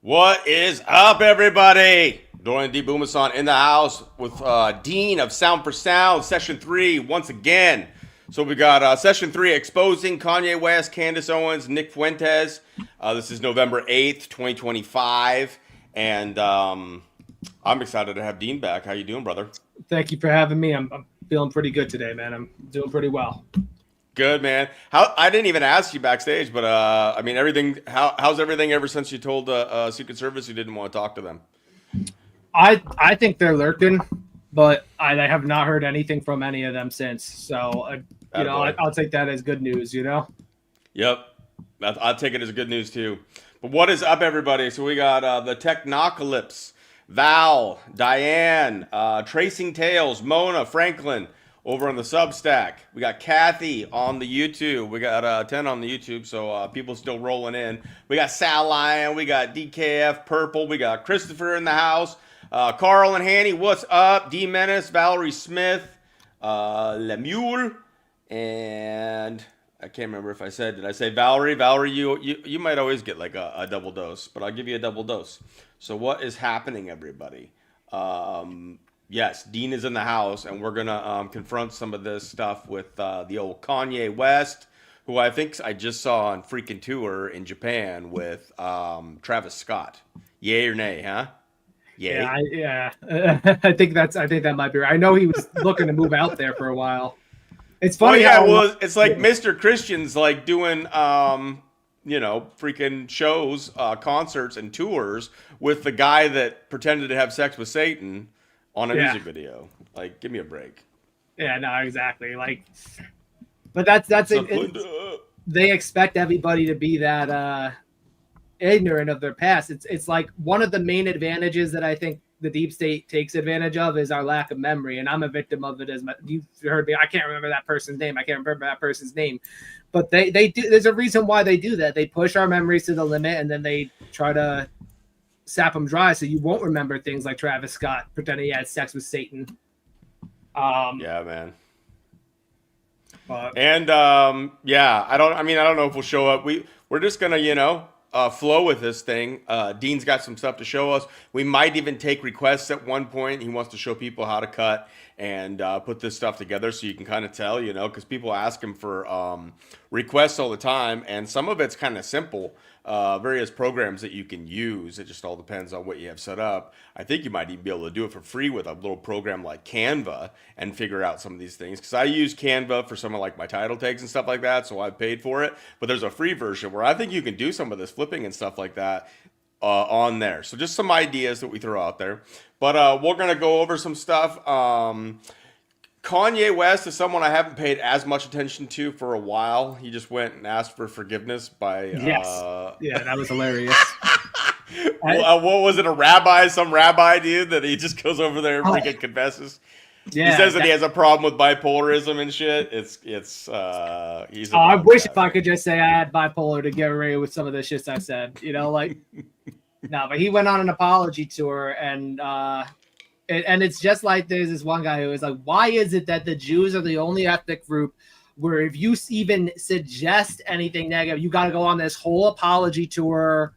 What is up, everybody? Dorian D. Booma in the house with Dean of Sound4Sound, Session 3, once again. So we got Session 3 exposing Kanye West, Candace Owens, Nick Fuentes. This is November 8th, 2025. And I'm excited to have Dean back. How you doing, brother? Thank you for having me. I'm feeling pretty good today, man. I'm doing pretty well. Good, man. How I didn't even ask you backstage, but I mean, everything. How's everything ever since you told Secret Service you didn't want to talk to them? I think they're lurking, but I have not heard anything from any of them since. So I'll take that as good news. Yep, I'll take it as good news too. But what is up, everybody? So we got the Technocalypse, Val, Diane, Tracing Tales, Mona, Franklin. Over on the Substack, we got Kathy on the YouTube. We got 10 on the YouTube, so people still rolling in. We got Sal Lion, we got DKF Purple, we got Christopher in the house, Carl and Hanny, what's up? D Menace, Valerie Smith, Lemuel, and I can't remember if did I say Valerie? Valerie, you might always get like a double dose, but I'll give you a double dose. So what is happening, everybody? Yes, Dean is in the house, and we're going to confront some of this stuff with the old Kanye West, who I think I just saw on freaking tour in Japan with Travis Scott. Yay or nay, huh? Yay? Yeah. I think that might be right. I know he was looking to move out there for a while. It's funny. It's like Mr. Christian's like doing, freaking shows, concerts, and tours with the guy that pretended to have sex with Satan on a music video. Like, give me a break. Yeah, no, exactly. Like, but that's it. They expect everybody to be that ignorant of their past. It's like one of the main advantages that I think the deep state takes advantage of is our lack of memory, and I'm a victim of it. As you've heard me, I can't remember that person's name. But they do. There's a reason why they do that. They push our memories to the limit, and then they try to sap them dry so you won't remember things like Travis Scott pretending he had sex with Satan. Yeah, man. I don't know if we'll show up. We're just gonna, flow with this thing. Dean's got some stuff to show us. We might even take requests at one point. He wants to show people how to cut and put this stuff together so you can kind of tell, because people ask him for requests all the time, and some of it's kind of simple. Various programs that you can use. It just all depends on what you have set up. I think you might even be able to do it for free with a little program like Canva and figure out some of these things. Because I use Canva for some of like my title tags and stuff like that, so I've paid for it. But there's a free version where I think you can do some of this flipping and stuff like that on there. So just some ideas that we throw out there. But we're gonna go over some stuff. Kanye West is someone I haven't paid as much attention to for a while. He just went and asked for forgiveness by... Yes. Yeah, that was hilarious. What was it, some rabbi dude that he just goes over there and freaking confesses? Yeah, he says that he has a problem with bipolarism and shit. I wish if I could just say I had bipolar to get away with some of the shit I said. No, but he went on an apology tour and... And it's just like there's this one guy who is like, why is it that the Jews are the only ethnic group where if you even suggest anything negative, you got to go on this whole apology tour,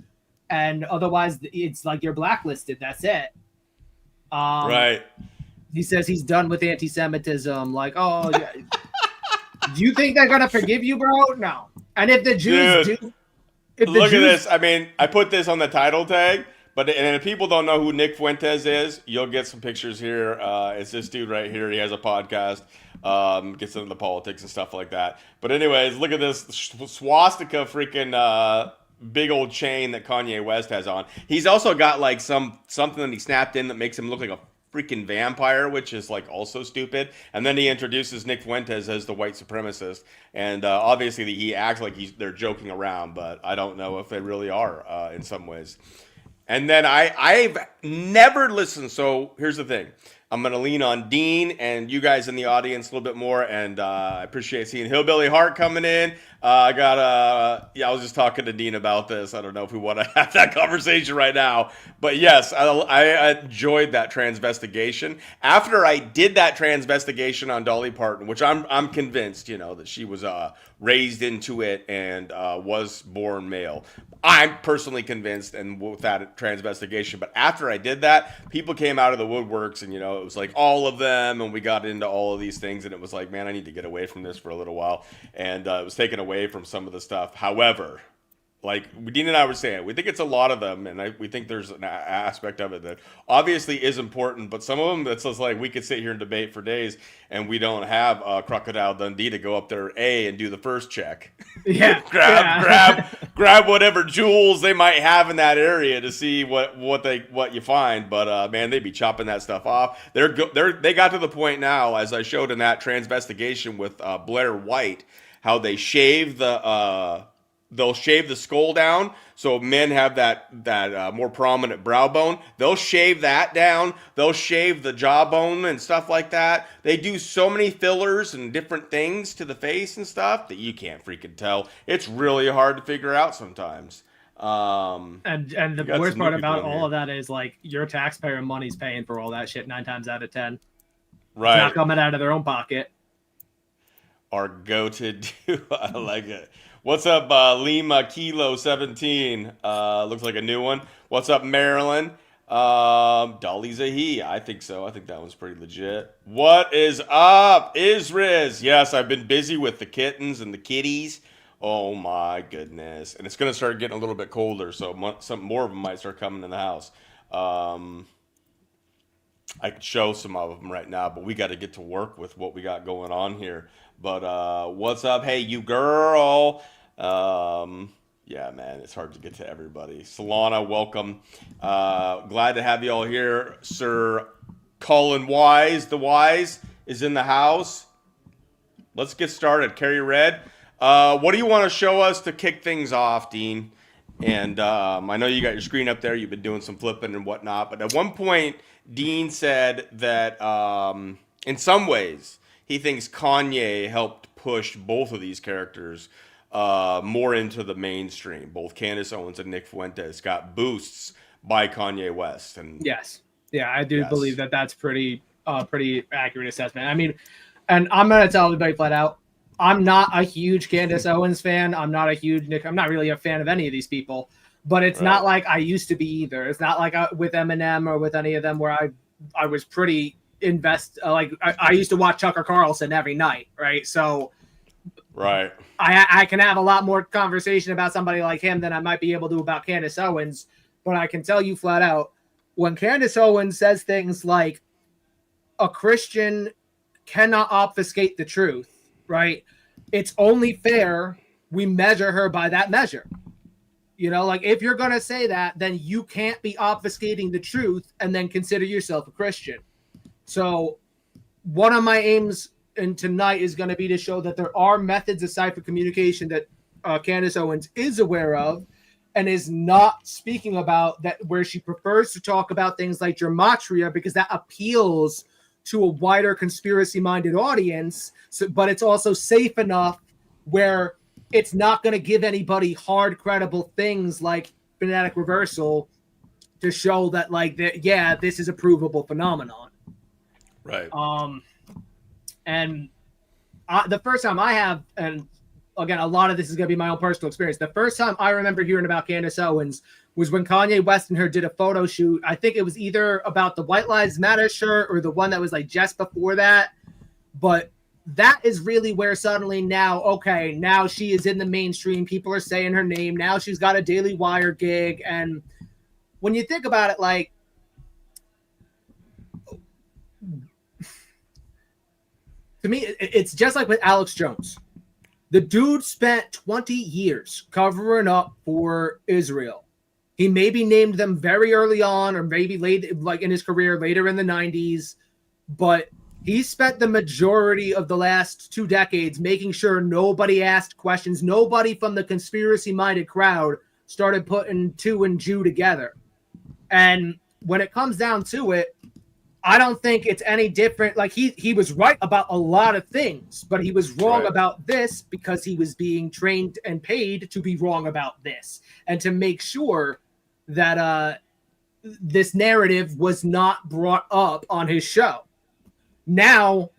and otherwise it's like you're blacklisted. That's it. Right. He says he's done with anti-Semitism. Like, oh, yeah. Do you think they're gonna forgive you, bro? No. And if the Jews do, look at this. I mean, I put this on the title tag. But if people don't know who Nick Fuentes is, you'll get some pictures here. It's this dude right here. He has a podcast, gets into the politics and stuff like that. But anyways, look at this swastika freaking big old chain that Kanye West has on. He's also got like something that he snapped in that makes him look like a freaking vampire, which is like also stupid. And then he introduces Nick Fuentes as the white supremacist. And obviously he acts like they're joking around, but I don't know if they really are in some ways. And then I've never listened. So here's the thing. I'm going to lean on Dean and you guys in the audience a little bit more. And I appreciate seeing Hillbilly Heart coming in. I was just talking to Dean about this. I don't know if we want to have that conversation right now. But yes, I enjoyed that transvestigation. After I did that transvestigation on Dolly Parton, which I'm convinced, that she was raised into it and was born male. I'm personally convinced, and with that transvestigation. But after I did that, people came out of the woodworks, and it was like all of them, and we got into all of these things, and it was like, man, I need to get away from this for a little while, and it was taken away from some of the stuff. However, like Dean and I were saying, we think it's a lot of them, and we think there's an aspect of it that obviously is important, but some of them that's just like we could sit here and debate for days, and we don't have Crocodile Dundee to go up there and do the first check. Yeah, grab whatever jewels they might have in that area to see what you find. But man, they'd be chopping that stuff off. They got to the point now, as I showed in that transvestigation with Blair White, how they shave they'll shave the skull down, so men have that more prominent brow bone. They'll shave that down. They'll shave the jawbone and stuff like that. They do so many fillers and different things to the face and stuff that you can't freaking tell. It's really hard to figure out sometimes. And the worst part about all of that is like your taxpayer money's paying for all that shit 9 times out of 10. Right. It's not coming out of their own pocket. Our go-to do. I like it. What's up, Lima Kilo 17? Looks like a new one. What's up, Maryland? Dolly's a he. I think so. I think that one's pretty legit. What is up, Isriz? Yes, I've been busy with the kittens and the kitties. Oh my goodness. And it's going to start getting a little bit colder, so some more of them might start coming in the house. I could show some of them right now, but we got to get to work with what we got going on here. But what's up? Hey, you girl. Yeah, man, it's hard to get to everybody. Solana, welcome. Glad to have you all here. Sir Colin Wise, the Wise, is in the house. Let's get started. Carry Red. What do you want to show us to kick things off, Dean? And I know you got your screen up there. You've been doing some flipping and whatnot. But at one point, Dean said that in some ways, he thinks Kanye helped push both of these characters more into the mainstream. Both Candace Owens and Nick Fuentes got boosts by Kanye West. And yes, yeah, I do believe that that's pretty accurate assessment. I mean, and I'm gonna tell everybody flat out, I'm not a huge Candace Owens fan. I'm not a huge Nick. I'm not really a fan of any of these people. But it's not like I used to be either. It's not like with Eminem or with any of them where I was pretty I used to watch Tucker Carlson every night, right? So. Right. I can have a lot more conversation about somebody like him than I might be able to about Candace Owens, but I can tell you flat out, when Candace Owens says things like a Christian cannot obfuscate the truth, right? It's only fair we measure her by that measure. Like if you're going to say that, then you can't be obfuscating the truth and then consider yourself a Christian. So one of my aims and tonight is going to be to show that there are methods aside for communication that Candace Owens is aware of and is not speaking about, that where she prefers to talk about things like gematria because that appeals to a wider conspiracy-minded audience. But it's also safe enough where it's not going to give anybody hard, credible things like phonetic reversal to show that, this is a provable phenomenon. Right. And the first time I have, and again, a lot of this is going to be my own personal experience. The first time I remember hearing about Candace Owens was when Kanye West and her did a photo shoot. I think it was either about the White Lives Matter shirt or the one that was like just before that. But that is really where suddenly now she is in the mainstream. People are saying her name. Now she's got a Daily Wire gig. And when you think about it, like, to me, it's just like with Alex Jones. The dude spent 20 years covering up for Israel. He maybe named them very early on or maybe late, like in his career, later in the 90s. But he spent the majority of the last 2 decades making sure nobody asked questions. Nobody from the conspiracy-minded crowd started putting two and Jew together. And when it comes down to it, I don't think it's any different. Like he was right about a lot of things, but he was wrong about this because he was being trained and paid to be wrong about this and to make sure that this narrative was not brought up on his show. Now,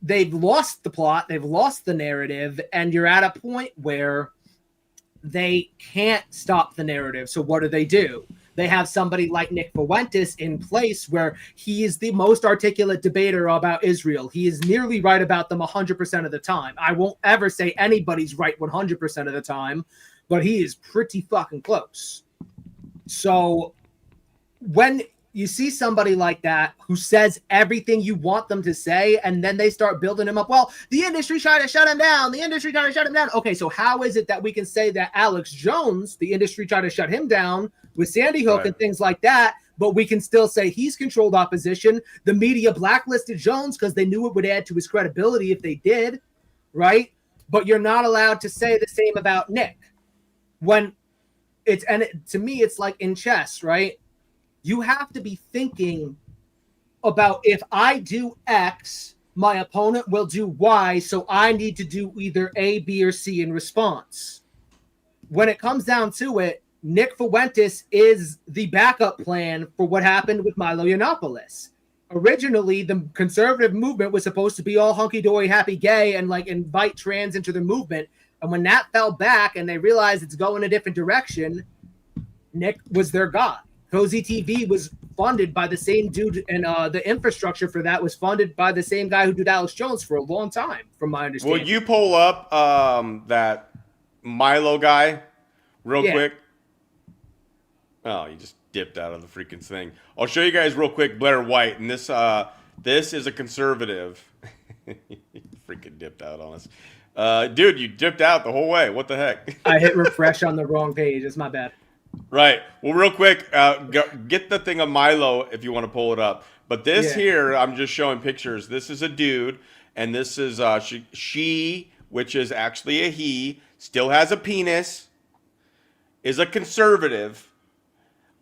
they've lost the plot, they've lost the narrative, and you're at a point where they can't stop the narrative. So what do? They have somebody like Nick Fuentes in place where he is the most articulate debater about Israel. He is nearly right about them 100% of the time. I won't ever say anybody's right 100% of the time, but he is pretty fucking close. So when you see somebody like that who says everything you want them to say, and then they start building him up. Well, the industry tried to shut him down. Okay, so how is it that we can say that Alex Jones, the industry tried to shut him down with Sandy Hook and things like that, but we can still say he's controlled opposition? The media blacklisted Jones because they knew it would add to his credibility if they did, right? But you're not allowed to say the same about Nick. To me, it's like in chess, right? You have to be thinking about, if I do X, my opponent will do Y, so I need to do either A, B, or C in response. When it comes down to it, Nick Fuentes is the backup plan for what happened with Milo Yiannopoulos. Originally, the conservative movement was supposed to be all hunky-dory, happy, gay, and like invite trans into the movement. And when that fell back and they realized it's going a different direction, Nick was their guy. Cozy TV was funded by the same dude, and the infrastructure for that was funded by the same guy who did Alex Jones for a long time, from my understanding. Will you pull up that Milo guy real quick? Oh, you just dipped out of the freaking thing. I'll show you guys real quick Blair White, and this is a conservative. Freaking dipped out on us. Dude, you dipped out the whole way. What the heck? I hit refresh on the wrong page. It's my bad. Right. Well, real quick, get the thing of Milo if you want to pull it up. But this here, I'm just showing pictures. This is a dude, and this is she, which is actually a he, still has a penis, is a conservative.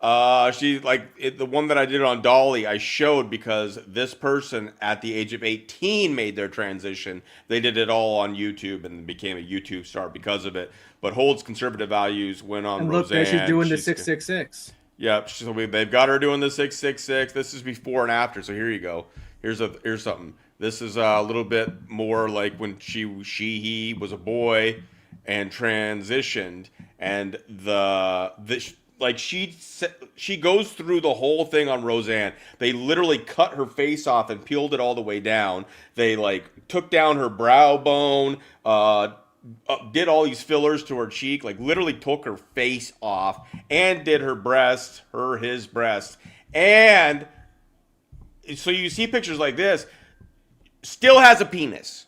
She the one that I did on Dolly, I showed because this person at the age of 18 made their transition. They did it all on YouTube and became a YouTube star because of it. But holds conservative values, went on and Roseanne. Look, she's doing the 666. Yep, so they've got her doing the 666. This is before and after. So here you go. Here's something. This is a little bit more like when he was a boy and transitioned, and she goes through the whole thing on Roseanne. They literally cut her face off and peeled it all the way down. They took down her brow bone, did all these fillers to her cheek, literally took her face off, and did her breast, his breast. And so you see pictures like this, still has a penis.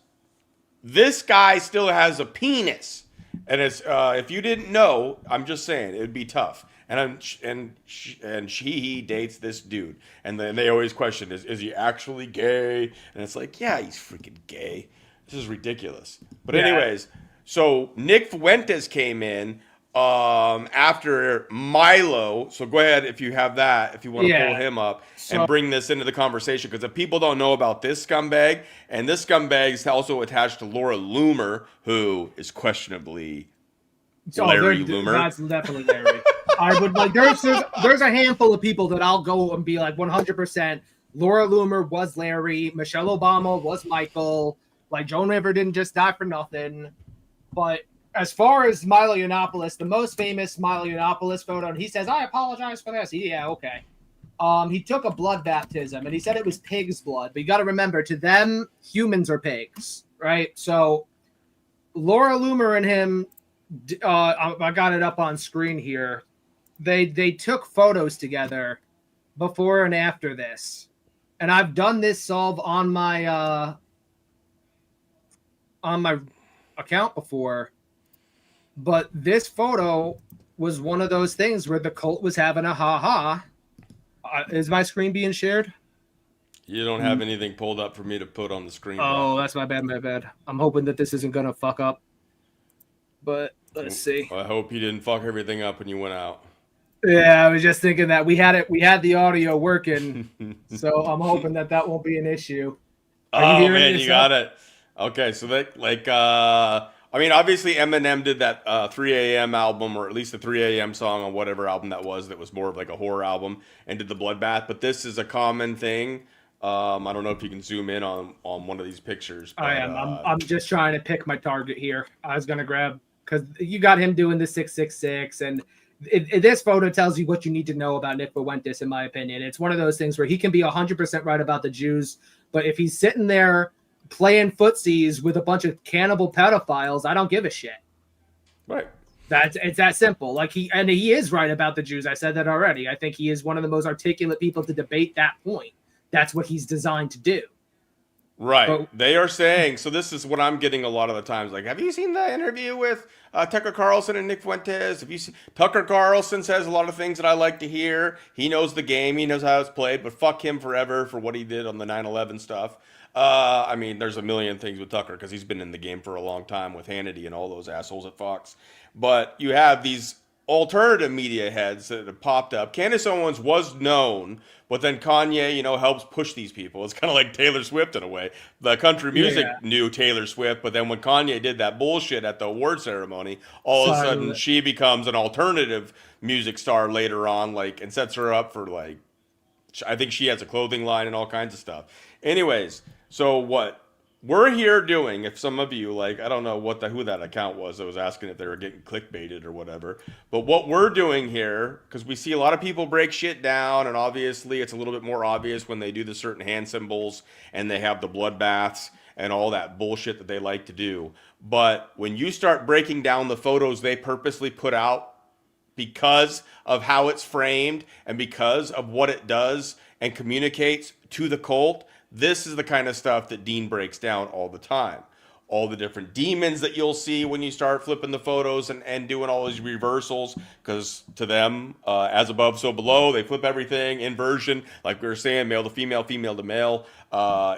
This guy still has a penis. And it's if you didn't know, I'm just saying, it would be tough. He dates this dude, and then they always question, is he actually gay? And it's like, yeah, he's freaking gay. This is ridiculous. But anyways, so Nick Fuentes came in after Milo. So go ahead if you have that, if you want to pull him up and bring this into the conversation, because if people don't know about this scumbag, and this scumbag is also attached to Laura Loomer, who is questionably Larry Loomer. That's definitely Larry. I would there's a handful of people that I'll go and be like 100%. Laura Loomer was Larry. Michelle Obama was Michael. Joan River didn't just die for nothing. But as far as Milo Yiannopoulos, the most famous Milo Yiannopoulos photo, and he says, "I apologize for this." Yeah, okay. He took a blood baptism, and he said it was pig's blood. But you got to remember, to them, humans are pigs, right? So Laura Loomer and him, I got it up on screen here. They took photos together before and after this, and I've done this solve on my account before. But this photo was one of those things where the cult was having a ha-ha. Is my screen being shared? You don't have anything pulled up for me to put on the screen. Oh, that's my bad. I'm hoping that this isn't going to fuck up. But let's see. I hope you didn't fuck everything up when you went out. Yeah, I was just thinking that we had the audio working. So I'm hoping that won't be an issue. Oh, man, you got it. Okay, so obviously Eminem did that 3 a.m. album, or at least the 3 a.m. song on whatever album that was more of like a horror album, and did the Bloodbath. But this is a common thing I don't know if you can zoom in on one of these pictures. But, I am. I'm just trying to pick my target here. I was gonna grab because you got him doing the 666, and this photo tells you what you need to know about Nick Fuentes, in my opinion. It's one of those things where he can be 100% right about the Jews, but if he's sitting there playing footsies with a bunch of cannibal pedophiles, I don't give a shit. Right. It's that simple. Like he is right about the Jews. I said that already. I think he is one of the most articulate people to debate that point. That's what he's designed to do. Right. But they are saying, so this is what I'm getting a lot of the times. Like, have you seen the interview with Tucker Carlson and Nick Fuentes? Have you seen Tucker Carlson says a lot of things that I like to hear. He knows the game. He knows how it's played, but fuck him forever for what he did on the 9/11 stuff. I mean, there's a million things with Tucker because he's been in the game for a long time with Hannity and all those assholes at Fox. But you have these alternative media heads that have popped up. Candace Owens was known, but then Kanye, helps push these people. It's kind of like Taylor Swift in a way. The country music knew Taylor Swift, but then when Kanye did that bullshit at the award ceremony, all of a sudden she becomes an alternative music star later on, and sets her up for I think she has a clothing line and all kinds of stuff. Anyways, so what we're here doing, if some of you, I don't know who that account was that was asking if they were getting clickbaited or whatever, but what we're doing here, because we see a lot of people break shit down, and obviously it's a little bit more obvious when they do the certain hand symbols and they have the bloodbaths and all that bullshit that they like to do. But when you start breaking down the photos they purposely put out because of how it's framed and because of what it does and communicates to the cult, this is the kind of stuff that Dean breaks down all the time. All the different demons that you'll see when you start flipping the photos and doing all these reversals, because to them, as above, so below, they flip everything, inversion, like we were saying, male to female, female to male,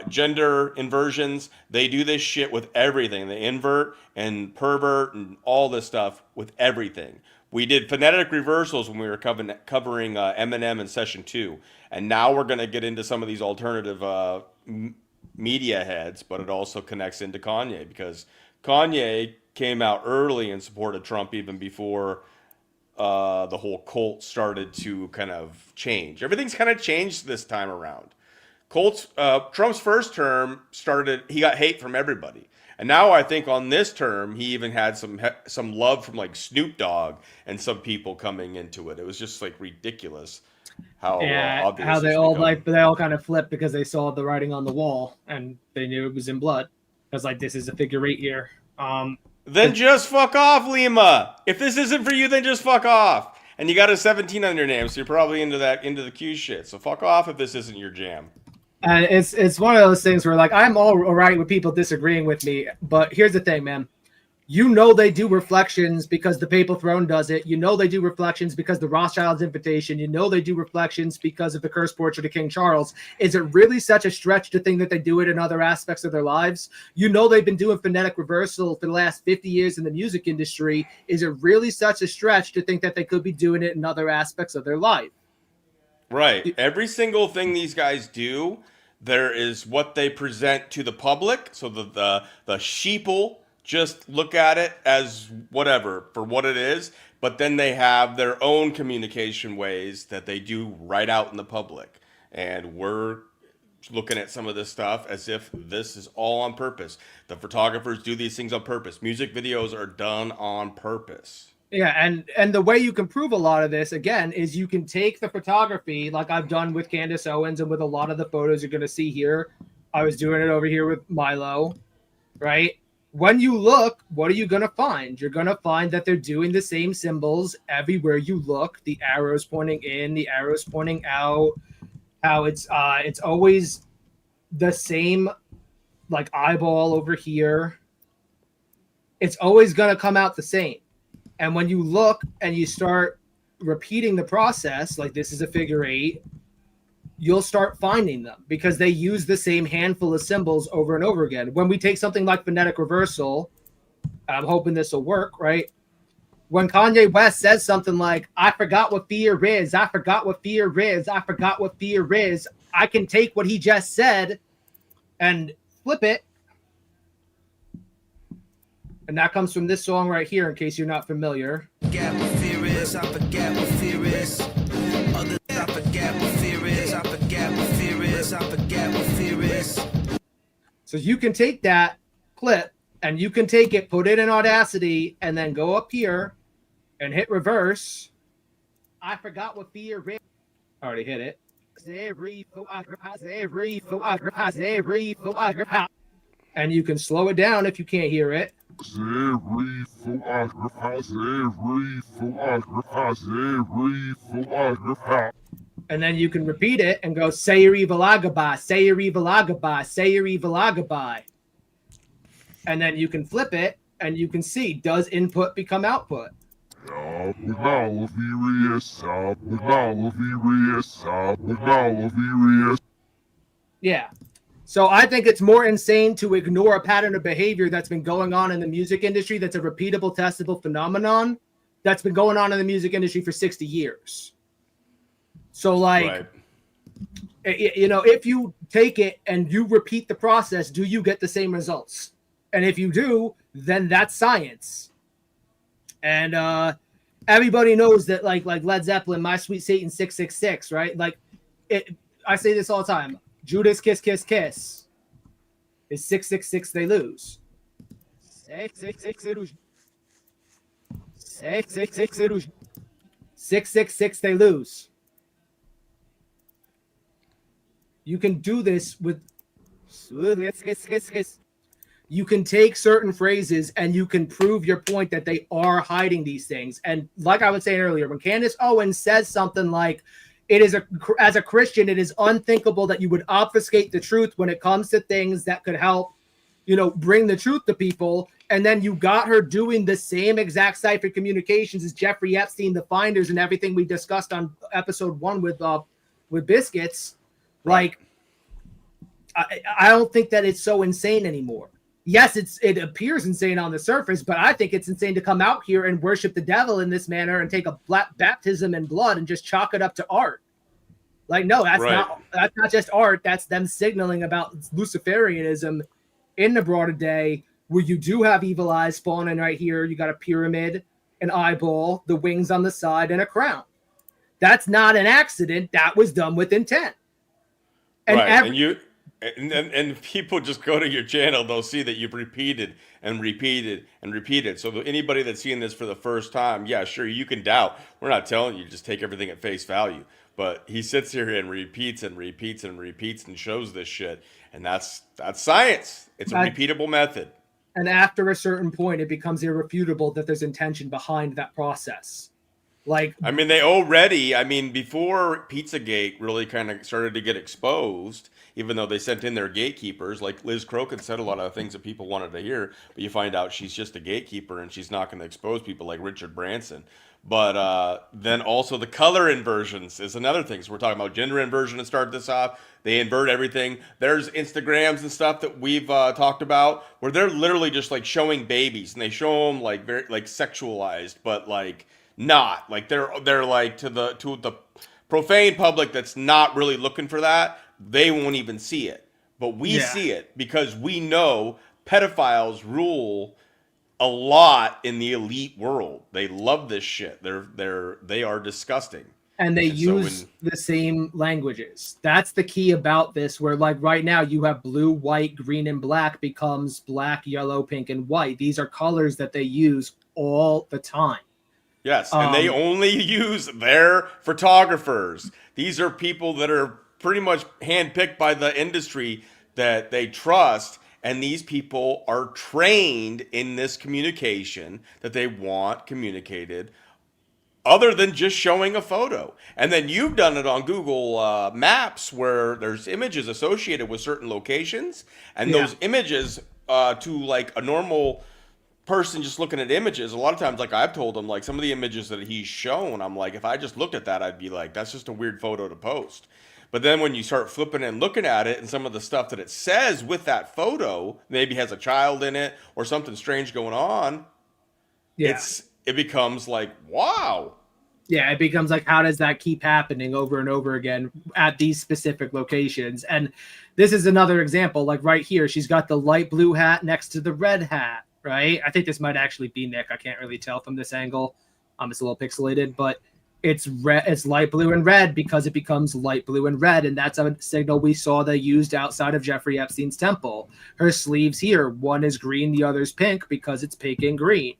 gender inversions. They do this shit with everything. They invert and pervert and all this stuff with everything. We did phonetic reversals when we were covering Eminem in session 2. And now we're going to get into some of these alternative media heads, but it also connects into Kanye because Kanye came out early in support of Trump even before the whole cult started to kind of change. Everything's kind of changed this time around. Trump's first term he got hate from everybody. And now I think on this term, he even had some love from Snoop Dogg and some people coming into it. It was just ridiculous how obvious how they all they all kind of flipped because they saw the writing on the wall and they knew it was in blood. Because this is a figure 8 here. Then just fuck off, Lima. If this isn't for you, then just fuck off. And you got a 17 on your name, so you're probably into the Q shit. So fuck off if this isn't your jam. And it's one of those things where I'm all right with people disagreeing with me, but here's the thing, man. They do reflections because the Papal Throne does it. They do reflections because the Rothschilds' invitation. They do reflections because of the cursed portrait of King Charles. Is it really such a stretch to think that they do it in other aspects of their lives? They've been doing phonetic reversal for the last 50 years in the music industry. Is it really such a stretch to think that they could be doing it in other aspects of their life? Right. Every single thing these guys do, there is what they present to the public. So the sheeple just look at it as whatever for what it is, but then they have their own communication ways that they do right out in the public. And we're looking at some of this stuff as if this is all on purpose. The photographers do these things on purpose. Music videos are done on purpose. Yeah, and the way you can prove a lot of this, again, is you can take the photography like I've done with Candace Owens and with a lot of the photos you're going to see here. I was doing it over here with Milo, right? When you look, what are you going to find? You're going to find that they're doing the same symbols everywhere you look. The arrows pointing in, the arrows pointing out. How it's always the same, eyeball over here. It's always going to come out the same. And when you look and you start repeating the process, this is a figure 8, you'll start finding them because they use the same handful of symbols over and over again. When we take something like phonetic reversal, I'm hoping this will work, right? When Kanye West says something like, I forgot what fear is, I forgot what fear is, I forgot what fear is, I can take what he just said and flip it. And that comes from this song right here, in case you're not familiar. Forget what fear is, I forget what fear is. I forget what fear is, I forget what fear is. I forget what fear is. So you can take that clip and you can take it, put it in Audacity, and then go up here and hit reverse. I forgot what fear is. Already hit it. And you can slow it down if you can't hear it. And then you can repeat it and go, say your evil agabai, say your evil agabai, say your evil agabai. And then you can flip it and you can see, does input become output? Yeah. So I think it's more insane to ignore a pattern of behavior that's been going on in the music industry that's a repeatable, testable phenomenon that's been going on in the music industry for 60 years. So, like, you know, if you take it and you repeat the process, do you get the same results? And if you do, then that's science. And everybody knows that, like Led Zeppelin, My Sweet Satan 666, right? Like, I say this all the time. Judas Kiss Kiss Kiss is 666 they lose. 666 they lose. 666 they lose. 666 they lose. You can do this with. You can take certain phrases and you can prove your point that they are hiding these things. And like I was saying earlier, when Candace Owens says something like, as a Christian, it is unthinkable that you would obfuscate the truth when it comes to things that could help, you know, bring the truth to people. And then you got her doing the same exact cipher communications as Jeffrey Epstein, the Finders, and everything we discussed on episode 1 with Biscuits. Like, I don't think that it's so insane anymore. Yes, it appears insane on the surface, but I think it's insane to come out here and worship the devil in this manner and take a baptism in blood and just chalk it up to art. Like, no, that's not just art. That's them signaling about Luciferianism in the broader day, where you do have evil eyes spawning right here. You got a pyramid, an eyeball, the wings on the side, and a crown. That's not an accident. That was done with intent. And And people just go to your channel, they'll see that you've repeated and repeated and repeated. So anybody that's seeing this for the first time, yeah, sure, you can doubt. We're not telling you just take everything at face value. But he sits here and repeats and repeats and repeats and shows this shit. And that's science. It's a repeatable method. And after a certain point, it becomes irrefutable that there's intention behind that process. Like, I mean, before Pizzagate really kind of started to get exposed, even though they sent in their gatekeepers, like Liz Crokin said a lot of things that people wanted to hear, but you find out she's just a gatekeeper and she's not going to expose people like Richard Branson. But then also the color inversions is another thing. So we're talking about gender inversion to start this off. They invert everything. There's Instagrams and stuff that we've talked about where they're literally just like showing babies and they show them like very like sexualized, but like not like they're like to the profane public that's not really looking for that. They won't even see it, but we see it because we know pedophiles rule a lot in the elite world. They love this shit. They are disgusting. And they use the same languages. That's the key about this, where like right now you have blue, white, green, and black becomes black, yellow, pink, and white. These are colors that they use all the time. Yes, and they only use their photographers. These are people that are pretty much handpicked by the industry that they trust. And these people are trained in this communication that they want communicated other than just showing a photo. And then you've done it on Google Maps where there's images associated with certain locations. And those images to like a normal person just looking at images, a lot of times, like I've told them, like some of the images that he's shown, I'm like, if I just looked at that, I'd be like, that's just a weird photo to post. But then when you start flipping and looking at it and some of the stuff that it says with that photo, maybe has a child in it or something strange going on, it becomes like, wow. Yeah, it becomes like, how does that keep happening over and over again at these specific locations? And this is another example, like right here, she's got the light blue hat next to the red hat, right? I think this might actually be Nick. I can't really tell from this angle. It's a little pixelated, but It's red, it's light blue and red because it becomes light blue and red, and that's a signal we saw they used outside of Jeffrey Epstein's temple. Her sleeves here, one is green, the other's pink because it's pink and green.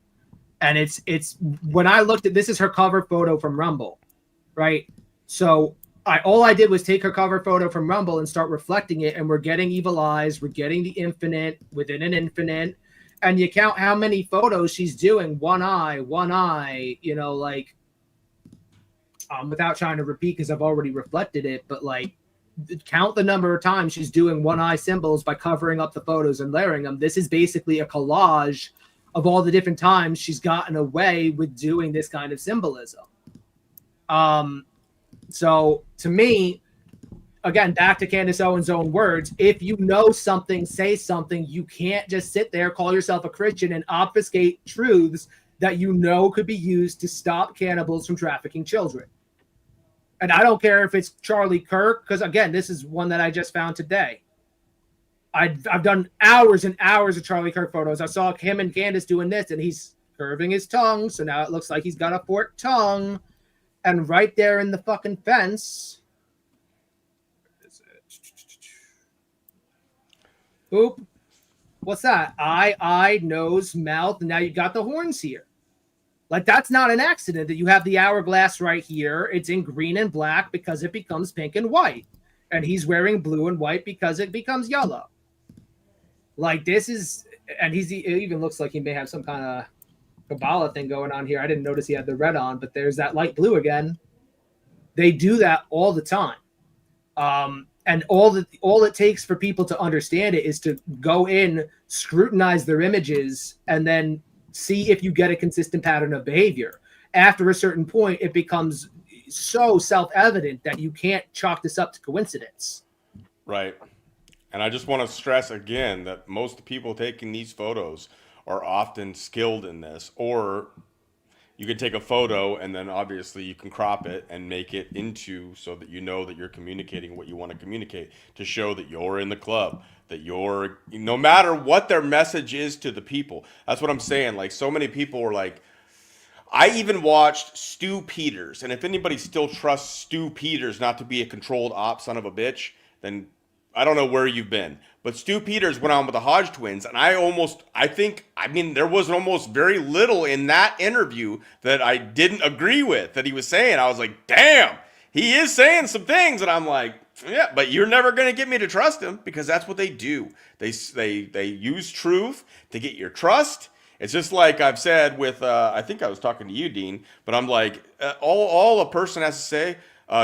And it's when I looked at this is her cover photo from Rumble, right? So all I did was take her cover photo from Rumble and start reflecting it, and we're getting evil eyes, we're getting the infinite within an infinite, and you count how many photos she's doing, one eye, you know, like without trying to repeat because I've already reflected it, but like count the number of times she's doing one eye symbols by covering up the photos and layering them. This is basically a collage of all the different times she's gotten away with doing this kind of symbolism. So to me, again, back to Candace Owens' own words, if you know something, say something. You can't just sit there, call yourself a Christian, and obfuscate truths that you know could be used to stop cannibals from trafficking children. And I don't care if it's Charlie Kirk, because again, this is one that I just found today. I've done hours and hours of Charlie Kirk photos. I saw him and Candace doing this, and he's curving his tongue, so now it looks like he's got a forked tongue. And right there in the fucking fence, boop. What's that? Eye, nose, mouth. And now you got the horns here. Like, that's not an accident that you have the hourglass right here. It's in green and black because it becomes pink and white. And he's wearing blue and white because it becomes yellow. Like, this is, and it even looks like he may have some kind of Kabbalah thing going on here. I didn't notice he had the red on, but there's that light blue again. They do that all the time. And all it takes for people to understand it is to go in, scrutinize their images, and then see if you get a consistent pattern of behavior. After a certain point, it becomes so self-evident that you can't chalk this up to coincidence. Right. And I just want to stress again that most people taking these photos are often skilled in this, or you can take a photo and then obviously you can crop it and make it into so that you know that you're communicating what you want to communicate, to show that you're in the club, that you're, no matter what their message is to the people. That's what I'm saying. Like, so many people were like, I even watched Stu Peters, and if anybody still trusts Stu Peters not to be a controlled op son of a bitch, then I don't know where you've been. But Stu Peters went on with the Hodge twins, and there was almost very little in that interview that I didn't agree with that he was saying. I was like, damn, he is saying some things, and I'm like, yeah, but you're never going to get me to trust him, because that's what they do. They use truth to get your trust. It's just like I've said with, I think I was talking to you, Dean, but I'm like, all a person has to say,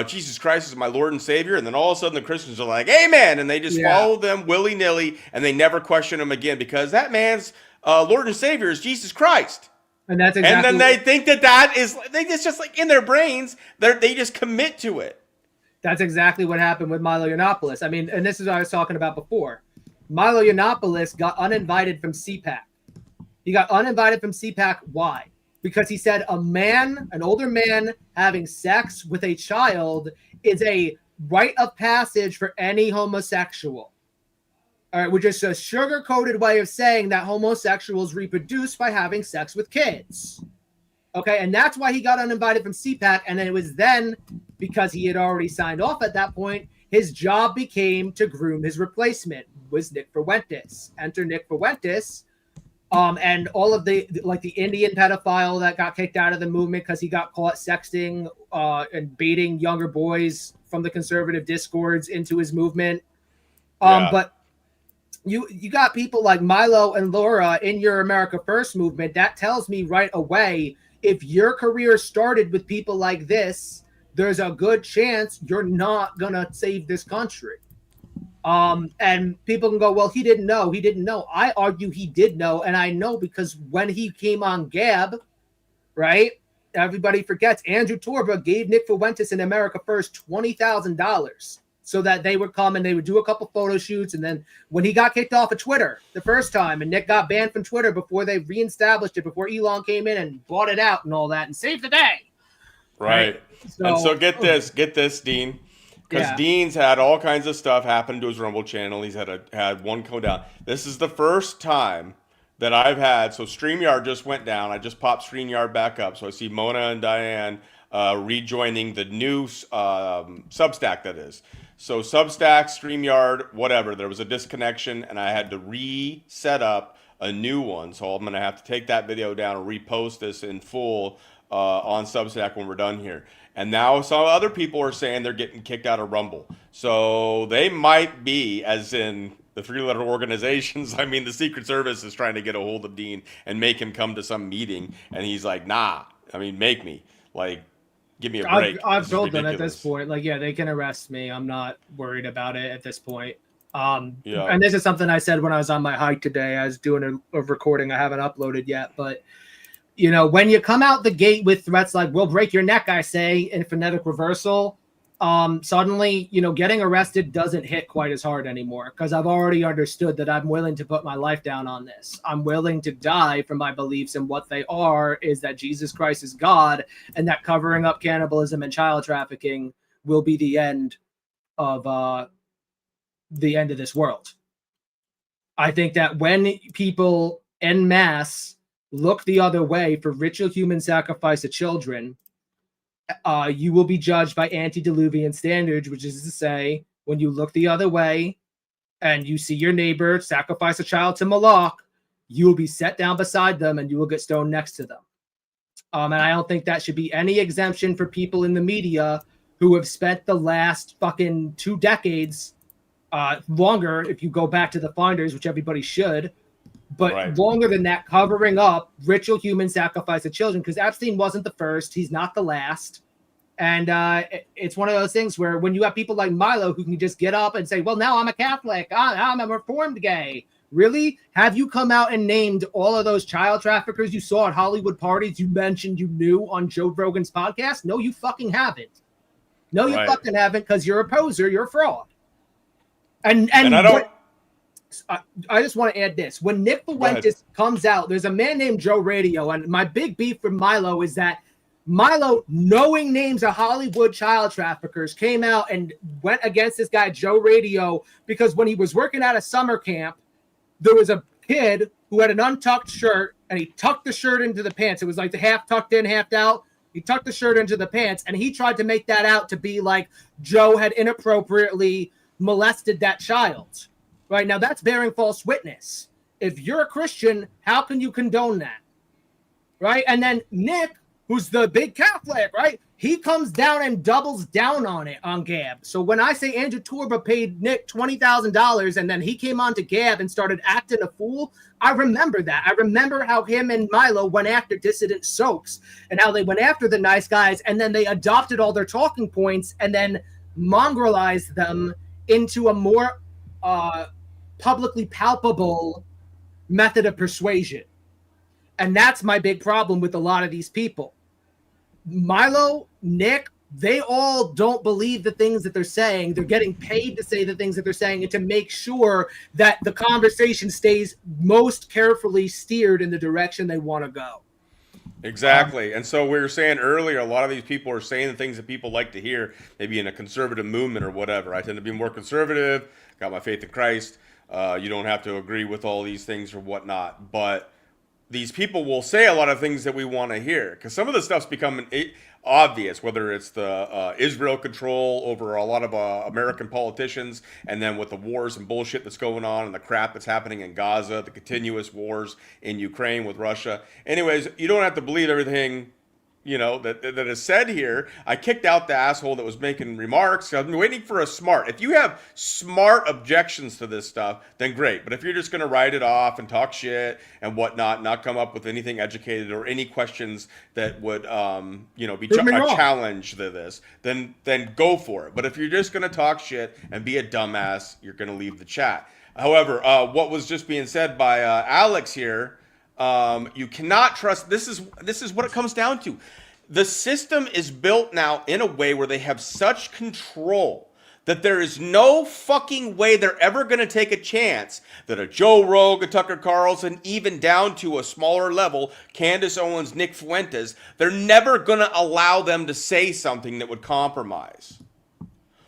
Jesus Christ is my Lord and Savior, and then all of a sudden the Christians are like, amen, and they just follow them willy-nilly, and they never question him again, because that man's Lord and Savior is Jesus Christ. And that's exactly. And then they think that is, it's just like in their brains, they just commit to it. That's exactly what happened with Milo Yiannopoulos. I mean, and this is what I was talking about before. Milo Yiannopoulos got uninvited from CPAC. He got uninvited from CPAC. Why? Because he said an older man having sex with a child is a rite of passage for any homosexual. All right, which is a sugar-coated way of saying that homosexuals reproduce by having sex with kids. Okay, and that's why he got uninvited from CPAC, and it was then, because he had already signed off at that point, his job became to groom his replacement, was Nick Fuentes. Enter Nick Fuentes. And all of the Indian pedophile that got kicked out of the movement because he got caught sexting and baiting younger boys from the conservative discords into his movement. But you got people like Milo and Laura in your America First movement. That tells me right away, if your career started with people like this, there's a good chance you're not gonna save this country. And people can go, well, he didn't know. I argue he did know, and I know because when he came on Gab, right? Everybody forgets Andrew Torba gave Nick Fuentes in America First $20,000 so that they would come and they would do a couple photo shoots. And then when he got kicked off of Twitter the first time, and Nick got banned from Twitter before they reestablished it, before Elon came in and bought it out and all that and saved the day. Right. So get this, Dean. Because Dean's had all kinds of stuff happen to his Rumble channel. He's had one come down. This is the first time that I've had. So StreamYard just went down. I just popped StreamYard back up. So I see Mona and Diane rejoining the new Substack that is. So Substack, StreamYard, whatever. There was a disconnection, and I had to reset up a new one. So I'm going to have to take that video down and repost this in full on Substack when we're done here. And now some other people are saying they're getting kicked out of Rumble. So they might be, as in the three-letter organizations. I mean, the Secret Service is trying to get a hold of Dean and make him come to some meeting. And he's like, nah, I mean, make me. Like, give me a break. I've told them at this point, like, yeah, they can arrest me. I'm not worried about it at this point. And this is something I said when I was on my hike today. I was doing a recording I haven't uploaded yet, but when you come out the gate with threats like "we'll break your neck," I say in phonetic reversal, suddenly getting arrested doesn't hit quite as hard anymore, because I've already understood that I'm willing to put my life down on this. I'm willing to die for my beliefs, and what they are is that Jesus Christ is God, and that covering up cannibalism and child trafficking will be the end of this world. I think that when people en masse look the other way for ritual human sacrifice of children, you will be judged by antediluvian standards, which is to say, when you look the other way and you see your neighbor sacrifice a child to Moloch, you will be set down beside them and you will get stoned next to them. And I don't think that should be any exemption for people in the media who have spent the last fucking 2 decades, longer if you go back to the Finders, which everybody should, but longer than that, covering up ritual human sacrifice of children, because Epstein wasn't the first. He's not the last. And it's one of those things where when you have people like Milo who can just get up and say, well, now I'm a Catholic, I'm a reformed gay. Really? Have you come out and named all of those child traffickers you saw at Hollywood parties you mentioned you knew on Joe Rogan's podcast? No, you fucking haven't. No, you fucking haven't, because you're a poser. You're a fraud. And I don't... I just want to add this. When Nick Fuentes comes out, there's a man named Joe Radio, and my big beef with Milo is that Milo, knowing names of Hollywood child traffickers, came out and went against this guy, Joe Radio, because when he was working at a summer camp, there was a kid who had an untucked shirt, and he tucked the shirt into the pants. It was like the half tucked in, half out. He tucked the shirt into the pants, and he tried to make that out to be like Joe had inappropriately molested that child. Right now, that's bearing false witness. If you're a Christian, how can you condone that? Right? And then Nick, who's the big Catholic, right? He comes down and doubles down on it on Gab. So when I say Andrew Torba paid Nick $20,000 and then he came on to Gab and started acting a fool, I remember that. I remember how him and Milo went after dissident soaks and how they went after the nice guys, and then they adopted all their talking points and then mongrelized them into a more publicly palpable method of persuasion. And that's my big problem with a lot of these people. Milo, Nick, they all don't believe the things that they're saying. They're getting paid to say the things that they're saying and to make sure that the conversation stays most carefully steered in the direction they want to go. Exactly. And so we were saying earlier, a lot of these people are saying the things that people like to hear, maybe in a conservative movement or whatever. I tend to be more conservative, got my faith in Christ. You don't have to agree with all these things or whatnot. But these people will say a lot of things that we want to hear, because some of the stuff's becoming obvious, whether it's the Israel control over a lot of American politicians, and then with the wars and bullshit that's going on and the crap that's happening in Gaza, the continuous wars in Ukraine with Russia. Anyways, you don't have to believe everything that is said here. I kicked out the asshole that was making remarks. I've been waiting for a smart. If you have smart objections to this stuff, then great. But if you're just going to write it off and talk shit and whatnot, not come up with anything educated or any questions that would, be a challenge to this, then go for it. But if you're just going to talk shit and be a dumbass, you're going to leave the chat. However, what was just being said by Alex here, you cannot trust. This is what it comes down to. The system is built now in a way where they have such control that there is no fucking way they're ever going to take a chance that a Joe Rogan, Tucker Carlson, even down to a smaller level, Candace Owens, Nick Fuentes, they're never going to allow them to say something that would compromise.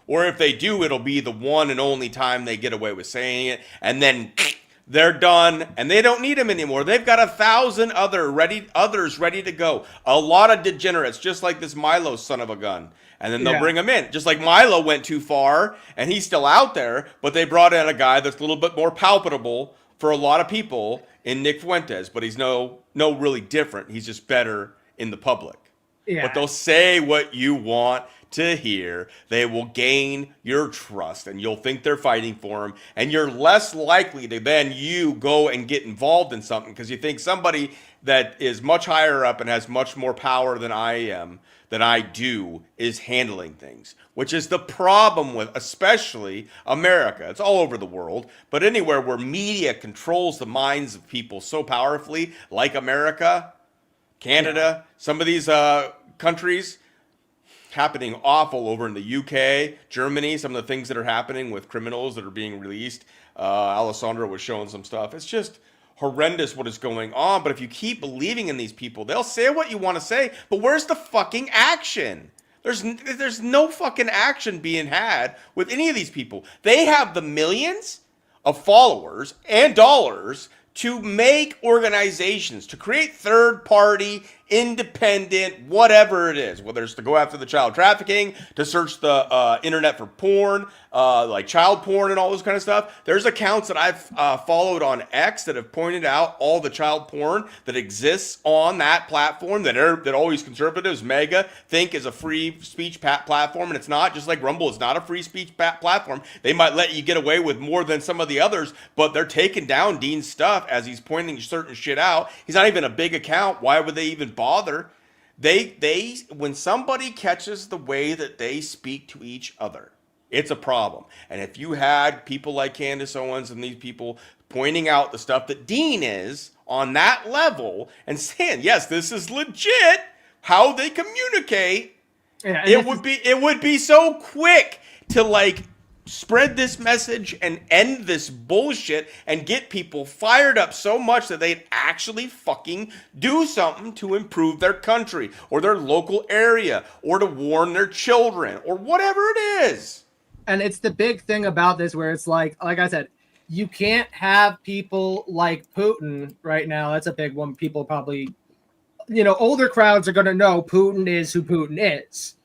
Or if they do, it'll be the one and only time they get away with saying it, and then They're done, and they don't need him anymore. They've got 1,000 others ready to go. A lot of degenerates, just like this Milo son of a gun. And then they'll bring him in. Just like Milo went too far, and he's still out there, but they brought in a guy that's a little bit more palpable for a lot of people in Nick Fuentes. But he's no really different. He's just better in the public. Yeah. But they'll say what you want to hear. They will gain your trust, and you'll think they're fighting for him, and you're less likely to then you go and get involved in something because you think somebody that is much higher up and has much more power than I do is handling things, which is the problem with especially America. It's all over the world, but anywhere where media controls the minds of people so powerfully, like America, Canada, some of these countries, happening awful over in the UK, Germany, some of the things that are happening with criminals that are being released. Alessandra was showing some stuff. It's just horrendous what is going on. But if you keep believing in these people, they'll say what you want to say, but where's the fucking action? There's no fucking action being had with any of these people. They have the millions of followers and dollars to make organizations, to create third-party, independent, whatever it is, whether it's to go after the child trafficking, to search the internet for porn, like child porn and all this kind of stuff. There's accounts that I've followed on X that have pointed out all the child porn that exists on that platform that all these conservatives, MAGA, think is a free speech platform, and it's not. Just like Rumble is not a free speech platform. They might let you get away with more than some of the others, but they're taking down Dean's stuff as he's pointing certain shit out. He's not even a big account. Why would they even bother? They when somebody catches the way that they speak to each other, it's a problem. And if you had people like Candace Owens and these people pointing out the stuff that Dean is on that level and saying, yes, this is legit, how they communicate, it would be so quick to like spread this message and end this bullshit and get people fired up so much that they'd actually fucking do something to improve their country or their local area or to warn their children or whatever it is. And it's the big thing about this where it's like I said, you can't have people like Putin right now. That's a big one. People probably, older crowds are going to know Putin is who Putin is.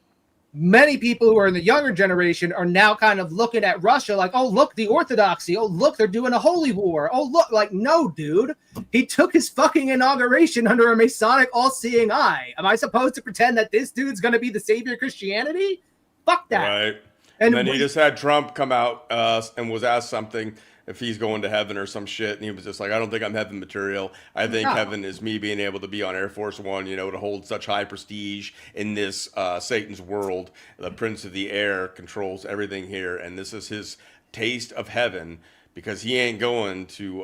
Many people who are in the younger generation are now kind of looking at Russia like, oh, look, the orthodoxy. Oh, look, they're doing a holy war. Oh, look, like, no, dude. He took his fucking inauguration under a Masonic all-seeing eye. Am I supposed to pretend that this dude's going to be the savior of Christianity? Fuck that. Right. And then he just had Trump come out and was asked something if he's going to heaven or some shit. And he was just like, I don't think I'm heaven material. I think heaven is me being able to be on Air Force One, to hold such high prestige in this Satan's world. The Prince of the Air controls everything here. And this is his taste of heaven because he ain't going to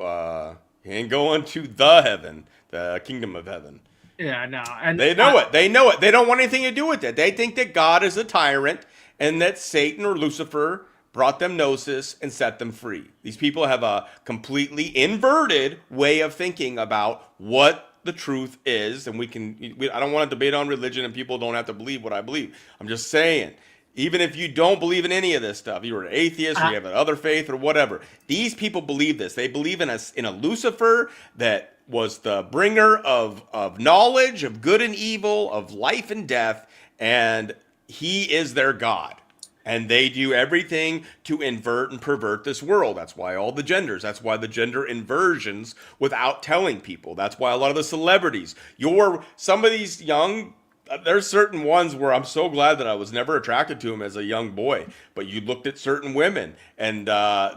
the heaven, the kingdom of heaven. Yeah, no. And they know it. They know it. They don't want anything to do with it. They think that God is a tyrant and that Satan or Lucifer brought them gnosis and set them free. These people have a completely inverted way of thinking about what the truth is. And I don't want to debate on religion and people don't have to believe what I believe. I'm just saying, even if you don't believe in any of this stuff, you're an atheist or you have another faith or whatever, these people believe this. They believe in a Lucifer that was the bringer of knowledge, of good and evil, of life and death, and he is their God. And they do everything to invert and pervert this world. That's why all the genders. That's why the gender inversions without telling people. That's why a lot of the celebrities. Some of these young, there's certain ones where I'm so glad that I was never attracted to them as a young boy. But you looked at certain women and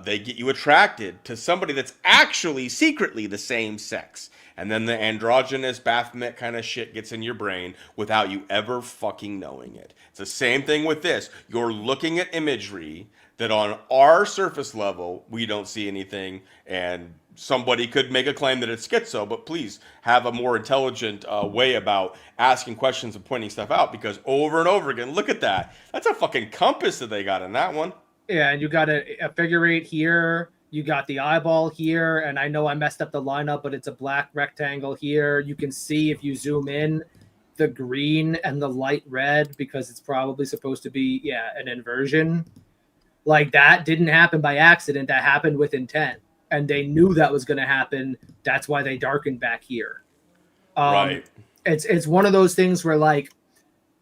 they get you attracted to somebody that's actually secretly the same sex. And then the androgynous Baphomet kind of shit gets in your brain without you ever fucking knowing it. It's the same thing with this. You're looking at imagery that on our surface level, we don't see anything. And somebody could make a claim that it's schizo, but please have a more intelligent way about asking questions and pointing stuff out. Because over and over again, look at that. That's a fucking compass that they got in that one. Yeah, and you got a figure eight here. You got the eyeball here, and I know I messed up the lineup, but it's a black rectangle here. You can see if you zoom in the green and the light red because it's probably supposed to be, an inversion. Like that didn't happen by accident. That happened with intent. and they knew that was going to happen. That's why they darkened back here. Right. It's one of those things where, like,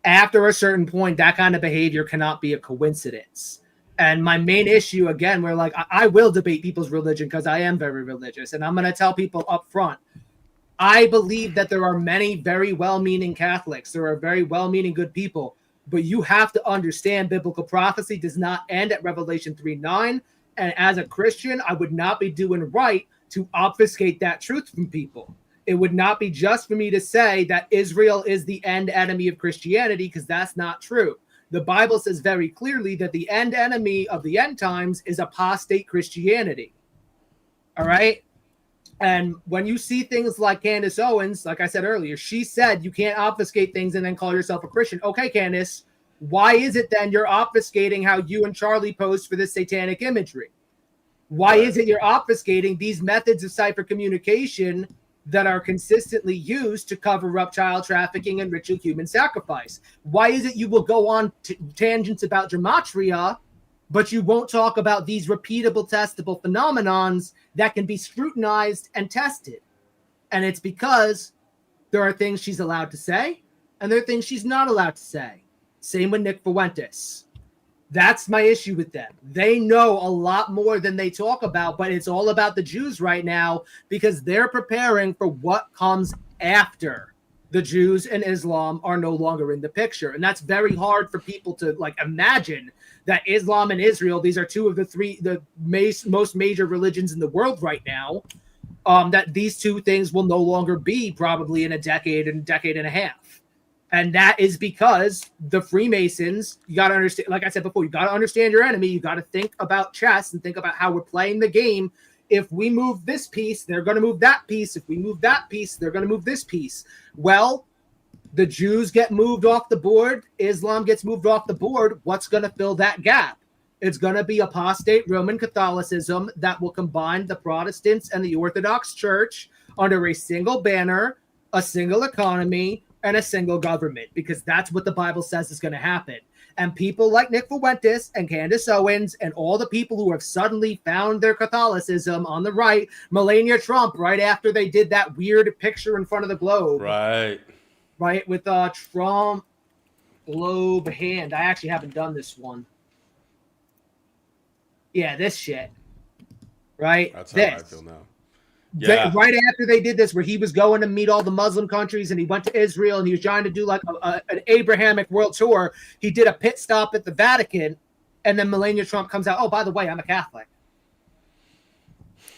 after a certain point, that kind of behavior cannot be a coincidence. And my main issue, again, where, like, I will debate people's religion because I am very religious, and I'm going to tell people up front, I believe that there are many very well-meaning Catholics. There are very well-meaning good people, but you have to understand biblical prophecy does not end at Revelation 3:9. And as a Christian, I would not be doing right to obfuscate that truth from people. It would not be just for me to say that Israel is the end enemy of Christianity, because that's not true. The Bible says very clearly that the end enemy of the end times is apostate Christianity. All right? And when you see things like Candace Owens, like I said earlier, she said you can't obfuscate things and then call yourself a Christian. Okay, Candace, why is it then you're obfuscating how you and Charlie posed for this satanic imagery? Why is it you're obfuscating these methods of cipher communication that are consistently used to cover up child trafficking and ritual human sacrifice? Why is it you will go on tangents about gematria, but you won't talk about these repeatable, testable phenomenons that can be scrutinized and tested? And it's because there are things she's allowed to say, and there are things she's not allowed to say. Same with Nick Fuentes. That's my issue with them. They know a lot more than they talk about, but it's all about the Jews right now because they're preparing for what comes after the Jews and Islam are no longer in the picture. And that's very hard for people to, like, imagine that Islam and Israel, these are two of the most major religions in the world right now, that these two things will no longer be probably in a decade and a half. And that is because the Freemasons, you got to understand, like I said before, you got to understand your enemy. You got to think about chess and think about how we're playing the game. If we move this piece, they're going to move that piece. If we move that piece, they're going to move this piece. Well, the Jews get moved off the board. Islam gets moved off the board. What's going to fill that gap? It's going to be apostate Roman Catholicism that will combine the Protestants and the Orthodox Church under a single banner, a single economy, and a single government, because that's what the Bible says is going to happen. And people like Nick Fuentes and Candace Owens and all the people who have suddenly found their Catholicism on the right, Melania Trump, right after they did that weird picture in front of the globe. Right, with Trump globe hand. I actually haven't done this one. Yeah, this shit. Right? That's how I feel now. Yeah. Right after they did this, where he was going to meet all the Muslim countries and he went to Israel and he was trying to do like an Abrahamic world tour. He did a pit stop at the Vatican, and then Melania Trump comes out, oh, by the way, I'm a Catholic.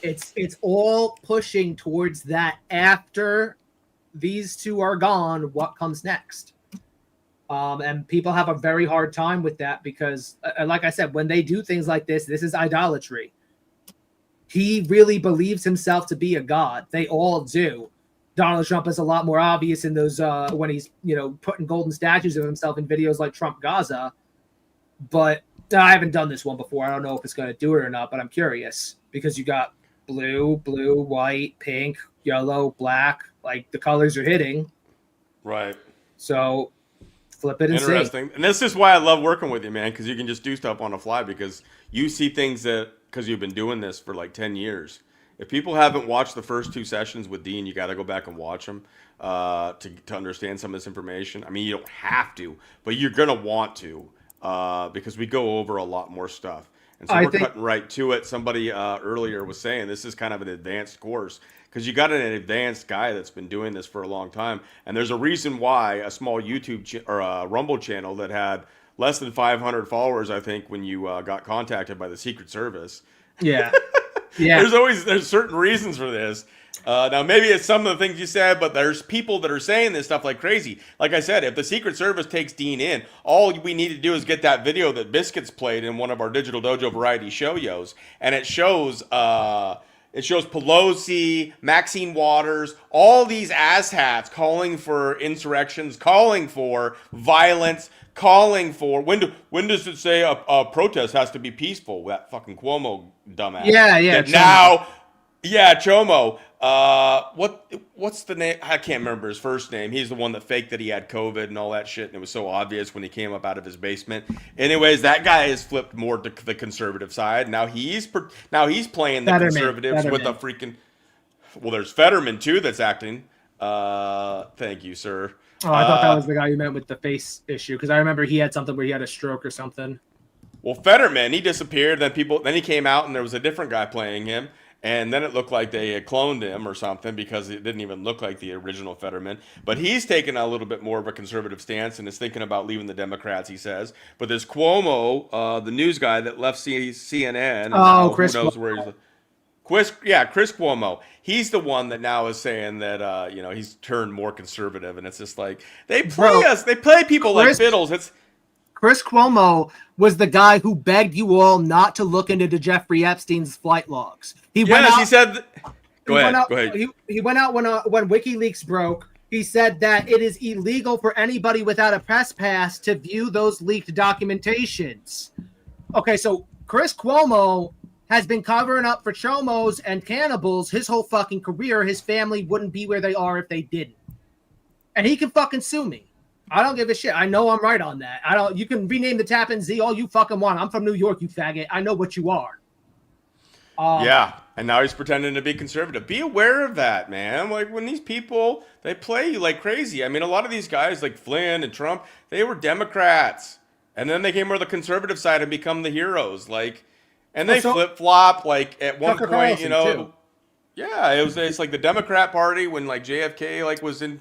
It's all pushing towards that. After these two are gone, what comes next? And people have a very hard time with that because, like I said, when they do things like this is idolatry. He really believes himself to be a god. They all do. Donald Trump is a lot more obvious in those when he's, putting golden statues of himself in videos like Trump Gaza. But I haven't done this one before. I don't know if it's going to do it or not, but I'm curious because you got blue, white, pink, yellow, black. Like, the colors are hitting. Right. So flip it and see. Interesting. And this is why I love working with you, man, because you can just do stuff on the fly because you see things that, because you've been doing this for like 10 years. If people haven't watched the first 2 sessions with Dean, you got to go back and watch them to understand some of this information. I mean, you don't have to, but you're going to want to because we go over a lot more stuff. And so we're cutting right to it. Somebody earlier was saying this is kind of an advanced course because you got an advanced guy that's been doing this for a long time. And there's a reason why a small YouTube or a Rumble channel that had less than 500 followers, I think, when you got contacted by the Secret Service. Yeah. Yeah. There's certain reasons for this. Now, maybe it's some of the things you said, but there's people that are saying this stuff like crazy. Like I said, if the Secret Service takes Dean in, all we need to do is get that video that Biscuits played in one of our Digital Dojo variety show-yos, and it shows Pelosi, Maxine Waters, all these asshats calling for insurrections, calling for violence, calling for when does it say a protest has to be peaceful? That fucking Cuomo dumbass. Yeah. Yeah, Chomo. What's the name? I can't remember his first name. He's the one that faked that he had COVID and all that shit, and it was so obvious when he came up out of his basement. Anyways, that guy has flipped more to the conservative side. Now he's playing the conservatives with a freaking. Well, there's Fetterman too that's acting. Thank you, sir. Oh, I thought that was the guy you meant with the face issue, because I remember he had something where he had a stroke or something. Well, Fetterman, he disappeared. Then he came out, and there was a different guy playing him. And then it looked like they had cloned him or something because it didn't even look like the original Fetterman. But he's taken a little bit more of a conservative stance and is thinking about leaving the Democrats, he says. But there's Cuomo, the news guy that left CNN. And Chris who knows where he's. Chris Cuomo. He's the one that now is saying that he's turned more conservative, and it's just like they play us. They play people like fiddles. Chris Cuomo was the guy who begged you all not to look into Jeffrey Epstein's flight logs. He said. Go ahead. He went out when WikiLeaks broke. He said that it is illegal for anybody without a press pass to view those leaked documentations. Okay, so Chris Cuomo has been covering up for chomos and cannibals his whole fucking career. His family wouldn't be where they are if they didn't. And he can fucking sue me. I don't give a shit. I know I'm right on that. You can rename the Tappan Zee all you fucking want. I'm from New York, you faggot. I know what you are. Yeah, and now he's pretending to be conservative. Be aware of that, man. Like, when these people, they play you like crazy. I mean, a lot of these guys like Flynn and Trump, they were Democrats. And then they came over to the conservative side and become the heroes. Like, and they flip-flop, like, at one Tucker point, Carlson, too. Yeah, it's like the Democrat Party when like JFK like was in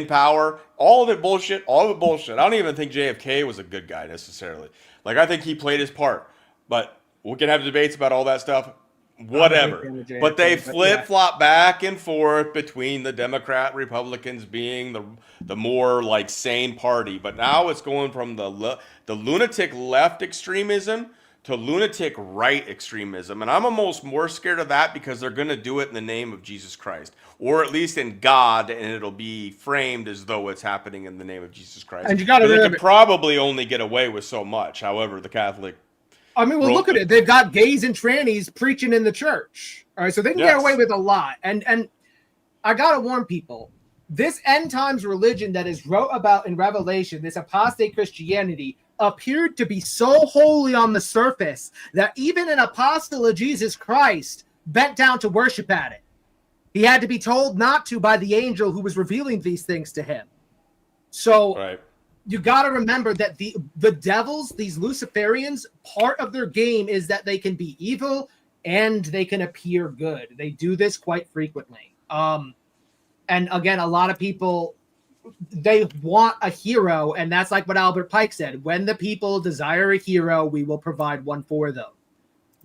power. All of it bullshit. I don't even think JFK was a good guy necessarily. Like, I think he played his part. But we can have debates about all that stuff. Whatever. But they flip-flop back and forth between the Democrat Republicans being the more like sane party. But now it's going from the lunatic left extremism to lunatic right extremism. And I'm almost more scared of that because they're going to do it in the name of Jesus Christ, or at least in God, and it'll be framed as though it's happening in the name of Jesus Christ. And you got to remember, they can probably only get away with so much. However, the Catholic... look at it. They've got gays and trannies preaching in the church. All right, so they can get away with a lot. And I got to warn people, this end times religion that is wrote about in Revelation, this apostate Christianity, appeared to be so holy on the surface that even an apostle of Jesus Christ bent down to worship at it. He had to be told not to by the angel who was revealing these things to him. So you got to remember that the devils, these Luciferians, part of their game is that they can be evil and they can appear good. They do this quite frequently. And again, a lot of people, they want a hero, and that's like what Albert Pike said. When the people desire a hero, we will provide one for them.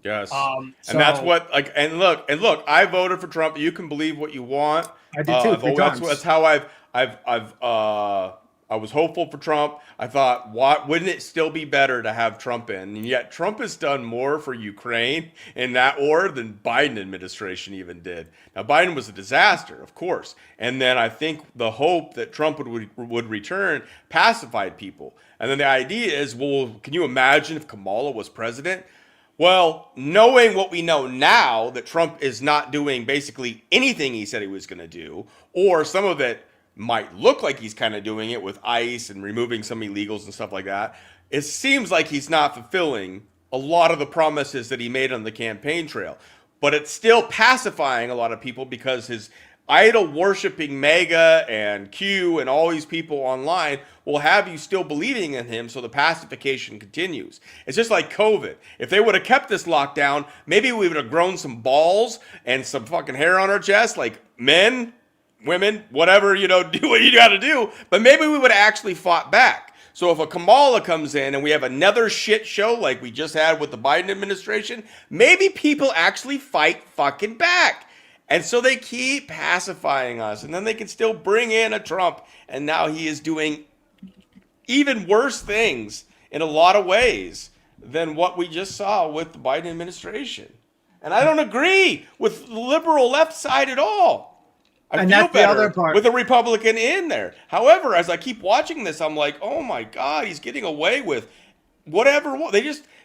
Yes. And that's what, like, and look, I voted for Trump. You can believe what you want. I did too. That's how I was hopeful for Trump. I thought, wouldn't it still be better to have Trump in? And yet Trump has done more for Ukraine in that war than Biden administration even did. Now, Biden was a disaster, of course. And then I think the hope that Trump would return pacified people. And then the idea is, well, can you imagine if Kamala was president? Well, knowing what we know now, that Trump is not doing basically anything he said he was going to do, or some of it might look like he's kind of doing it with ICE and removing some illegals and stuff like that, it seems like he's not fulfilling a lot of the promises that he made on the campaign trail. But it's still pacifying a lot of people because his idol worshiping MAGA and Q and all these people online will have you still believing in him, so the pacification continues. It's just like COVID. If they would have kept this lockdown, maybe we would have grown some balls and some fucking hair on our chest, like men, women, whatever, do what you got to do. But maybe we would have actually fought back. So if a Kamala comes in and we have another shit show like we just had with the Biden administration, maybe people actually fight fucking back. And so they keep pacifying us. And then they can still bring in a Trump. And now he is doing even worse things in a lot of ways than what we just saw with the Biden administration. And I don't agree with the liberal left side at all. I feel better with a Republican in there. However, as I keep watching this, I'm like, oh my God, he's getting away with whatever.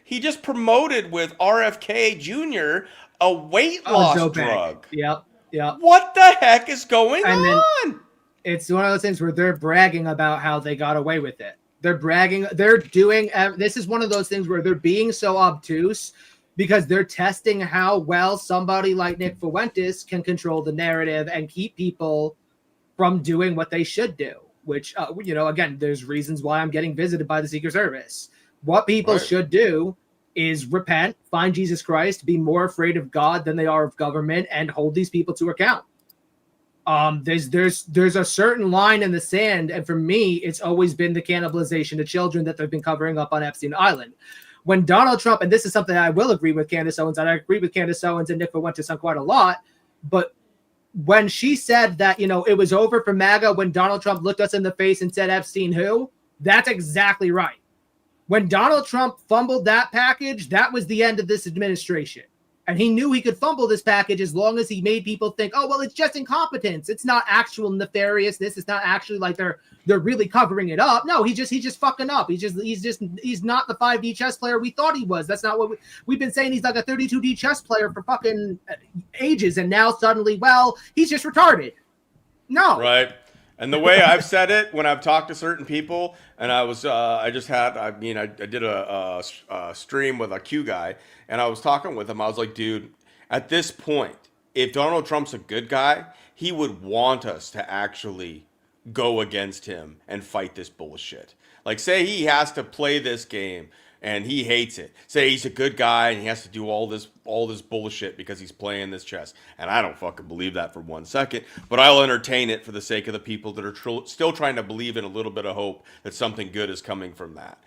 He just promoted with RFK Jr. a weight loss Ozempic. drug. Yep. What the heck is going on? It's one of those things where they're bragging about how they got away with it. They're bragging. They're doing. This is one of those things where they're being so obtuse because they're testing how well somebody like Nick Fuentes can control the narrative and keep people from doing what they should do. Which, again, there's reasons why I'm getting visited by the Secret Service. What people should do is repent, find Jesus Christ, be more afraid of God than they are of government, and hold these people to account. There's a certain line in the sand, and for me, it's always been the cannibalization of children that they've been covering up on Epstein Island. When Donald Trump, and this is something I will agree with Candace Owens, and I agree with Candace Owens and Nick Fuentes on quite a lot, but when she said that, it was over for MAGA when Donald Trump looked us in the face and said Epstein who, that's exactly right. When Donald Trump fumbled that package, that was the end of this administration. And he knew he could fumble this package as long as he made people think, oh, well, it's just incompetence. It's not actual nefariousness. It's not actually like they're really covering it up. No, he's just fucking up. He's not the 5D chess player we thought he was. That's not what we've been saying. He's like a 32D chess player for fucking ages. And now suddenly, well, he's just retarded. No. Right. And the way I've said it when I've talked to certain people, and I did a stream with a Q guy, and I was talking with him. I was like, dude, at this point, if Donald Trump's a good guy, he would want us to actually go against him and fight this bullshit. Like, say he has to play this game and he hates it. Say he's a good guy and he has to do all this bullshit because he's playing this chess. And I don't fucking believe that for 1 second, but I'll entertain it for the sake of the people that are still trying to believe in a little bit of hope that something good is coming from that.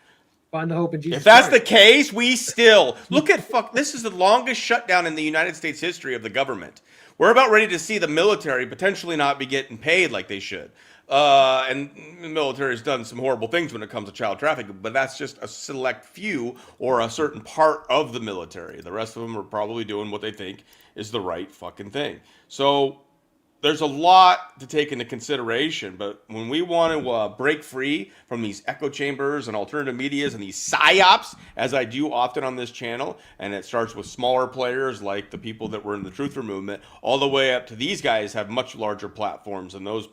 Find the hope in Jesus. If that's the case, we still look at this is the longest shutdown in the United States history of the government. We're about ready to see the military potentially not be getting paid like they should. And the military has done some horrible things when it comes to child trafficking, but that's just a select few or a certain part of the military. The rest of them are probably doing what they think is the right fucking thing. So there's a lot to take into consideration, but when we want to break free from these echo chambers and alternative medias and these psyops, as I do often on this channel, and it starts with smaller players like the people that were in the Truther movement, all the way up to these guys have much larger platforms and those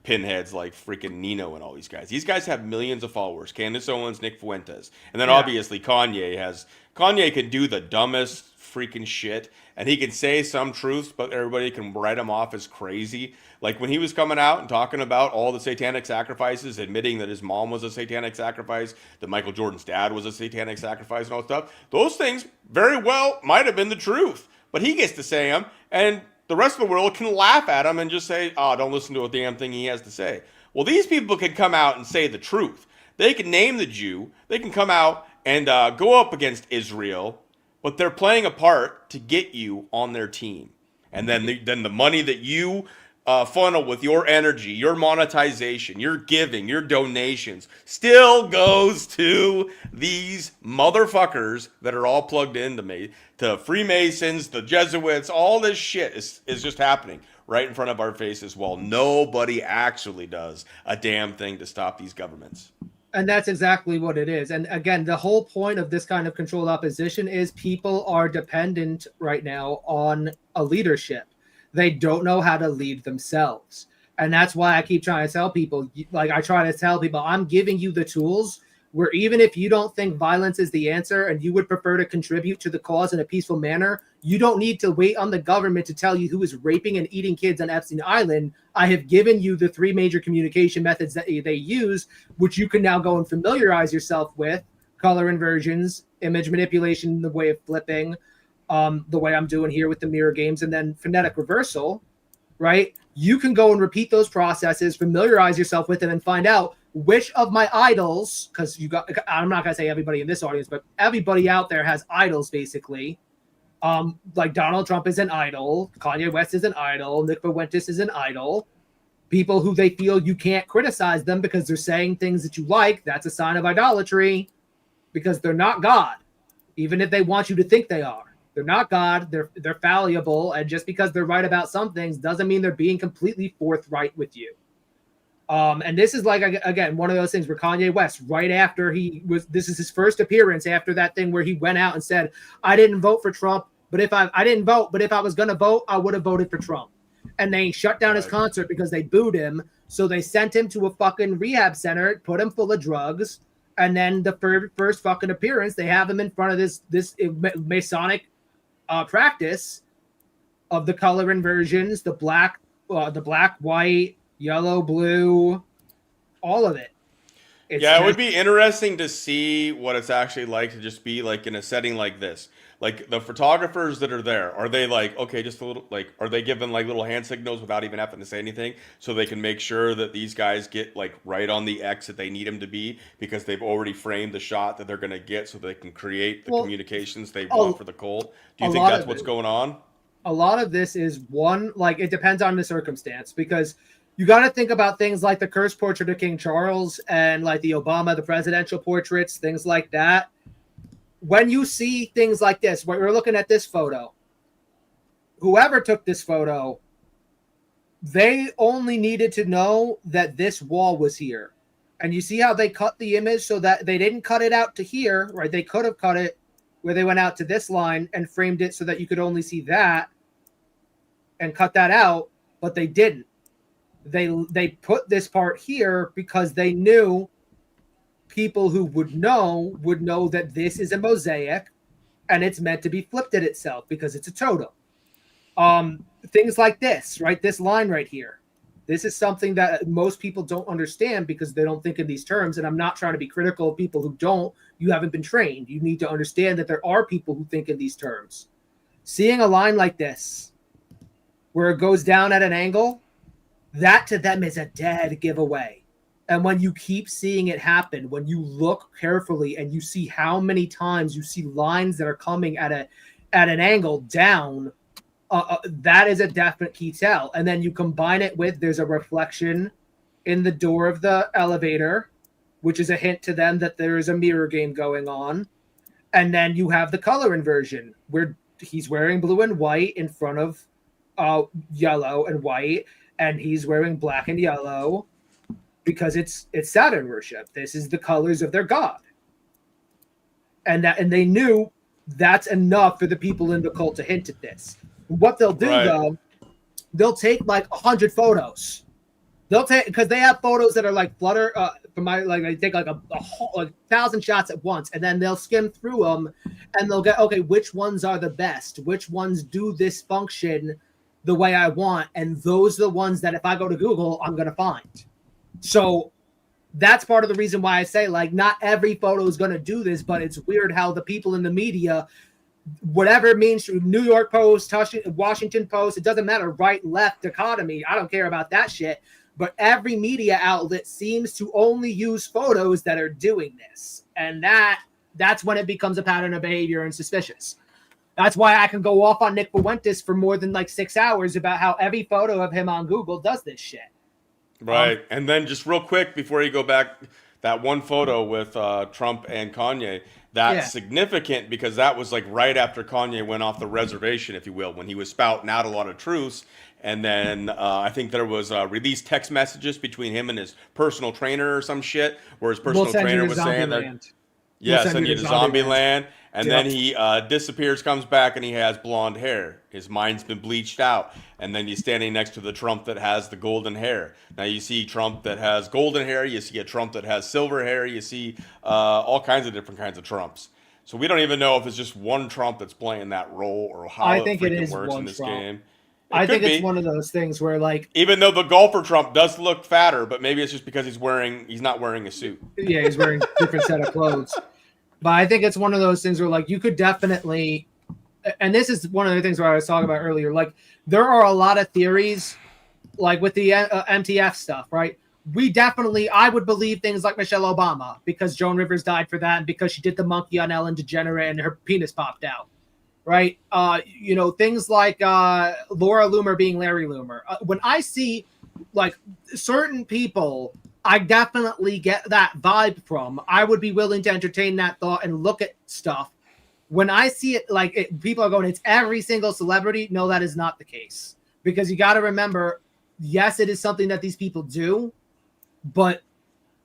pinheads like freaking Nino and all these guys. These guys have millions of followers. Candace Owens, Nick Fuentes. And then obviously Kanye can do the dumbest freaking shit, and he can say some truths, but everybody can write him off as crazy. Like when he was coming out and talking about all the satanic sacrifices, admitting that his mom was a satanic sacrifice, that Michael Jordan's dad was a satanic sacrifice and all that stuff, those things very well might have been the truth, but he gets to say them, and the rest of the world can laugh at him and just say, oh, don't listen to a damn thing he has to say. Well, these people can come out and say the truth. They can name the Jew. They can come out and go up against Israel, but they're playing a part to get you on their team. And then the money that you funnel with your energy, your monetization, your giving, your donations still goes to these motherfuckers that are all plugged into me, to Freemasons, the Jesuits. All this shit is just happening right in front of our faces while nobody actually does a damn thing to stop these governments. And that's exactly what it is. And again, the whole point of this kind of controlled opposition is people are dependent right now on a leadership. They don't know how to lead themselves. And that's why I keep trying to tell people, like I try to tell people, I'm giving you the tools where even if you don't think violence is the answer and you would prefer to contribute to the cause in a peaceful manner, you don't need to wait on the government to tell you who is raping and eating kids on Epstein Island. I have given you the 3 major communication methods that they use, which you can now go and familiarize yourself with: color inversions, image manipulation, the way of flipping, the way I'm doing here with the mirror games, and then phonetic reversal, right? You can go and repeat those processes, familiarize yourself with it, and find out which of my idols, because I'm not going to say everybody in this audience, but everybody out there has idols, basically. Like Donald Trump is an idol, Kanye West is an idol, Nick Fuentes is an idol. People who they feel you can't criticize them because they're saying things that you like, that's a sign of idolatry, because they're not God, even if they want you to think they are. They're not God. They're fallible, and just because they're right about some things doesn't mean they're being completely forthright with you. And this is like, again, one of those things where Kanye West, right after this is his first appearance after that thing where he went out and said, I didn't vote for Trump But if I didn't vote, but if I was going to vote, I would have voted for Trump. And they shut down his concert because they booed him. So they sent him to a fucking rehab center, put him full of drugs. And then the first fucking appearance, they have him in front of this Masonic practice of the color inversions, the black, white, yellow, blue, all of it. It would be interesting to see what it's actually like to just be like in a setting like this. Like the photographers that are there, are they like, okay, just a little, like, are they given like little hand signals without even having to say anything so they can make sure that these guys get like right on the X that they need them to be because they've already framed the shot that they're going to get so they can create the communications they want for the cult? Do you think that's what's going on? A lot of this is it depends on the circumstance because you got to think about things like the cursed portrait of King Charles and like the Obama, the presidential portraits, things like that. When you see things like this, when you're looking at this photo, whoever took this photo, they only needed to know that this wall was here. And you see how they cut the image so that they didn't cut it out to here, right? They could have cut it where they went out to this line and framed it so that you could only see that and cut that out, but they didn't. They put this part here because they knew people who would know that this is a mosaic and it's meant to be flipped at itself because it's a totem. Things like this, right? This line right here. This is something that most people don't understand because they don't think in these terms. And I'm not trying to be critical of people who don't. You haven't been trained. You need to understand that there are people who think in these terms. Seeing a line like this, where it goes down at an angle, that to them is a dead giveaway. And when you keep seeing it happen, when you look carefully and you see how many times you see lines that are coming at an angle down, that is a definite key tell. And then you combine it with there's a reflection in the door of the elevator, which is a hint to them that there is a mirror game going on. And then you have the color inversion where he's wearing blue and white in front of yellow and white, and he's wearing black and yellow because it's Saturn worship. This is the colors of their god. And they knew that's enough for the people in the cult to hint at this. What they'll do though, they'll take like 100 photos. They'll take, because they have photos that are like flutter they take like a 1,000 shots at once, and then they'll skim through them and they'll get, okay, which ones are the best? Which ones do this function the way I want? And those are the ones that if I go to Google, I'm going to find. So that's part of the reason why I say, like, not every photo is going to do this, but it's weird how the people in the media, whatever it means, New York Post, Washington Post, it doesn't matter, right, left, dichotomy, I don't care about that shit. But every media outlet seems to only use photos that are doing this. And that's when it becomes a pattern of behavior and suspicious. That's why I can go off on Nick Fuentes for more than like 6 hours about how every photo of him on Google does this shit. Right. And then just real quick before you go back, that one photo with Trump and Kanye, that's significant because that was like right after Kanye went off the reservation, if you will, when he was spouting out a lot of truths. And then I think there was released text messages between him and his personal trainer or some shit, where his personal trainer was saying that, send you to zombie land. And then he disappears, comes back, and he has blonde hair. His mind's been bleached out. And then he's standing next to the Trump that has the golden hair. Now you see Trump that has golden hair. You see a Trump that has silver hair. You see all kinds of different kinds of Trumps. So we don't even know if it's just one Trump that's playing that role or how it freaking works in this game. I think it's one of those things where, like, even though the golfer Trump does look fatter, but maybe it's just because he's not wearing a suit. Yeah, he's wearing a different set of clothes. But I think it's one of those things where, like, you could definitely, and this is one of the things where I was talking about earlier, like, there are a lot of theories, like with the MTF stuff, right? I would believe things like Michelle Obama because Joan Rivers died for that and because she did the monkey on Ellen DeGeneres and her penis popped out, right? Things like Laura Loomer being Larry Loomer. When I see, like, certain people I definitely get that vibe from, I would be willing to entertain that thought and look at stuff. When I see it, people are going, it's every single celebrity. No, that is not the case. Because you got to remember, yes, it is something that these people do, but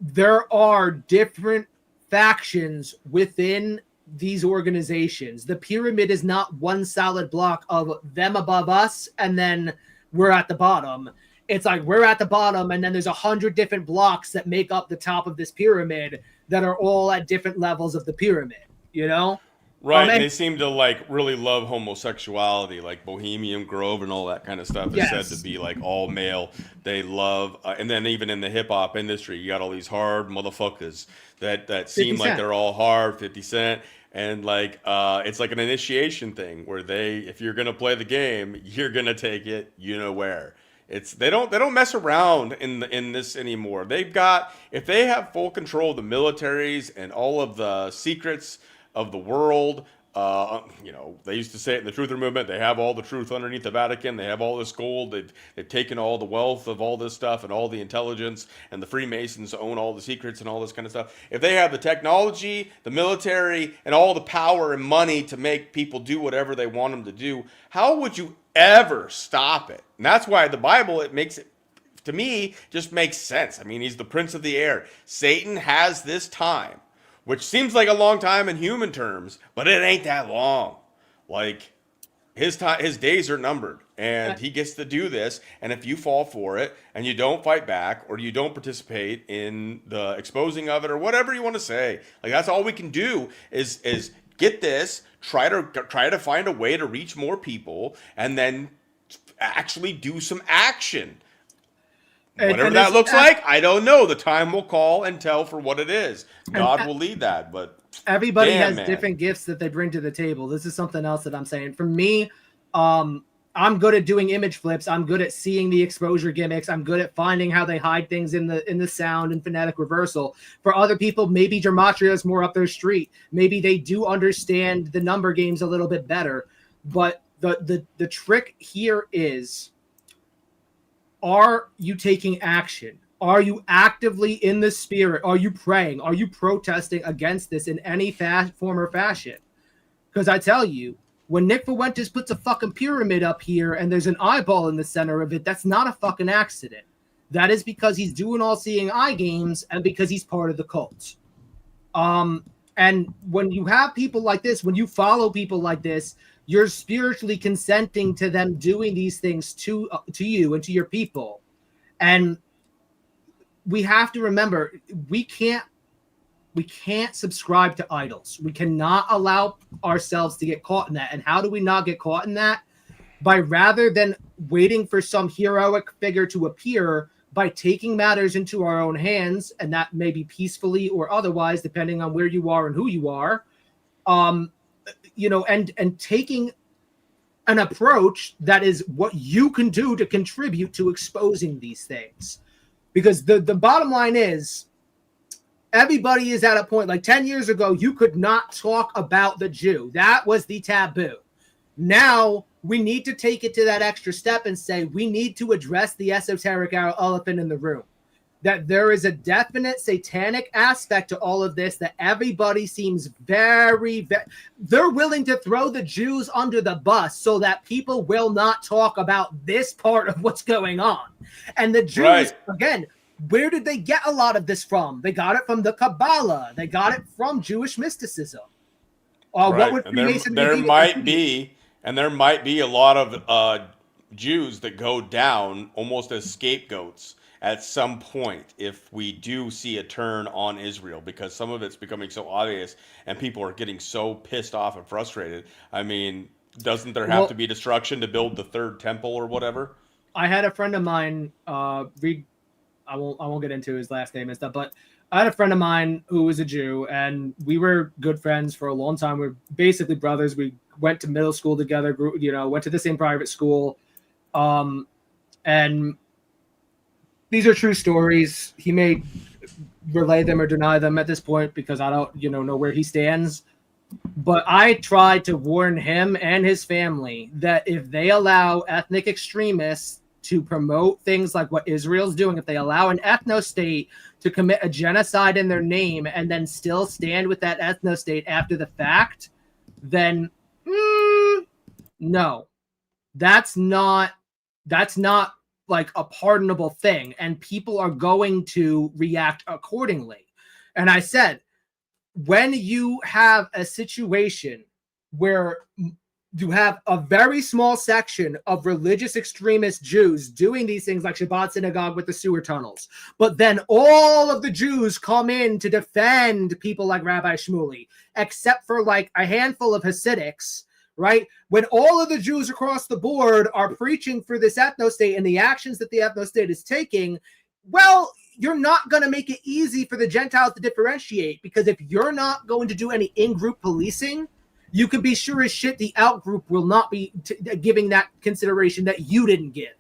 there are different factions within these organizations. The pyramid is not one solid block of them above us and then we're at the bottom. It's like we're at the bottom and then there's 100 different blocks that make up the top of this pyramid that are all at different levels of the pyramid, you know? Right, and they seem to like really love homosexuality, like Bohemian Grove and all that kind of stuff is said to be like all male. They love, and then even in the hip hop industry, you got all these hard motherfuckers that seem like they're all hard, 50 Cent, and like it's like an initiation thing where if you're gonna play the game, you're gonna take it, you know where. They don't mess around in this anymore. If they have full control of the militaries and all of the secrets of the world. They used to say it in the Truther movement. They have all the truth underneath the Vatican. They have all this gold. They've taken all the wealth of all this stuff and all the intelligence. And the Freemasons own all the secrets and all this kind of stuff. If they have the technology, the military, and all the power and money to make people do whatever they want them to do, how would you ever stop it? And that's why the Bible, it makes it, to me, just makes sense. I mean, he's the prince of the air. Satan has this time, which seems like a long time in human terms, but it ain't that long. Like his days are numbered, and he gets to do this. And if you fall for it and you don't fight back or you don't participate in the exposing of it or whatever you want to say, like that's all we can do is get this, try to find a way to reach more people, and then actually do some action. Whatever that looks like, I don't know. The time will call and tell for what it is. God will lead that, but everybody has different gifts that they bring to the table. This is something else that I'm saying. For me, I'm good at doing image flips. I'm good at seeing the exposure gimmicks. I'm good at finding how they hide things in the sound and phonetic reversal. For other people, maybe gematria is more up their street. Maybe they do understand the number games a little bit better. But the trick here is, are you taking action? Are you actively in the spirit? Are you praying? Are you protesting against this in any form or fashion? Because I tell you, when Nick Fuentes puts a fucking pyramid up here and there's an eyeball in the center of it, that's not a fucking accident. That is because he's doing all seeing eye games and because he's part of the cult. And when you have people like this, when you follow people like this, you're spiritually consenting to them doing these things to you and to your people. And we have to remember, we can't subscribe to idols. We cannot allow ourselves to get caught in that. And how do we not get caught in that? By rather than waiting for some heroic figure to appear, by taking matters into our own hands, and that may be peacefully or otherwise, depending on where you are and who you are, and taking an approach that is what you can do to contribute to exposing these things. Because the bottom line is, everybody is at a point, like 10 years ago, you could not talk about the Jew. That was the taboo. Now we need to take it to that extra step and say, we need to address the esoteric elephant in the room. That there is a definite satanic aspect to all of this, that everybody seems they're willing to throw the Jews under the bus so that people will not talk about this part of what's going on. And the Jews, again, where did they get a lot of this from? They got it from the Kabbalah. They got it from Jewish mysticism. What would there might be a lot of Jews that go down almost as scapegoats at some point if we do see a turn on Israel, because some of it's becoming so obvious and people are getting so pissed off and frustrated. I mean, doesn't there have to be destruction to build the third temple or whatever? I had a friend of mine I won't get into his last name and stuff, but I had a friend of mine who was a Jew, and we were good friends for a long time. We're basically brothers. We went to middle school together, went to the same private school. And these are true stories. He may relay them or deny them at this point because I don't, know where he stands. But I tried to warn him and his family that if they allow ethnic extremists to promote things like what Israel's doing, if they allow an ethno-state to commit a genocide in their name and then still stand with that ethno-state after the fact, then no, that's not like a pardonable thing, and people are going to react accordingly. And I said, when you have a situation where you have a very small section of religious extremist Jews doing these things like Shabbat synagogue with the sewer tunnels, but then all of the Jews come in to defend people like Rabbi Shmuley, except for like a handful of Hasidics, right? When all of the Jews across the board are preaching for this ethno-state and the actions that the ethno-state is taking, well, you're not going to make it easy for the Gentiles to differentiate, because if you're not going to do any in-group policing, you can be sure as shit the out-group will not be giving that consideration that you didn't give.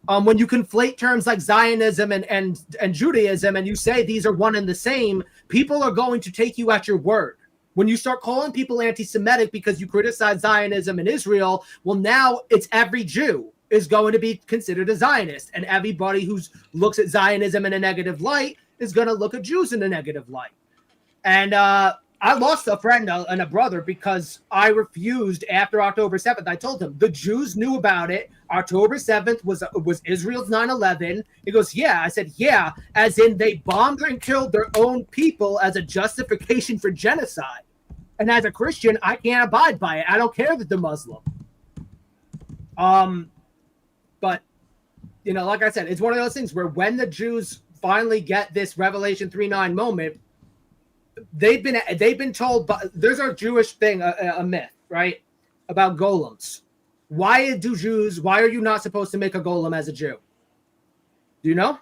When you conflate terms like Zionism and Judaism and you say these are one and the same, people are going to take you at your word. When you start calling people anti-Semitic because you criticize Zionism in Israel, well, now it's every Jew is going to be considered a Zionist, and everybody who looks at Zionism in a negative light is going to look at Jews in a negative light. And I lost a friend and a brother because I refused after October 7th. I told him the Jews knew about it. October 7th was Israel's 9/11. He goes, yeah. I said, yeah, as in they bombed and killed their own people as a justification for genocide. And as a Christian, I can't abide by it. I don't care that they're Muslim. But, you know, like I said, it's one of those things where when the Jews finally get this Revelation 3:9 moment, they've been told, but there's a Jewish thing, a myth, right, about golems. Why are you not supposed to make a golem as a Jew? Do you know?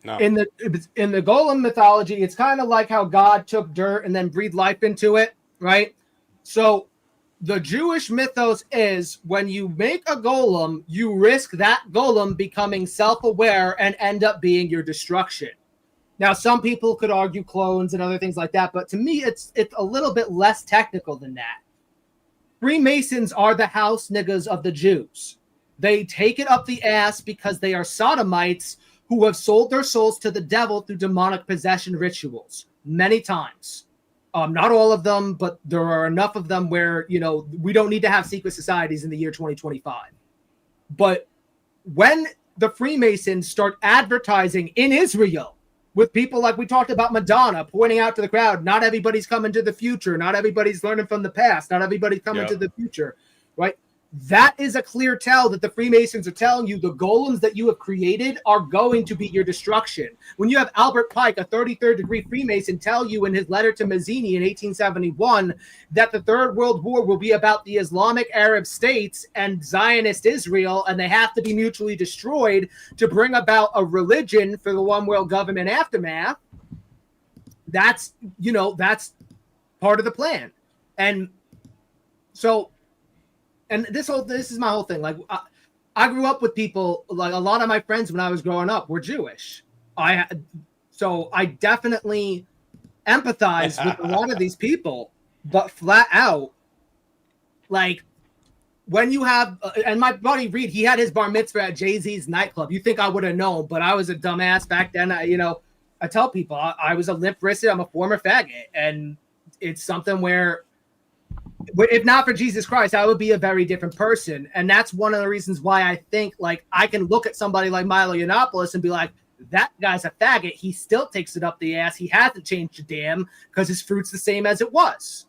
No. In the golem mythology, it's kind of like how God took dirt and then breathed life into it, right? So the Jewish mythos is when you make a golem, you risk that golem becoming self-aware and end up being your destruction. Now, some people could argue clones and other things like that, but to me, it's a little bit less technical than that. Freemasons are the house niggas of the Jews. They take it up the ass because they are sodomites who have sold their souls to the devil through demonic possession rituals many times. Not all of them, but there are enough of them where, you know, we don't need to have secret societies in the year 2025. But when the Freemasons start advertising in Israel with people like we talked about Madonna pointing out to the crowd, not everybody's coming to the future. Not everybody's learning from the past. Not everybody's coming to the future, right? That is a clear tell that the Freemasons are telling you the golems that you have created are going to be your destruction. When you have Albert Pike, a 33rd degree Freemason, tell you in his letter to Mazzini in 1871 that the Third World War will be about the Islamic Arab states and Zionist Israel, and they have to be mutually destroyed to bring about a religion for the one world government aftermath, that's part of the plan. And so, and this is my whole thing. Like, I grew up with people, like a lot of my friends when I was growing up were Jewish. So I definitely empathize with a lot of these people, but flat out, like when you have, and my buddy Reed, he had his bar mitzvah at Jay-Z's nightclub. You think I would have known, but I was a dumbass back then. I tell people I was a limp-wristed, I'm a former faggot, and it's something where, if not for Jesus Christ, I would be a very different person. And that's one of the reasons why I think, like, I can look at somebody like Milo Yiannopoulos and be like, that guy's a faggot. He still takes it up the ass. He hasn't changed a damn because his fruit's the same as it was.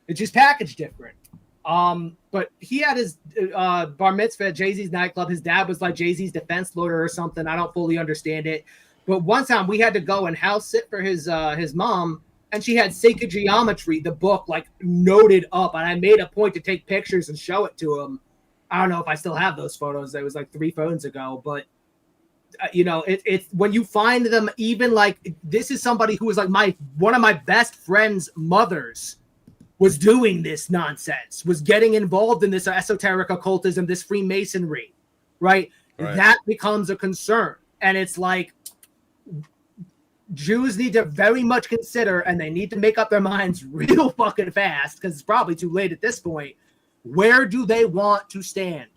It's just packaged different. But he had his bar mitzvah at Jay-Z's nightclub. His dad was like Jay-Z's defense lawyer or something. I don't fully understand it. But one time we had to go and house sit for his mom, and she had Sacred Geometry, the book, like noted up. And I made a point to take pictures and show it to him. I don't know if I still have those photos. It was like 3 phones ago. But, it's when you find them, even like this is somebody who was like one of my best friend's mothers was doing this nonsense, was getting involved in this esoteric occultism, this Freemasonry, right? That becomes a concern. And it's like, Jews need to very much consider, and they need to make up their minds real fucking fast, because it's probably too late at this point. Where do they want to stand?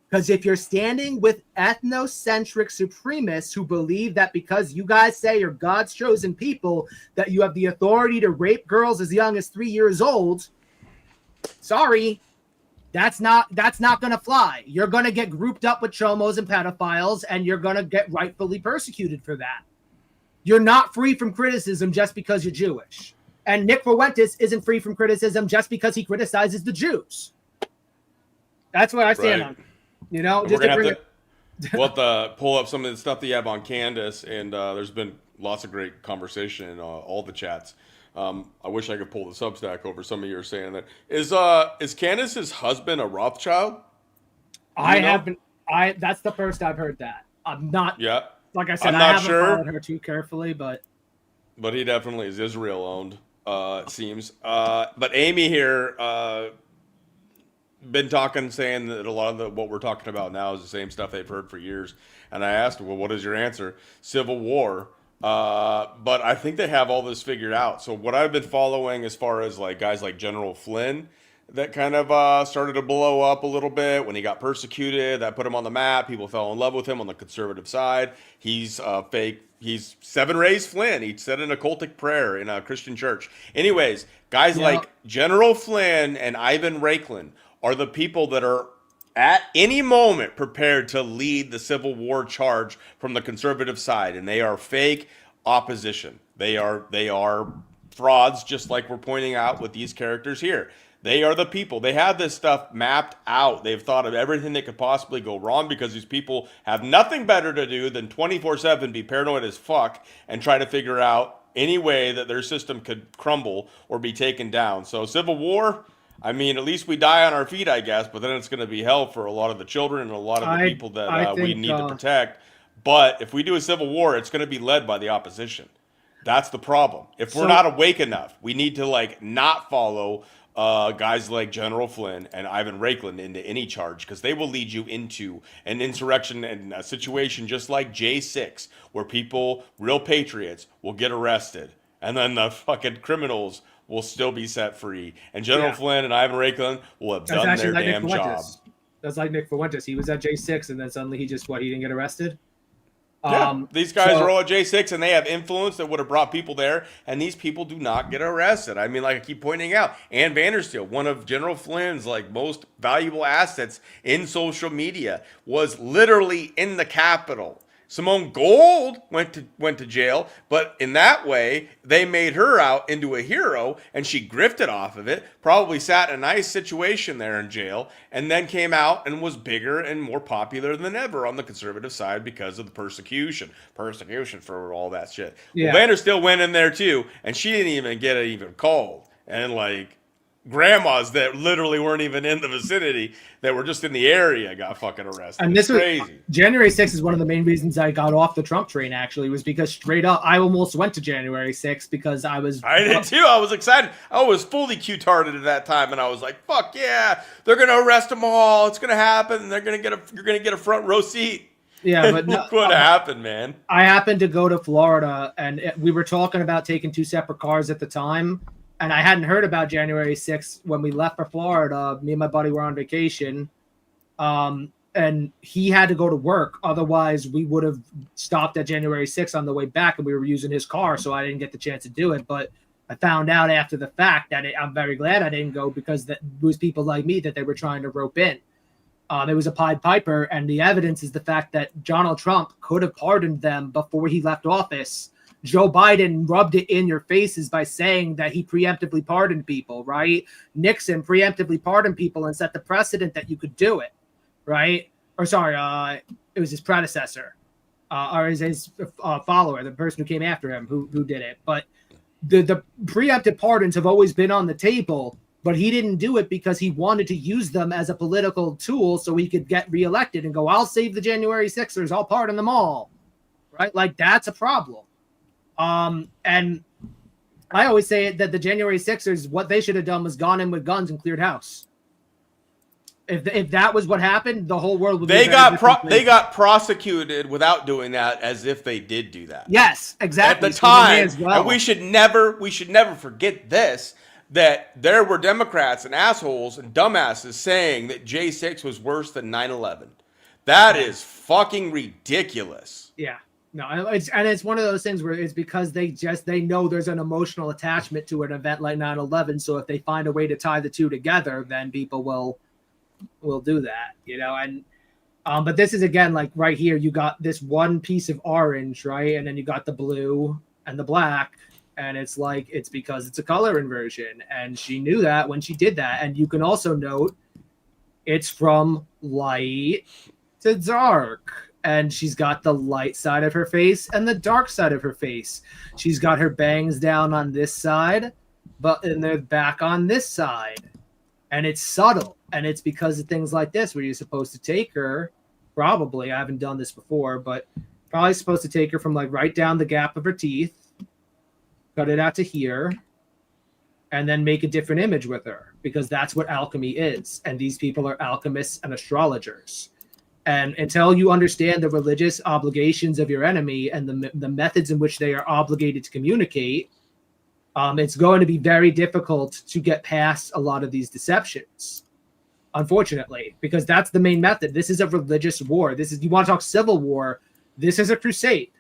Because if you're standing with ethnocentric supremacists who believe that because you guys say you're God's chosen people, that you have the authority to rape girls as young as 3 years old, sorry, that's not going to fly. You're going to get grouped up with chomos and pedophiles, and you're going to get rightfully persecuted for that. You're not free from criticism just because you're Jewish. And Nick Fuentes isn't free from criticism just because he criticizes the Jews. That's what I stand on. You know, just to bring it. We'll have to pull up some of the stuff that you have on Candace, and there's been lots of great conversation in all the chats. I wish I could pull the Substack over. Some of you are saying that. Is Candace's husband a Rothschild? I haven't. That's the first I've heard that. I'm not. Yeah. Like I said, I'm I not haven't sure. followed her too carefully, but he definitely is Israel owned. It seems. But Amy here. Been talking, saying that a lot of what we're talking about now is the same stuff they've heard for years. And I asked her, well, what is your answer? Civil War. But I think they have all this figured out. So what I've been following as far as like guys like General Flynn that kind of started to blow up a little bit when he got persecuted. That put him on the map. People fell in love with him on the conservative side. He's fake. He's Seven Rays Flynn. He said an occultic prayer in a Christian church. Anyways, guys like General Flynn and Ivan Raiklin are the people that are at any moment prepared to lead the Civil War charge from the conservative side, and they are fake opposition. They are frauds, just like we're pointing out with these characters here. They are the people. They have this stuff mapped out. They've thought of everything that could possibly go wrong because these people have nothing better to do than 24/7 be paranoid as fuck and try to figure out any way that their system could crumble or be taken down. So Civil War, I mean, at least we die on our feet, I guess, but then it's going to be hell for a lot of the children and a lot of the people that we need to protect. But if we do a civil war, it's going to be led by the opposition. That's the problem. If we're not awake enough, we need to like not follow guys like General Flynn and Ivan Raiklin into any charge, because they will lead you into an insurrection and a situation just like J6, where people, real patriots, will get arrested, and then the fucking criminals will still be set free. And General Flynn and Ivan Raiklin will have done their damn job. That's like Nick Fuentes. He was at J6, and then suddenly he didn't get arrested? These guys are all at J6, and they have influence that would have brought people there, and these people do not get arrested. I mean, like I keep pointing out, Ann Vandersteel, one of General Flynn's like most valuable assets in social media, was literally in the Capitol. Simone Gold went to jail, but in that way, they made her out into a hero, and she grifted off of it, probably sat in a nice situation there in jail, and then came out and was bigger and more popular than ever on the conservative side because of the persecution for all that shit. Yeah. Well, Vandersteel went in there too, and she didn't even get it even called. And like grandmas that literally weren't even in the vicinity, that were just in the area, got fucking arrested. And this was crazy. January 6th is one of the main reasons I got off the Trump train, actually, was because straight up I almost went to January 6th because I did too. I was excited. I was fully Q-tarded at that time, and I was like, fuck yeah, they're gonna arrest them all. It's gonna happen. You're gonna get a front row seat. Yeah, but no, what happened, man? I happened to go to Florida, and we were talking about taking two separate cars at the time. And I hadn't heard about January 6th when we left for Florida. Me and my buddy were on vacation, and he had to go to work. Otherwise, we would have stopped at January 6th on the way back, and we were using his car, so I didn't get the chance to do it. But I found out after the fact that I'm very glad I didn't go, because it was people like me that they were trying to rope in. It was a Pied Piper, and the evidence is the fact that Donald Trump could have pardoned them before he left office. Joe Biden rubbed it in your faces by saying that he preemptively pardoned people, right? Nixon preemptively pardoned people and set the precedent that you could do it, right? Or sorry, it was his predecessor, or his follower, the person who came after him who did it. But the preemptive pardons have always been on the table, but he didn't do it because he wanted to use them as a political tool so he could get reelected and go, I'll save the January 6ers, I'll pardon them all, right? Like, that's a problem. And I always say that the January 6ers, what they should have done was gone in with guns and cleared house. If that was what happened, the whole world would. They got prosecuted without doing that, as if they did do that. Yes, exactly. At the time, and we should never forget this, that there were Democrats and assholes and dumbasses saying that J6 was worse than 9/11. That is fucking ridiculous. Yeah. No, it's one of those things where it's because they know there's an emotional attachment to an event like 9/11. So if they find a way to tie the two together, then people will do that, you know. And But this is again like right here, you got this one piece of orange, right? And then you got the blue and the black. And it's like, it's because it's a color inversion. And she knew that when she did that. And you can also note it's from light to dark. And she's got the light side of her face and the dark side of her face. She's got her bangs down on this side, but and they're back on this side. And it's subtle. And it's because of things like this where you're supposed to take her, probably, I haven't done this before, but probably supposed to take her from like right down the gap of her teeth, cut it out to here, and then make a different image with her, because that's what alchemy is. And these people are alchemists and astrologers. And until you understand the religious obligations of your enemy and the methods in which they are obligated to communicate, it's going to be very difficult to get past a lot of these deceptions, unfortunately, because that's the main method. This is a religious war. This is, you want to talk civil war, this is a crusade.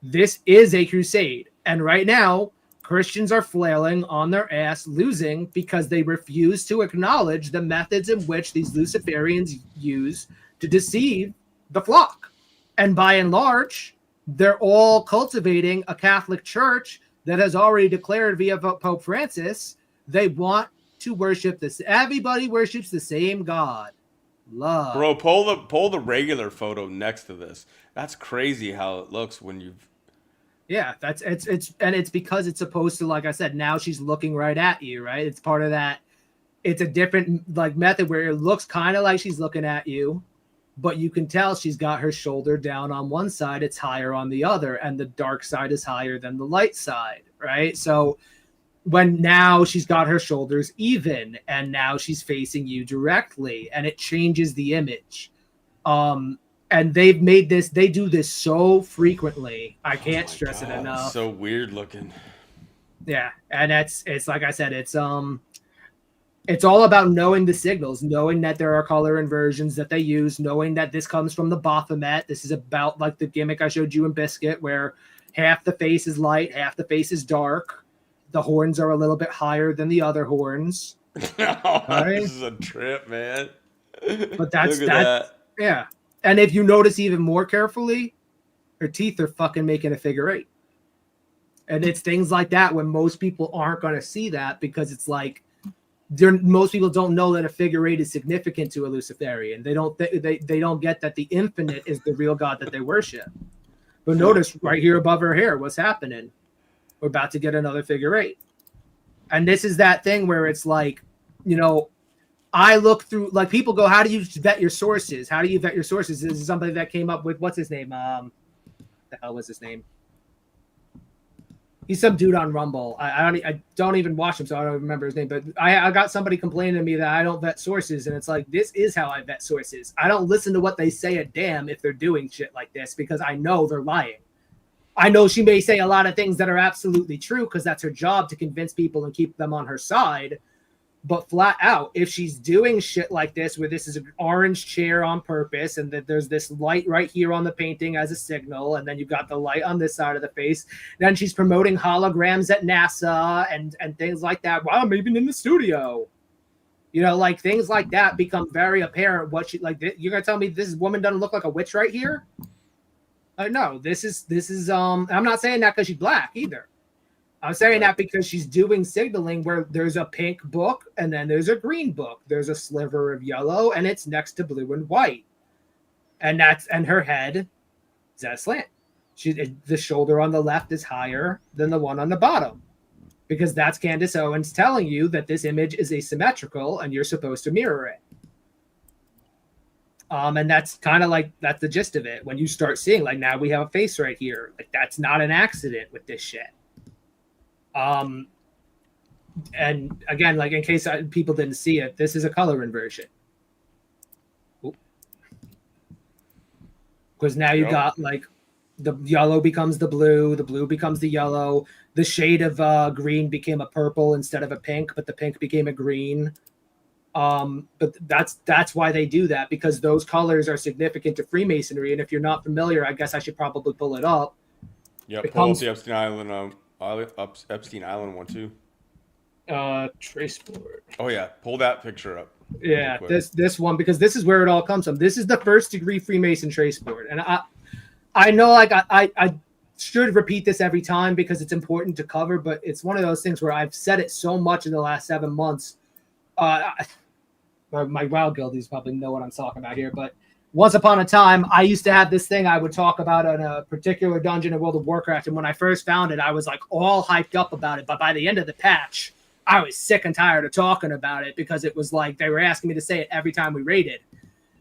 This is a crusade. And right now, Christians are flailing on their ass, losing because they refuse to acknowledge the methods in which these Luciferians use to deceive the flock. And by and large, they're all cultivating a Catholic Church that has already declared via Pope Francis, they want to worship this. Everybody worships the same God. Love. Bro, pull the regular photo next to this. That's crazy how it looks when you've. Yeah, it's because it's supposed to, like I said, now she's looking right at you, right? It's part of that. It's a different like method where it looks kind of like she's looking at you, but you can tell she's got her shoulder down on one side, it's higher on the other, and the dark side is higher than the light side, right? So when now she's got her shoulders even, and now she's facing you directly, and it changes the image. And they've made this, they do this so frequently. I can't stress it enough. So weird looking. Yeah, and it's like I said, it's all about knowing the signals, knowing that there are color inversions that they use, knowing that this comes from the Baphomet. This is about like the gimmick I showed you in Biscuit, where half the face is light, half the face is dark. The horns are a little bit higher than the other horns. Right? This is a trip, man. But that's that. Yeah. And if you notice even more carefully, her teeth are fucking making a figure eight. And it's things like that when most people aren't going to see that, because it's like most people don't know that a figure eight is significant to a Luciferian. They don't get that the infinite is the real God that they worship. But notice right here above her hair, what's happening? We're about to get another figure eight. And this is that thing where it's like, you know, I look through, like, people go, how do you vet your sources? How do you vet your sources? This is somebody that came up with, what's his name? The hell was his name? He's some dude on Rumble. I don't even watch him, so I don't remember his name. But I got somebody complaining to me that I don't vet sources, and it's like, this is how I vet sources. I don't listen to what they say a damn if they're doing shit like this, because I know they're lying. I know she may say a lot of things that are absolutely true because that's her job, to convince people and keep them on her side. But flat out, if she's doing shit like this, where this is an orange chair on purpose, and that there's this light right here on the painting as a signal, and then you've got the light on this side of the face, then she's promoting holograms at NASA and things like that. Well, I'm even in the studio. You know, like, things like that become very apparent. What she, like, you're gonna tell me this woman doesn't look like a witch right here? No, this is I'm not saying that because she's black either. I'm saying that because she's doing signaling where there's a pink book and then there's a green book. There's a sliver of yellow and it's next to blue and white. And her head is at a slant. The shoulder on the left is higher than the one on the bottom, because that's Candace Owens telling you that this image is asymmetrical and you're supposed to mirror it. And that's kind of like, that's the gist of it. When you start seeing, like, now we have a face right here. Like, that's not an accident with this shit. And again, like, in case people didn't see it, this is a color inversion. Because now you got, like, the yellow becomes the blue becomes the yellow, the shade of green became a purple instead of a pink, but the pink became a green. But that's why they do that, because those colors are significant to Freemasonry. And if you're not familiar, I guess I should probably pull it up. Yeah, pull up the Epstein Island one too. Trace board. Oh yeah, pull that picture up. Yeah, this one, because this is where it all comes from. This is the first degree Freemason trace board, and I know like I should repeat this every time because it's important to cover, but it's one of those things where I've said it so much in the last 7 months. My wild guildies probably know what I'm talking about here, but once upon a time, I used to have this thing I would talk about in a particular dungeon in World of Warcraft, and when I first found it, I was like all hyped up about it, but by the end of the patch, I was sick and tired of talking about it because it was like they were asking me to say it every time we raided,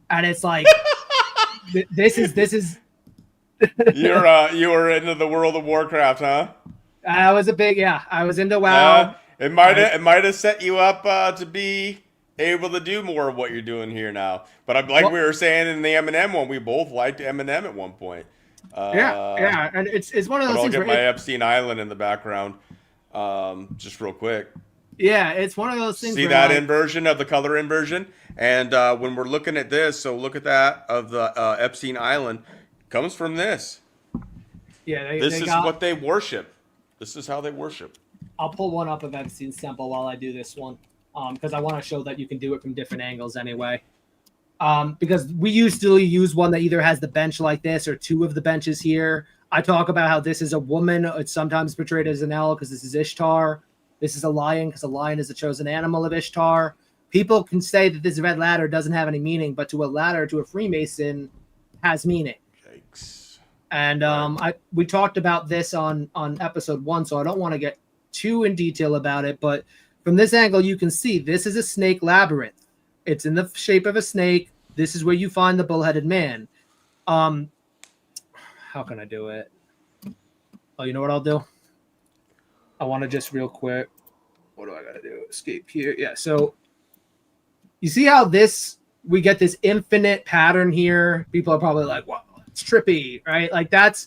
and it's like this is. You were into the World of Warcraft, huh? I was I was into WoW. It might have set you up to be able to do more of what you're doing here now. But we were saying in the Eminem one, we both liked Eminem at one point. Yeah, and it's one of those things. I'll get my Epstein Island in the background, just real quick. Yeah, it's one of those things. See that inversion of the color inversion, and when we're looking at this, so look at that of the Epstein Island. Comes from this. Yeah, this is what they worship. This is how they worship. I'll pull one up of Epstein's temple while I do this one, because I want to show that you can do it from different angles anyway. Because we usually use one that either has the bench like this or two of the benches here. I talk about how this is a woman. It's sometimes portrayed as an L because this is Ishtar. This is a lion because a lion is the chosen animal of Ishtar. People can say that this red ladder doesn't have any meaning, but to a ladder, to a Freemason, has meaning. And we talked about this on episode 1, so I don't want to get too in detail about it. But from this angle, you can see this is a snake labyrinth. It's in the shape of a snake. This is where you find the bull-headed man. How can I do it? Oh, you know what I'll do? I want to just real quick. What do I got to do? Escape here. Yeah, so you see how we get this infinite pattern here? People are probably like, wow. It's trippy, right? Like that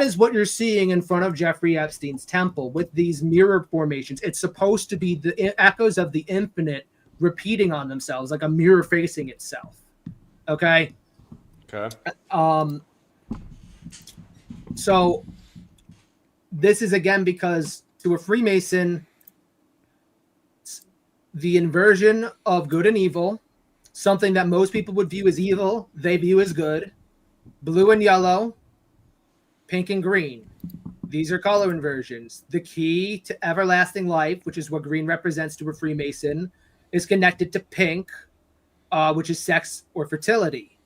is what you're seeing in front of Jeffrey Epstein's temple with these mirror formations. It's supposed to be the echoes of the infinite repeating on themselves, like a mirror facing itself. Okay. So this is again because to a Freemason, the inversion of good and evil, something that most people would view as evil, they view as good. Blue and yellow, pink and green. These are color inversions. The key to everlasting life, which is what green represents to a Freemason, is connected to pink, which is sex or fertility.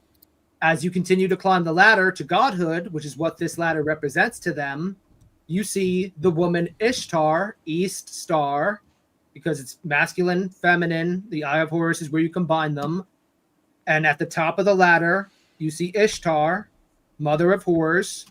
As you continue to climb the ladder to godhood, which is what this ladder represents to them, you see the woman Ishtar, East Star, because it's masculine, feminine. The Eye of Horus is where you combine them. And at the top of the ladder, you see Ishtar, mother of horrors,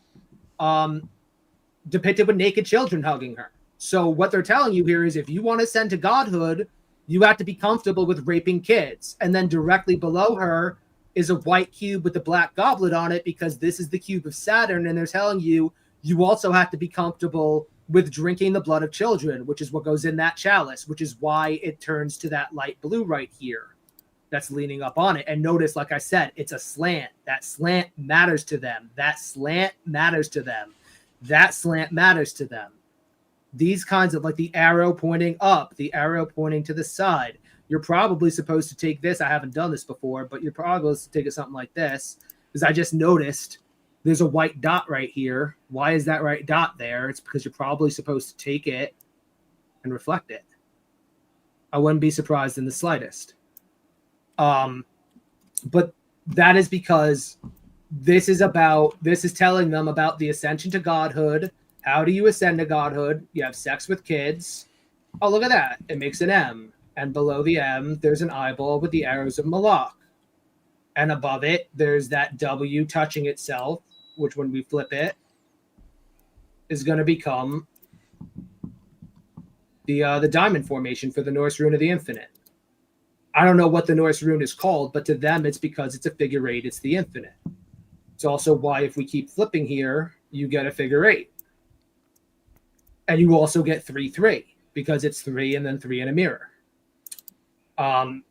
depicted with naked children hugging her. So what they're telling you here is if you want to ascend to godhood, you have to be comfortable with raping kids. And then directly below her is a white cube with a black goblet on it because this is the cube of Saturn. And they're telling you, you also have to be comfortable with drinking the blood of children, which is what goes in that chalice, which is why it turns to that light blue right here. That's leaning up on it. And notice, like I said, it's a slant. That slant matters to them. That slant matters to them. That slant matters to them. These kinds of like the arrow pointing up, the arrow pointing to the side. You're probably supposed to take this. I haven't done this before, but you're probably supposed to take it something like this. Because I just noticed there's a white dot right here. Why is that right dot there? It's because you're probably supposed to take it and reflect it. I wouldn't be surprised in the slightest. But that is because this is telling them about the ascension to godhood. How do you ascend to godhood? You have sex with kids. Oh, look at that. It makes an M. And below the M, there's an eyeball with the arrows of Malak. And above it, there's that W touching itself, which when we flip it, is going to become the diamond formation for the Norse rune of the infinite. I don't know what the Norse rune is called, but to them, it's because it's a figure 8. It's the infinite. It's also why if we keep flipping here, you get a figure 8. And you also get 3-3 because it's 3 and then 3 in a mirror.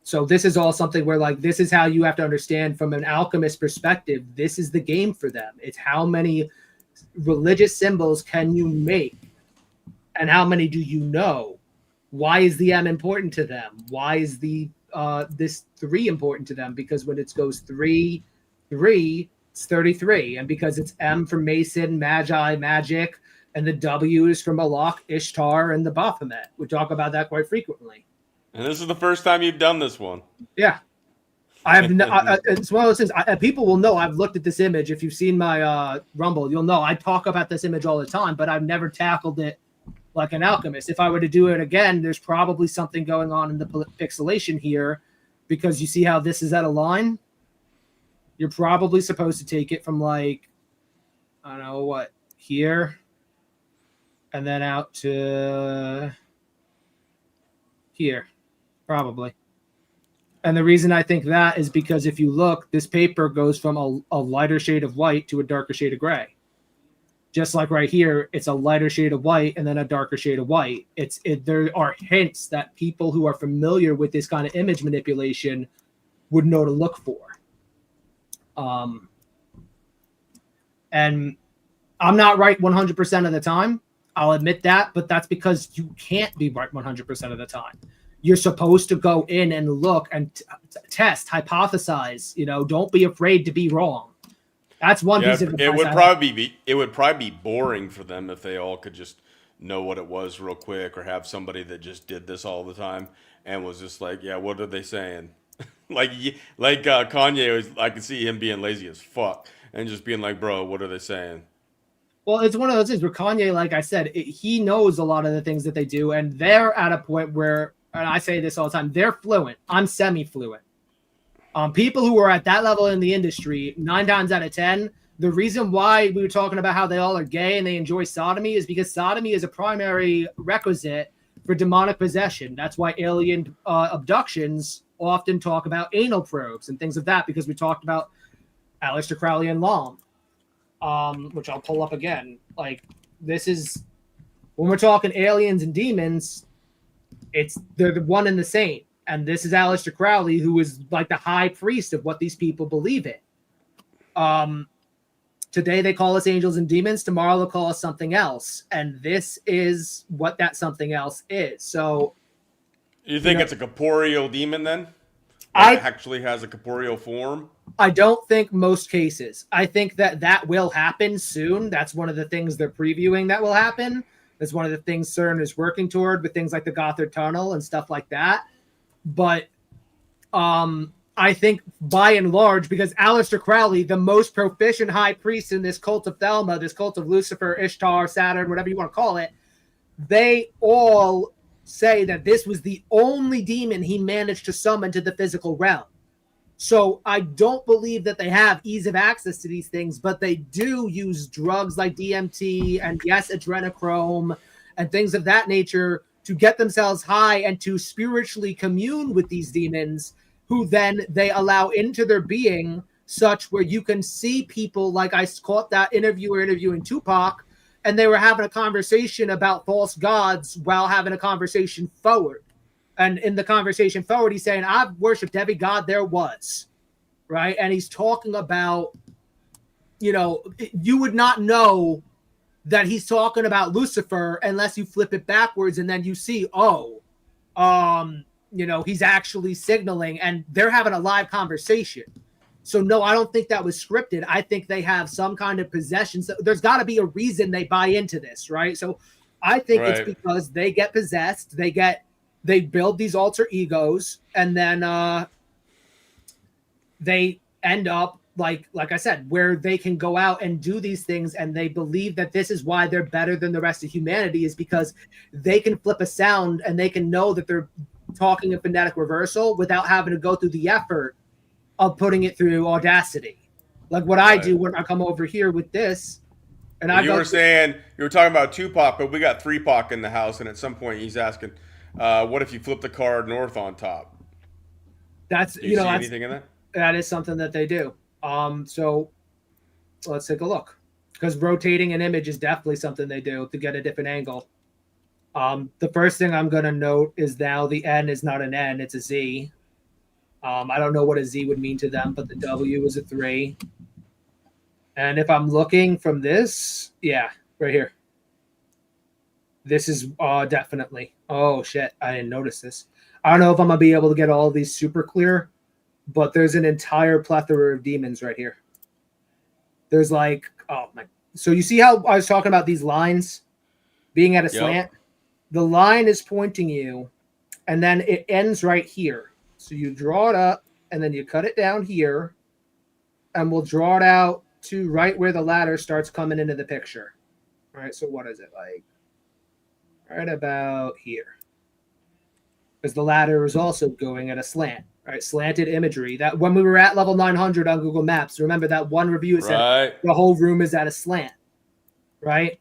So this is all something where like, this is how you have to understand from an alchemist perspective. This is the game for them. It's how many religious symbols can you make and how many do you know? Why is the M important to them? Why is the this 3 important to them? Because when it goes 3, 3, it's 33, and because it's M for Mason, Magi, Magic, and the W is for Malak, Ishtar, and the Baphomet. We talk about that quite frequently. And this is the first time you've done this one. Yeah. It's one of those things. People will know I've looked at this image. If you've seen my Rumble, you'll know I talk about this image all the time, but I've never tackled it like an alchemist. If I were to do it again, there's probably something going on in the pixelation here, because you see how this is at a line? You're probably supposed to take it from like, I don't know what, here, and then out to here, probably. And the reason I think that is because if you look, this paper goes from a lighter shade of white to a darker shade of gray. Just like right here, it's a lighter shade of white and then a darker shade of white. There are hints that people who are familiar with this kind of image manipulation would know to look for. And I'm not right 100% of the time. I'll admit that, but that's because you can't be right 100% of the time. You're supposed to go in and look and test, hypothesize. Don't be afraid to be wrong. That's one piece of advice. It would probably be boring for them if they all could just know what it was real quick, or have somebody that just did this all the time and was just like, yeah, what are they saying? like Kanye, I can see him being lazy as fuck and just being like, bro, what are they saying? Well, it's one of those things where Kanye, like I said, he knows a lot of the things that they do, and they're at a point where, and I say this all the time, they're fluent. I'm semi-fluent. People who are at that level in the industry, 9 times out of 10, the reason why we were talking about how they all are gay and they enjoy sodomy is because sodomy is a primary requisite for demonic possession. That's why alien abductions often talk about anal probes and things of that, because we talked about Aleister Crowley and Lom, which I'll pull up again. Like, this is, when we're talking aliens and demons, they're the one and the same. And this is Aleister Crowley, who is like the high priest of what these people believe in. Today they call us angels and demons. Tomorrow they'll call us something else. And this is what that something else is. So, you think it's a corporeal demon then? It actually has a corporeal form? I don't think most cases. I think that will happen soon. That's one of the things they're previewing that will happen. That's one of the things CERN is working toward with things like the Gothard Tunnel and stuff like that. But I think by and large, because Aleister Crowley, the most proficient high priest in this cult of Thelma, this cult of Lucifer, Ishtar, Saturn, whatever you want to call it, they all say that this was the only demon he managed to summon to the physical realm. So I don't believe that they have ease of access to these things, but they do use drugs like DMT and, yes, adrenochrome and things of that nature to get themselves high and to spiritually commune with these demons, who then they allow into their being, such where you can see people, like I caught that interviewer interviewing Tupac, and they were having a conversation about false gods while having a conversation forward. And in the conversation forward, he's saying, I've worshipped every god there was, right? And he's talking about, you would not know that he's talking about Lucifer unless you flip it backwards and then you see, he's actually signaling, and they're having a live conversation. So no, I don't think that was scripted. I think they have some kind of possession. So there's got to be a reason they buy into this, right? So I think it's because they get possessed, they build these alter egos, and then they end up like I said, where they can go out and do these things, and they believe that this is why they're better than the rest of humanity, is because they can flip a sound and they can know that they're talking in phonetic reversal without having to go through the effort of putting it through Audacity. Like what I do when I come over here with this. And you were talking about Tupac, but we got 3Pac in the house, and at some point he's asking, what if you flip the card north on top? That's, do you see anything in that? That is something that they do. So let's take a look, because rotating an image is definitely something they do to get a different angle. The first thing I'm going to note is now the N is not an N, it's a Z. I don't know what a Z would mean to them, but the W is a 3. And if I'm looking from this, yeah, right here. This is definitely. Oh shit! I didn't notice this. I don't know if I'm gonna be able to get all of these super clear, but there's an entire plethora of demons right here. There's like, oh my. So you see how I was talking about these lines being at a slant? The line is pointing you, and then it ends right here. So you draw it up, and then you cut it down here, and we'll draw it out to right where the ladder starts coming into the picture. All right, so what is it like? Right about here. Because the ladder is also going at a slant. All right, slanted imagery. That when we were at level 900 on Google Maps, remember that one review said the whole room is at a slant, right?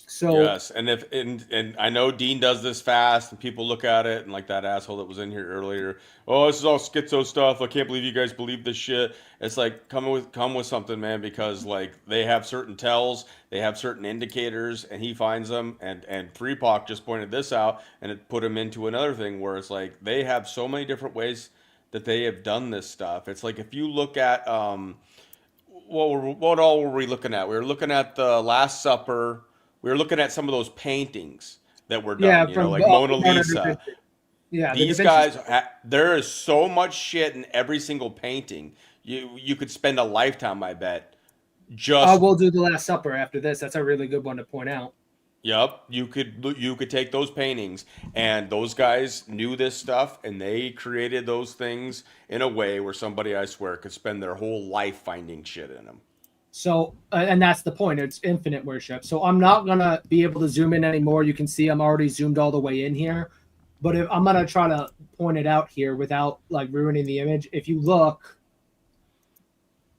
So yes, and I know Dean does this fast, and people look at it and like that asshole that was in here earlier. Oh, this is all schizo stuff. I can't believe you guys believe this shit. It's like come with something, man, because like they have certain tells, they have certain indicators, and he finds them. And Prepoc just pointed this out, and it put him into another thing where it's like they have so many different ways that they have done this stuff. It's like if you look at what all were we looking at? We were looking at the Last Supper. We were looking at some of those paintings that were done, you know, like Mona Lisa. Yeah, these guys, there is so much shit in every single painting. You could spend a lifetime, I bet. Just we'll do the Last Supper after this. That's a really good one to point out. Yep, you could take those paintings, and those guys knew this stuff, and they created those things in a way where somebody, I swear, could spend their whole life finding shit in them. So, and that's the point. It's infinite worship. So I'm not going to be able to zoom in anymore. You can see I'm already zoomed all the way in here. But if I'm going to try to point it out here without like ruining the image. If you look,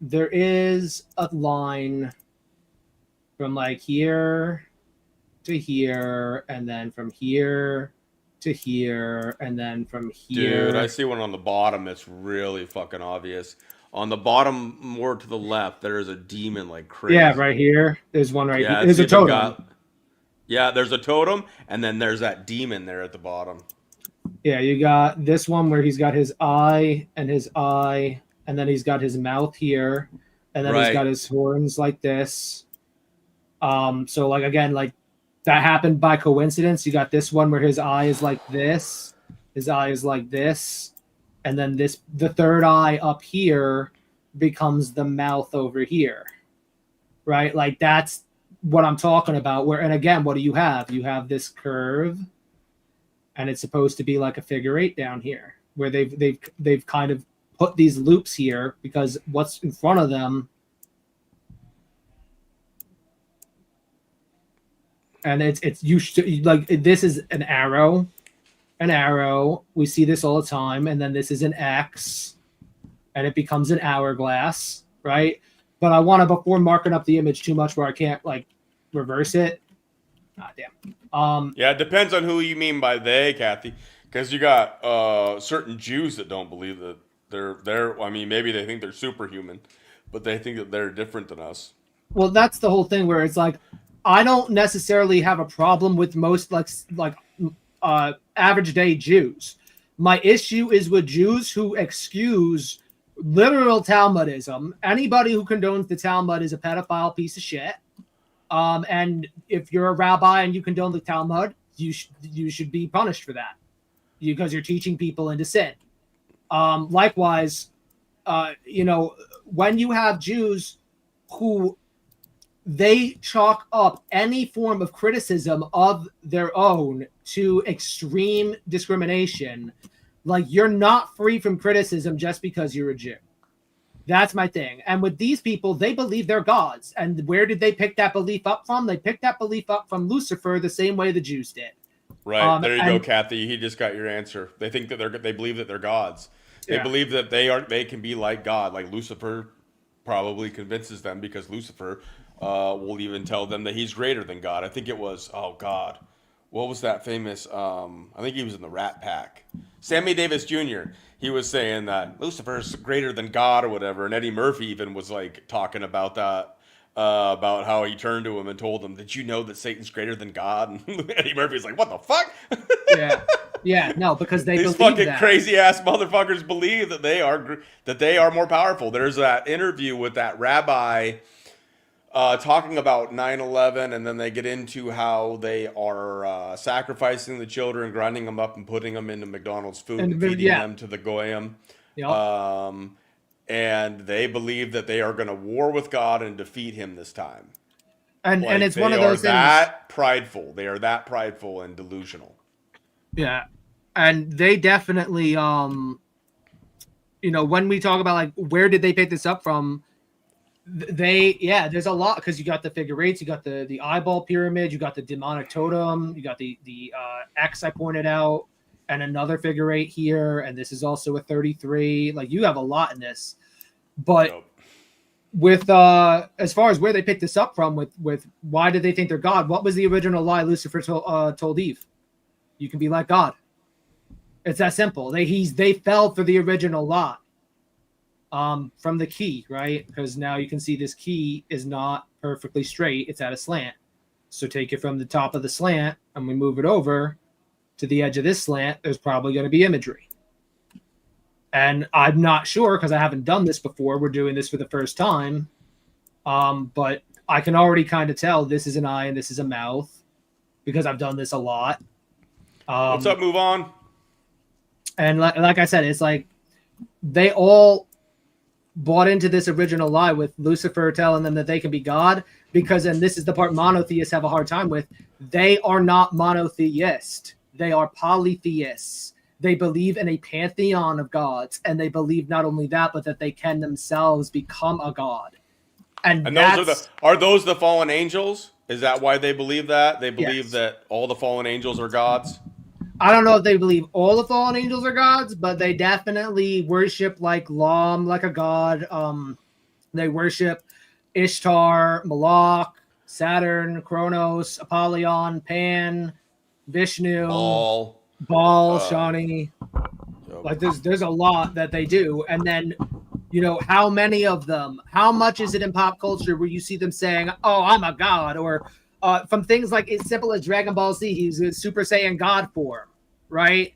there is a line from like here to here, and then from here to here, and then from here. Dude, I see one on the bottom that's really fucking obvious. On the bottom, more to the left, there is a demon like crazy. Yeah, right here. There's one right here. There's a totem. Yeah, there's a totem, and then there's that demon there at the bottom. Yeah, you got this one where he's got his eye, and then he's got his mouth here, and then he's got his horns like this. So like again, like that happened by coincidence. You got this one where his eye is like this, his eye is like this. And then the third eye up here becomes the mouth over here, right? Like that's what I'm talking about. And again, what do you have? You have this curve, and it's supposed to be like a figure eight down here, where they've kind of put these loops here because what's in front of them, and it's you should like this is an arrow. We see this all the time, and then this is an X, and it becomes an hourglass, right? But I want to, before marking up the image too much where I can't like reverse it. Ah, damn. Yeah, it depends on who you mean by they, Kathy, because you got certain Jews that don't believe that they're. I mean, maybe they think they're superhuman, but they think that they're different than us. Well, that's the whole thing where it's like I don't necessarily have a problem with most like average day Jews. My issue is with Jews who excuse literal Talmudism. Anybody who condones the Talmud is a pedophile piece of shit. And if you're a rabbi and you condone the Talmud, you should be punished for that because you're teaching people into sin. Likewise, when you have Jews who they chalk up any form of criticism of their own to extreme discrimination. Like, you're not free from criticism just because you're a Jew. That's my thing. And with these people, they believe they're gods. And where did they pick that belief up from? They picked that belief up from Lucifer the same way the Jews did. Right. There you go, Kathy. He just got your answer. They think that they believe that they're gods. They believe that they can be like God. Like Lucifer probably convinces them because Lucifer will even tell them that he's greater than God. I think it was, oh God, what was that famous? I think he was in the Rat Pack. Sammy Davis Jr. He was saying that Lucifer's greater than God or whatever. And Eddie Murphy even was like talking about that, about how he turned to him and told him, "Did you know that Satan's greater than God?" And Eddie Murphy's like, "What the fuck?" Yeah, no, because they these believe fucking crazy ass motherfuckers believe that they are more powerful. There's that interview with that rabbi. talking about 9/11, and then they get into how they are sacrificing the children, grinding them up, and putting them into McDonald's food and feeding them to the goyim. Yep. And they believe that they are going to war with God and defeat Him this time. And it's one of those things. That prideful. They are that prideful and delusional. Yeah, and they definitely, when we talk about like where did they pick this up from, there's a lot, because you got the figure eights, you got the eyeball pyramid, you got the demonic totem, you got the X I pointed out, and another figure eight here, and this is also a 33. Like, you have a lot in this, but with as far as where they picked this up from, with why did they think they're God? What was the original lie Lucifer told Eve? You can be like God. It's that simple. They fell for the original lie. From the key, right? Because now you can see this key is not perfectly straight. It's at a slant. So take it from the top of the slant and we move it over to the edge of this slant. There's probably going to be imagery. And I'm not sure, because I haven't done this before. We're doing this for the first time. But I can already kind of tell this is an eye and this is a mouth, because I've done this a lot. What's up? Move on. And like I said, it's like they all bought into this original lie with Lucifer telling them that they can be God, because, and this is the part monotheists have a hard time with, they are not monotheist. They are polytheists. They believe in a pantheon of gods, and they believe not only that, but that they can themselves become a god. And those are those the fallen angels? Is that why they believe that? They believe that all the fallen angels are gods? I don't know if they believe all the fallen angels are gods, but they definitely worship like Lam, like a god. They worship Ishtar, Moloch, Saturn, Kronos, Apollyon, Pan, Vishnu, Baal, Shani. Like there's a lot that they do. And then, how many of them, how much is it in pop culture where you see them saying, oh, I'm a god, or from things like as simple as Dragon Ball Z, he's a Super Saiyan God form, right?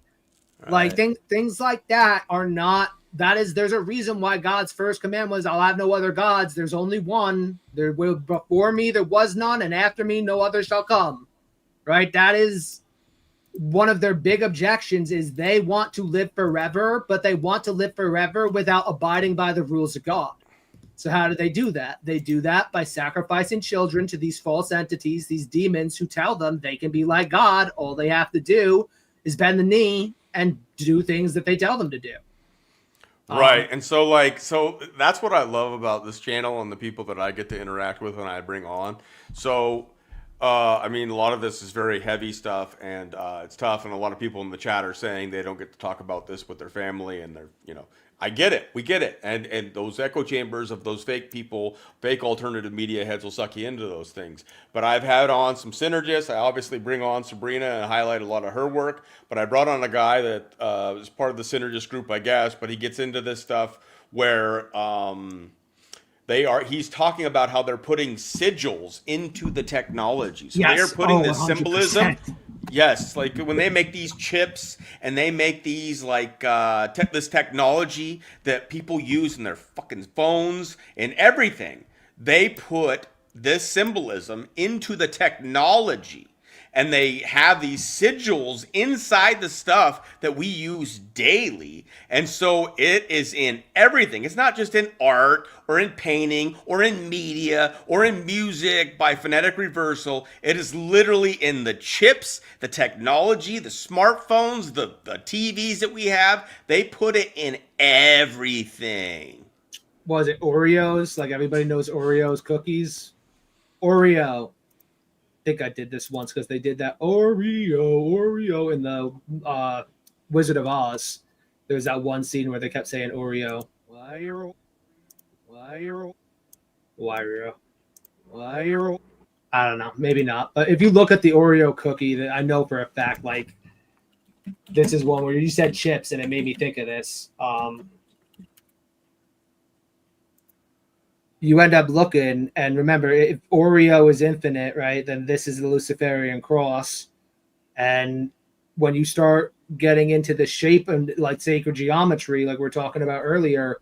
Like things like that are not. There's a reason why God's first command was, "I'll have no other gods." There's only one. There will before me there was none, and after me no other shall come. Right? That is one of their big objections. Is they want to live forever, but they want to live forever without abiding by the rules of God. So how do they do that? They do that by sacrificing children to these false entities, these demons who tell them they can be like God. All they have to do is bend the knee and do things that they tell them to do. Right. And so that's what I love about this channel and the people that I get to interact with and I bring on. So, a lot of this is very heavy stuff, and it's tough. And a lot of people in the chat are saying they don't get to talk about this with their family, and they're, I get it. We get it. And those echo chambers of those fake people, fake alternative media heads will suck you into those things. But I've had on some synergists. I obviously bring on Sabrina and highlight a lot of her work. But I brought on a guy that is part of the synergist group, I guess. But he gets into this stuff where he's talking about how they're putting sigils into the technology. So they are putting the symbolism. Yes, like when they make these chips and they make these this technology that people use in their fucking phones and everything, they put this symbolism into the technology. And they have these sigils inside the stuff that we use daily. And so it is in everything. It's not just in art or in painting or in media or in music by phonetic reversal. It is literally in the chips, the technology, the smartphones, the TVs that we have. They put it in everything. Was it Oreos? Like everybody knows Oreos cookies. Oreo. I think I did this once because they did that Oreo in the Wizard of Oz. There's that one scene where they kept saying Oreo. I don't know, maybe not. But if you look at the Oreo cookie, I know for a fact, like this is one where you said chips, and it made me think of this. You end up looking, and remember, if Oreo is infinite, right, then this is the Luciferian cross. And when you start getting into the shape and like sacred geometry, like we're talking about earlier,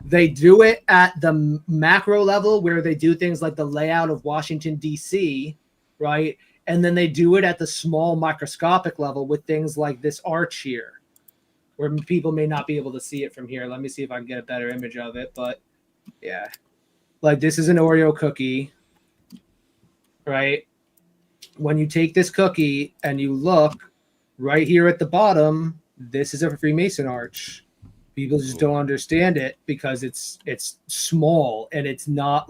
They do it at the macro level where they do things like the layout of Washington, D.C., right? And then they do it at the small microscopic level with things like this arch here, where people may not be able to see it from here. Let me see if I can get a better image of it. But yeah, like this is an Oreo cookie, right? When you take this cookie and you look right here at the bottom, this is a Freemason arch. People just don't understand it because it's small and it's not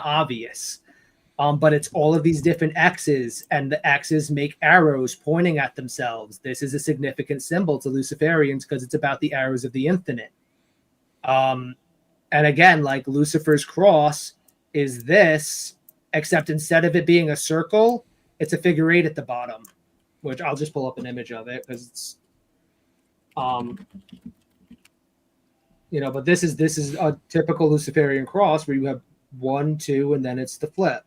obvious. But it's all of these different X's, and the X's make arrows pointing at themselves. This is a significant symbol to Luciferians because it's about the arrows of the infinite. And again, like Lucifer's cross is this, except instead of it being a circle, it's a figure 8 at the bottom, which I'll just pull up an image of it because it's but this is a typical Luciferian cross where you have 1, 2, and then it's the flip.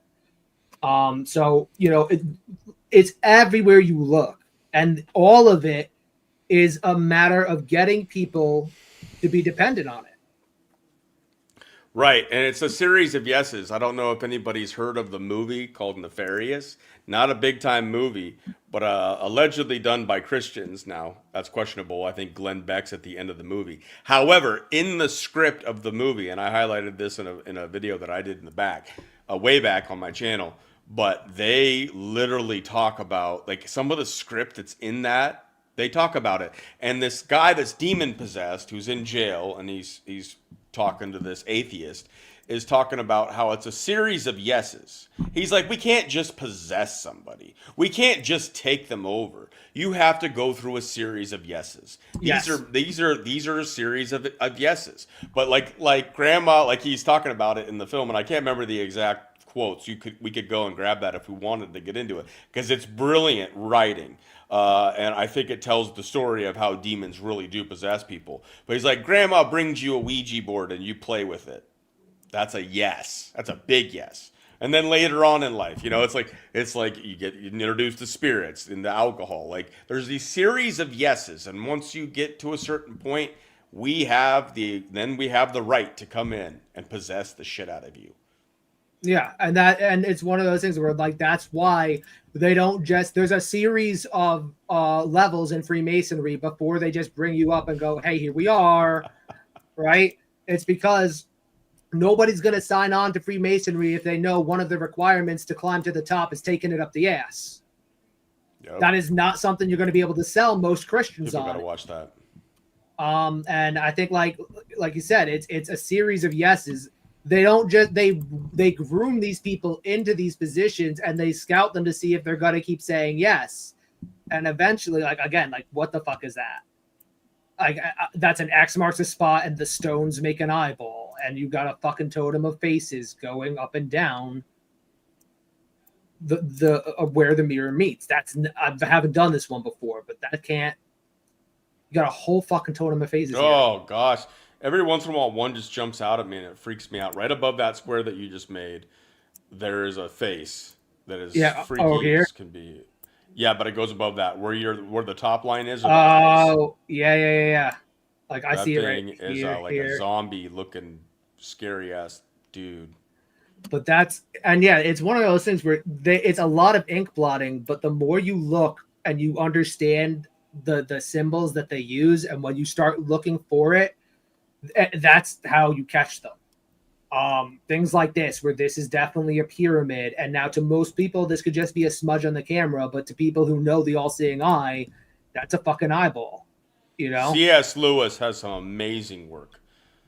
So it's everywhere you look, and all of it is a matter of getting people to be dependent on it. Right, and it's a series of yeses. I don't know if anybody's heard of the movie called Nefarious. Not a big-time movie, but allegedly done by Christians. Now, that's questionable. I think Glenn Beck's at the end of the movie. However, in the script of the movie, and I highlighted this in a video that I did in the back, way back on my channel, but they literally talk about, like, some of the script that's in that, they talk about it. And this guy that's demon-possessed, who's in jail, and he's talking to this atheist, is talking about how it's a series of yeses. He's like, we can't just possess somebody. We can't just take them over. You have to go through a series of yeses. Yes. These are a series of yeses. But like grandma, like he's talking about it in the film, and I can't remember the exact quotes. We could go and grab that if we wanted to get into it, because it's brilliant writing. And I think it tells the story of how demons really do possess people. But he's like, grandma brings you a Ouija board and you play with it. That's a yes. That's a big yes. And then later on in life, it's like you get introduced to spirits and the alcohol. Like there's these series of yeses, and once you get to a certain point, we have the right to come in and possess the shit out of you. Yeah, and it's one of those things where like that's why they don't just there's a series of levels in Freemasonry before they just bring you up and go, hey, here we are, right? It's because nobody's going to sign on to Freemasonry if they know one of the requirements to climb to the top is taking it up the ass. Yep. That is not something you're going to be able to sell most Christians on. People gotta watch that. And I think like you said, it's a series of yeses. They don't just they groom these people into these positions and they scout them to see if they're going to keep saying yes. And eventually, like what the fuck is that? Like that's an X marks a spot and the stones make an eyeball and you got a fucking totem of faces going up and down the where the mirror meets. I haven't done this one before, but that can't. You got a whole fucking totem of faces. Oh gosh. Every once in a while, one just jumps out at me and it freaks me out. Right above that square that you just made, there is a face that is freaky here? as can be. Yeah, but it goes above that where the top line is. Oh, yeah. Like I see it right here. That thing is like a zombie looking scary ass dude. But it's one of those things where it's a lot of ink blotting, but the more you look and you understand the symbols that they use, and when you start looking for it, that's how you catch them. Things like this, where this is definitely a pyramid, and now to most people this could just be a smudge on the camera, but to people who know the all-seeing eye, that's a fucking eyeball. C.S. Lewis has some amazing work.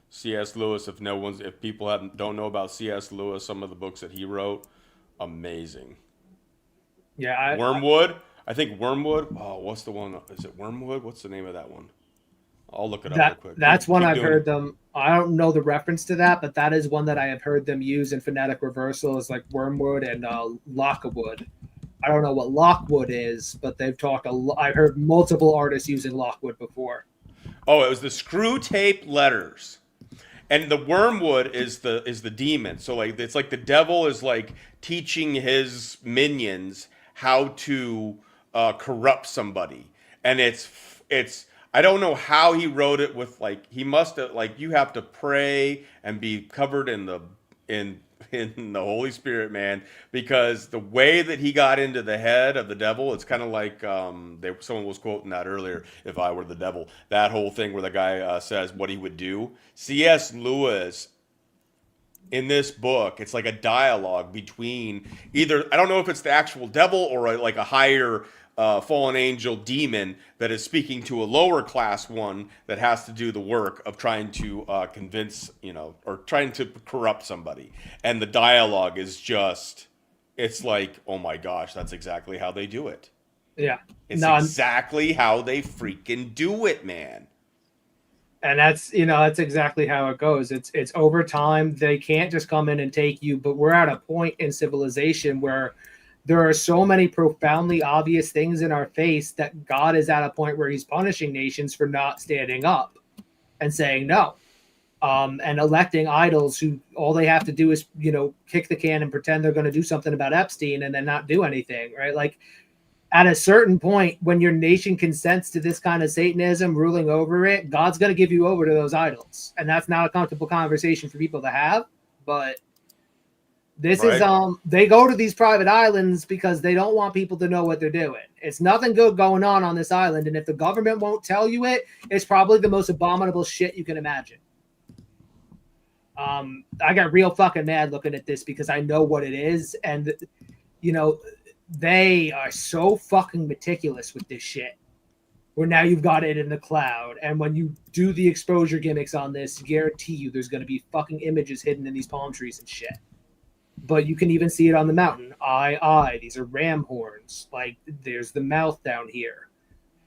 C.S. Lewis, if people don't know about C.S. Lewis, some of the books that he wrote, amazing. Yeah, Wormwood. I think Wormwood. Oh, what's the one? Is it Wormwood? What's the name of that one? I'll look it up real quick. That's one I've heard them. I don't know the reference to that, but that is one that I have heard them use in phonetic reversal, is like Wormwood and Lockwood. I don't know what Lockwood is, but they've talked I've heard multiple artists using Lockwood before. Oh, it was the screw tape letters. And the wormwood is the demon. So like it's like the devil is like teaching his minions how to corrupt somebody. And it's I don't know how he wrote it with like he must have like you have to pray and be covered in in the Holy Spirit, man, because the way that he got into the head of the devil, it's kind of like someone was quoting that earlier. If I were the devil, that whole thing where the guy says what he would do. C.S. Lewis in this book, it's like a dialogue between either I don't know if it's the actual devil or like a higher fallen angel demon that is speaking to a lower class one that has to do the work of trying to convince, or trying to corrupt somebody. And the dialogue is just, it's like, oh my gosh, that's exactly how they do it. Yeah. It's exactly how they freaking do it, man. And that's exactly how it goes. It's over time. They can't just come in and take you, but we're at a point in civilization where there are so many profoundly obvious things in our face that God is at a point where he's punishing nations for not standing up and saying no. And electing idols who all they have to do is, kick the can and pretend they're going to do something about Epstein and then not do anything, right? Like, at a certain point, when your nation consents to this kind of Satanism ruling over it, God's going to give you over to those idols. And that's not a comfortable conversation for people to have. But this is, they go to these private islands because they don't want people to know what they're doing. It's nothing good going on this island. And if the government won't tell you it, it's probably the most abominable shit you can imagine. I got real fucking mad looking at this because I know what it is. And, they are so fucking meticulous with this shit. Where now you've got it in the cloud. And when you do the exposure gimmicks on this, guarantee you there's going to be fucking images hidden in these palm trees and shit. But you can even see it on the mountain. These are ram horns. Like, there's the mouth down here.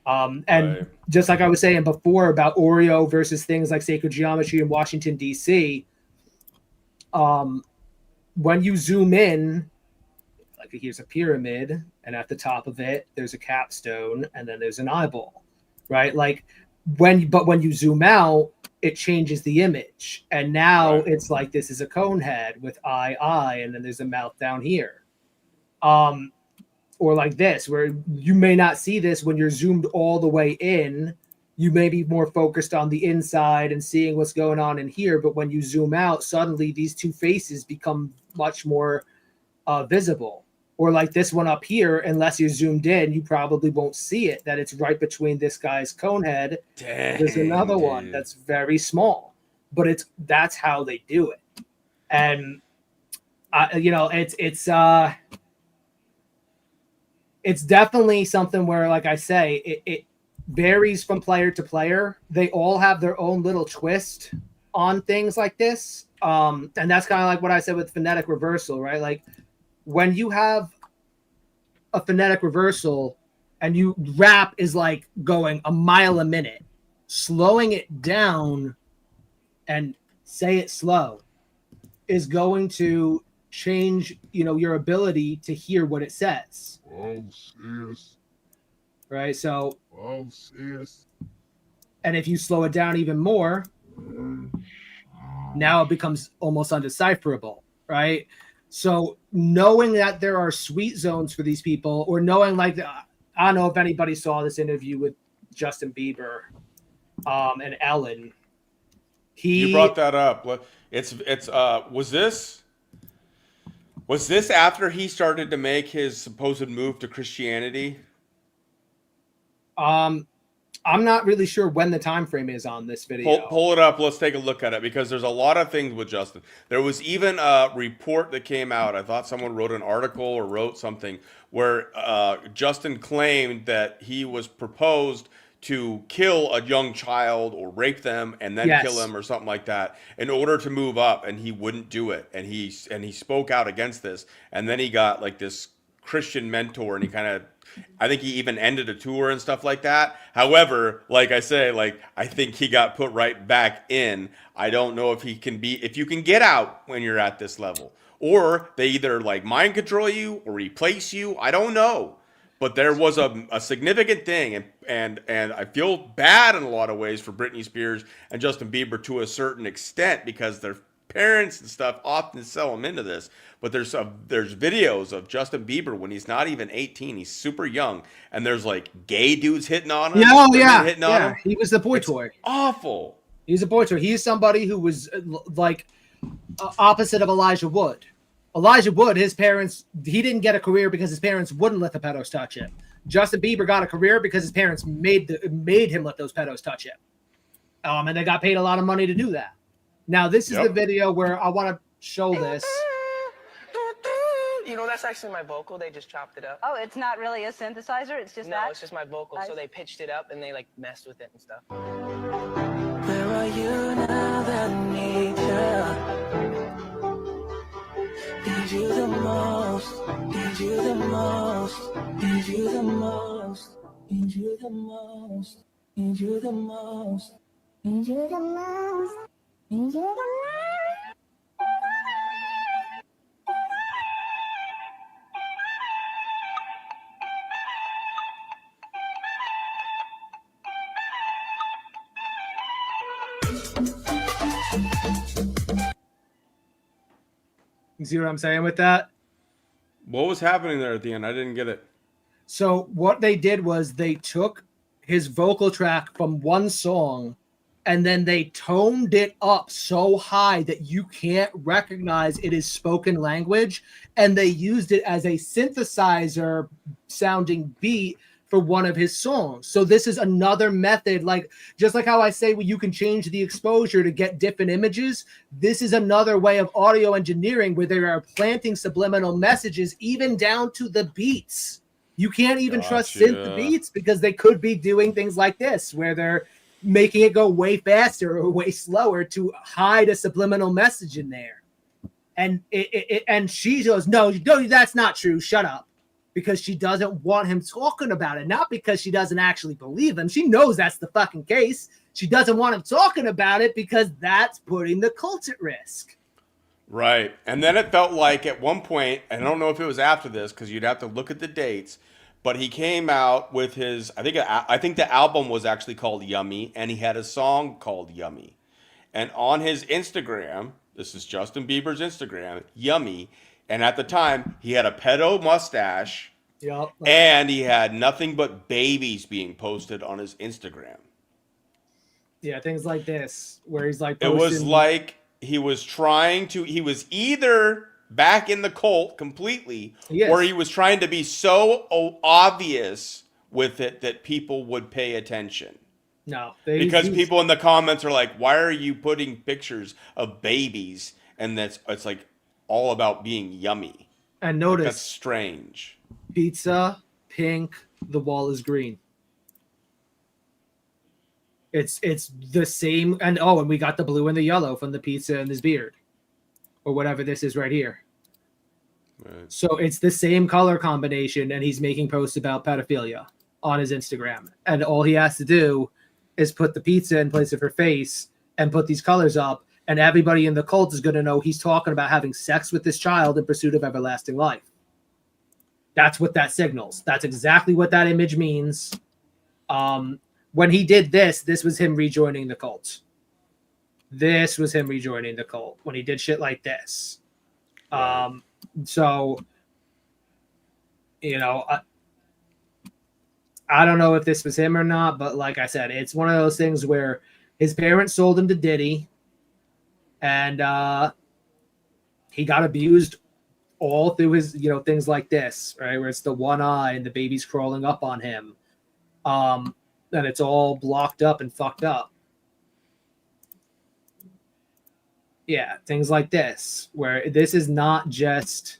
And just like I was saying before about Oreo versus things like sacred geometry in Washington, D.C., when you zoom in, like here's a pyramid, and at the top of it, there's a capstone, and then there's an eyeball, right? Like when you zoom out, it changes the image. And now it's like this is a cone head with eye, and then there's a mouth down here. Or like this, where you may not see this when you're zoomed all the way in. You may be more focused on the inside and seeing what's going on in here. But when you zoom out, suddenly these two faces become much more visible. Or like this one up here, unless you're zoomed in, you probably won't see it, that it's right between this guy's cone head. There's another one that's very small, but that's how they do it. And, it's definitely something where, like I say, it varies from player to player. They all have their own little twist on things like this. And that's kind of like what I said with phonetic reversal, right? Like, when you have a phonetic reversal and you rap is like going a mile a minute, slowing it down and say it slow is going to change, your ability to hear what it says. Right? So, and if you slow it down even more, now it becomes almost undecipherable, right? So knowing that there are sweet zones for these people, or knowing I don't know if anybody saw this interview with Justin Bieber and Ellen. You brought that up. Was this after he started to make his supposed move to Christianity? I'm not really sure when the time frame is on this video. Pull it up. Let's take a look at it, because there's a lot of things with Justin. There was even a report that came out. I thought someone wrote an article or wrote something where Justin claimed that he was proposed to kill a young child or rape them and then kill him or something like that in order to move up, and he wouldn't do it. And he spoke out against this, and then he got like this Christian mentor, and he kind of, I think he even ended a tour and stuff like that. However, like I say, I think he got put right back in. I don't know if you can get out when you're at this level, or they either mind control you or replace you. I don't know. But there was a significant thing, and I feel bad in a lot of ways for Britney Spears and Justin Bieber to a certain extent, because they're parents and stuff often sell him into this. But there's videos of Justin Bieber when he's not even 18. He's super young, and there's like gay dudes hitting on him. Yeah, oh women yeah, hitting on yeah. him. He was the boy It's toy. awful. He's a boy toy. He's somebody who was like opposite of Elijah Wood. Elijah Wood, his parents, he didn't get a career because his parents wouldn't let the pedos touch him. Justin Bieber got a career because his parents made him let those pedos touch him. And they got paid a lot of money to do that. Now, this is the video where I want to show this. You know, that's actually my vocal. They just chopped it up. Oh, it's not really a synthesizer. It's just No, that. it's just my vocal. So they pitched it up and they like messed with it and stuff. Where are you now that I need you? Need you the most. Need you the most. Need you the most. Need you the most. Need you the most. Need you the most. Need you the most. You see what I'm saying with that? What was happening there at the end? I didn't get it. So what they did was they took his vocal track from one song and then they toned it up so high that you can't recognize it is spoken language, and they used it as a synthesizer sounding beat for one of his songs. So this is another method, like just like how I say you can change the exposure to get different images. This is another way of audio engineering where they are planting subliminal messages even down to the beats. You can't even trust synth beats because they could be doing things like this where they're making it go way faster or way slower to hide a subliminal message in there. And and she goes, no, that's not true. Shut up. Because she doesn't want him talking about it. Not because she doesn't actually believe him. She knows that's the fucking case. She doesn't want him talking about it because that's putting the cult at risk. Right. And then it felt like at one point, I don't know if it was after this because you'd have to look at the dates, but he came out with his, I think the album was actually called Yummy, and he had a song called Yummy. And on his Instagram, this is Justin Bieber's Instagram, Yummy, and at the time, he had a pedo mustache, and he had nothing but babies being posted on his Instagram. Yeah, things like this, where he's like posting. It was like he was either back in the cult completely, or he was trying to be so obvious with it that people would pay attention. No. Because people in the comments are like, why are you putting pictures of babies? And it's like, all about being yummy. And notice that's strange. Pizza, pink, the wall is green. It's the same, and we got the blue and the yellow from the pizza and his beard. Or whatever this is right here. Right. So it's the same color combination, and he's making posts about pedophilia on his Instagram. And all he has to do is put the pizza in place of her face and put these colors up. And everybody in the cult is going to know he's talking about having sex with this child in pursuit of everlasting life. That's what that signals. That's exactly what that image means. When he did this was him rejoining the cult. This was him rejoining the cult when he did shit like this. So, you know, I don't know if this was him or not, but like I said, it's one of those things where his parents sold him to Diddy. And he got abused all through his, things like this, right? Where it's the one eye and the baby's crawling up on him. And it's all blocked up and fucked up. Yeah, things like this, where this is not just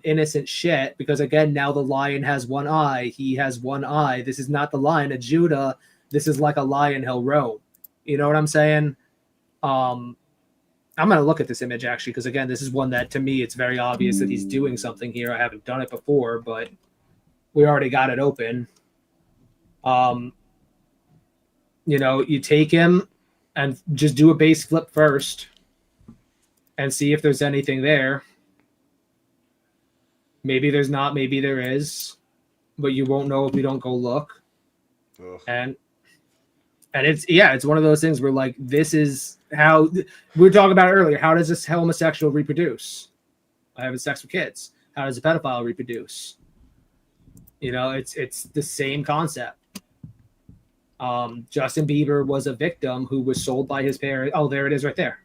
innocent shit. Because again, now the lion has one eye. He has one eye. This is not the Lion of Judah. This is like a lion he'll roam. You know what I'm saying? I'm going to look at this image actually, because again, this is one that to me, it's very obvious that he's doing something here. I haven't done it before, but we already got it open. You take him and just do a bass flip first and see if there's anything there. Maybe there's not, maybe there is, but you won't know if you don't go look. Ugh. And And it's one of those things where like this is how we were talking about earlier. How does this homosexual reproduce? Having sex with kids. How does a pedophile reproduce? You know, it's the same concept. Justin Bieber was a victim who was sold by his parents. Oh, there it is right there.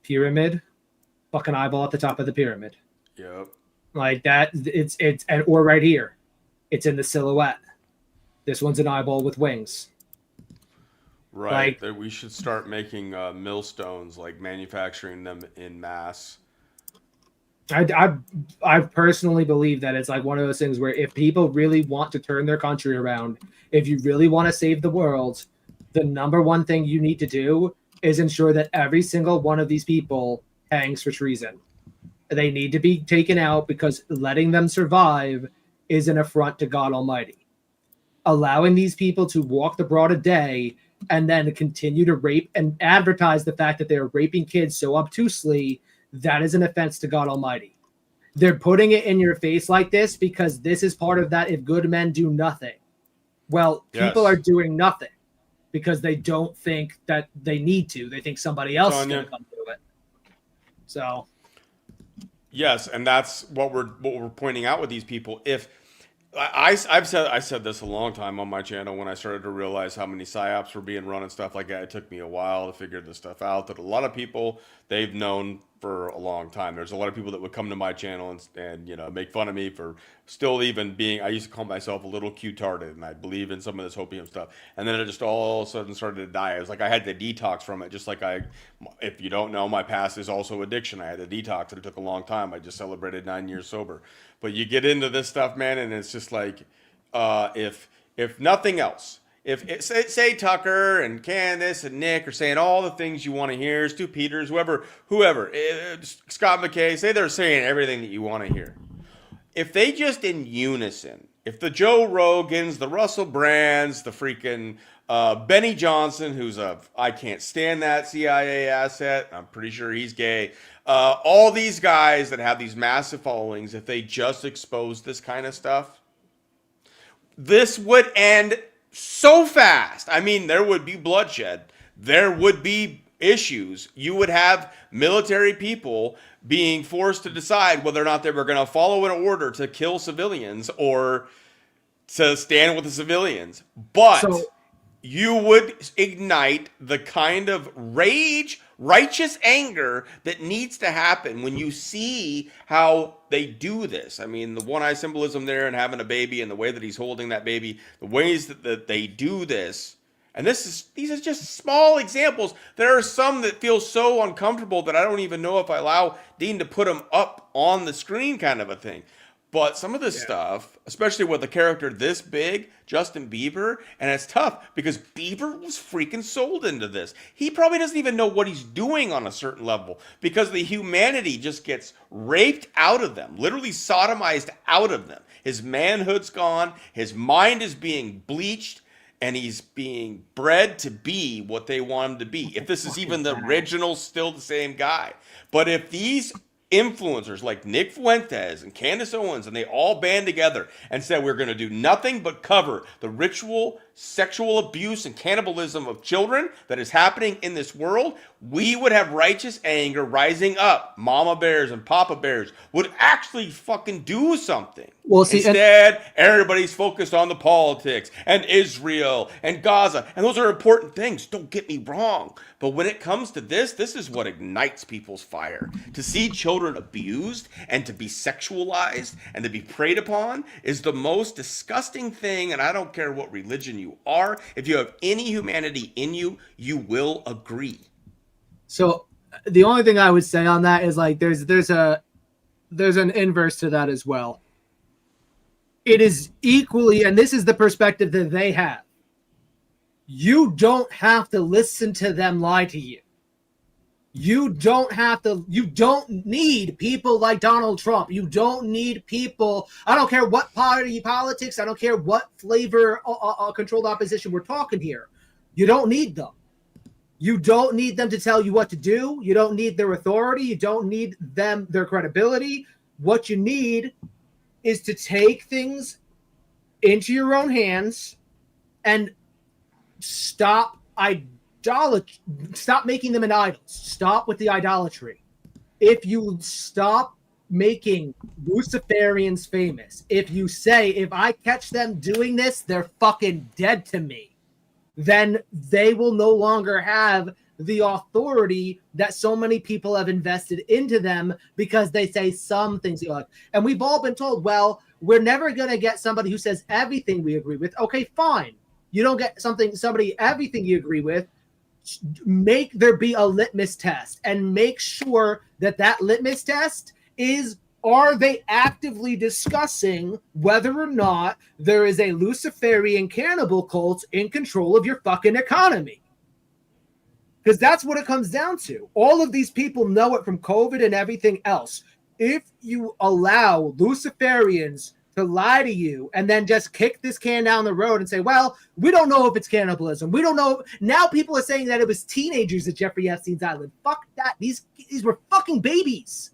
Pyramid, fucking eyeball at the top of the pyramid. Yep. Like that, or right here. It's in the silhouette. This one's an eyeball with wings. Right. Like, we should start making millstones, like manufacturing them in mass. I personally believe that it's like one of those things where if people really want to turn their country around, if you really want to save the world, the number one thing you need to do is ensure that every single one of these people hangs for treason. They need to be taken out because letting them survive is an affront to God Almighty. Allowing these people to walk the broad of day and then continue to rape and advertise the fact that they're raping kids so obtusely, that is an offense to God Almighty. They're putting it in your face like this because this is part of that if good men do nothing. Well, people are doing nothing because they don't think that they need to. They think somebody else is going to come do it. So, yes, and that's what we're pointing out with these people. If I said this a long time on my channel when I started to realize how many psyops were being run and stuff like that. It took me a while to figure this stuff out. That a lot of people they've known for a long time. There's a lot of people that would come to my channel and you know make fun of me for still even being. I used to call myself a little cute-hearted, and I believe in some of this opium stuff. And then it just all of a sudden started to die. It was like I had to detox from it. Just like if you don't know, my past is also addiction. I had to detox, and it took a long time. I just celebrated 9 years sober. But you get into this stuff, man, and it's just like, if nothing else, say Tucker and Candace and Nick are saying all the things you want to hear, Stu Peters, whoever, Scott McKay, say they're saying everything that you want to hear. If they just in unison, if the Joe Rogans, the Russell Brands, the freaking Benny Johnson, who's I can't stand that CIA asset, I'm pretty sure he's gay. All these guys that have these massive followings, if they just expose this kind of stuff, this would end so fast. I mean, there would be bloodshed. There would be issues. You would have military people being forced to decide whether or not they were going to follow an order to kill civilians or to stand with the civilians. But you would ignite the kind of rage, righteous anger that needs to happen when you see how they do this. I mean, the one-eye symbolism there and having a baby and the way that he's holding that baby, the ways that they do this. And these are just small examples. There are some that feel so uncomfortable that I don't even know if I allow Dean to put them up on the screen kind of a thing. But some of this stuff, especially with a character this big, Justin Bieber, and it's tough because Bieber was freaking sold into this. He probably doesn't even know what he's doing on a certain level because the humanity just gets raped out of them, literally sodomized out of them. His manhood's gone, his mind is being bleached, and he's being bred to be what they want him to be. If this is even the original, still the same guy. But if these influencers like Nick Fuentes and Candace Owens, and they all band together and said we're going to do nothing but cover the ritual sexual abuse and cannibalism of children that is happening in this world, we would have righteous anger rising up. Mama bears and Papa bears would actually fucking do something. Well, see, instead, everybody's focused on the politics and Israel and Gaza, and those are important things. Don't get me wrong. But when it comes to this is what ignites people's fire. To see children abused and to be sexualized and to be preyed upon is the most disgusting thing, and I don't care what religion you are. If you have any humanity in you, you will agree. So the only thing I would say on that is like there's an inverse to that as well. It is equally, and this is the perspective that they have. You don't have to listen to them lie to you. You don't need people like Donald Trump. You don't need people. I don't care what party politics. I don't care what flavor controlled opposition we're talking here. You don't need them. You don't need them to tell you what to do. You don't need their authority. You don't need their credibility. What you need is to take things into your own hands and stop stop making them an idol. Stop with the idolatry. If you stop making Luciferians famous, if you say, if I catch them doing this, they're fucking dead to me, then they will no longer have the authority that so many people have invested into them because they say some things you like. And we've all been told, well, we're never going to get somebody who says everything we agree with. Okay, fine. You don't get somebody everything you agree with. Make there be a litmus test and make sure that that litmus test is, are they actively discussing whether or not there is a Luciferian cannibal cult in control of your fucking economy? Because that's what it comes down to. All of these people know it from COVID and everything else. If you allow Luciferians to lie to you and then just kick this can down the road and say, well, we don't know if it's cannibalism. We don't know. Now people are saying that it was teenagers at Jeffrey Epstein's island. Fuck that. These were fucking babies.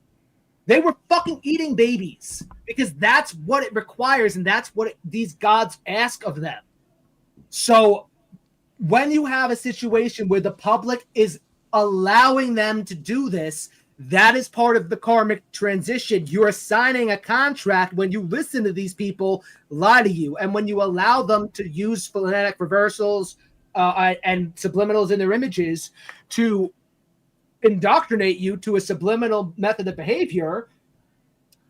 They were fucking eating babies because that's what it requires and that's what these gods ask of them. So when you have a situation where the public is allowing them to do this, that is part of the karmic transition. You're signing a contract when you listen to these people lie to you. And when you allow them to use phonetic reversals and subliminals in their images to indoctrinate you to a subliminal method of behavior,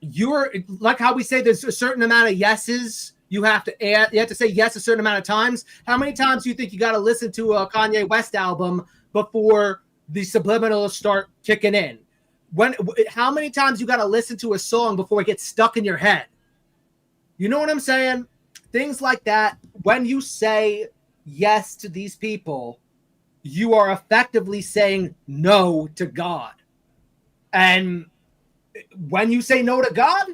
you're like how we say there's a certain amount of yeses you have to add, you have to say yes a certain amount of times. How many times do you think you got to listen to a Kanye West album before the subliminals start kicking in? How many times you got to listen to a song before it gets stuck in your head? You know what I'm saying? Things like that. When you say yes to these people, you are effectively saying no to God. And when you say no to God,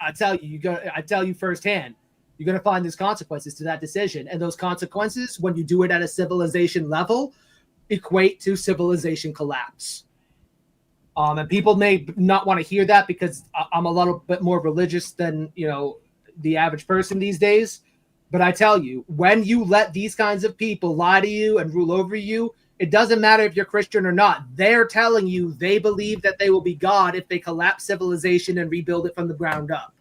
I tell you firsthand, you're going to find there's consequences to that decision. And those consequences, when you do it at a civilization level, equate to civilization collapse. And people may not want to hear that because I'm a little bit more religious than, the average person these days. But I tell you, when you let these kinds of people lie to you and rule over you, it doesn't matter if you're Christian or not. They're telling you they believe that they will be God if they collapse civilization and rebuild it from the ground up.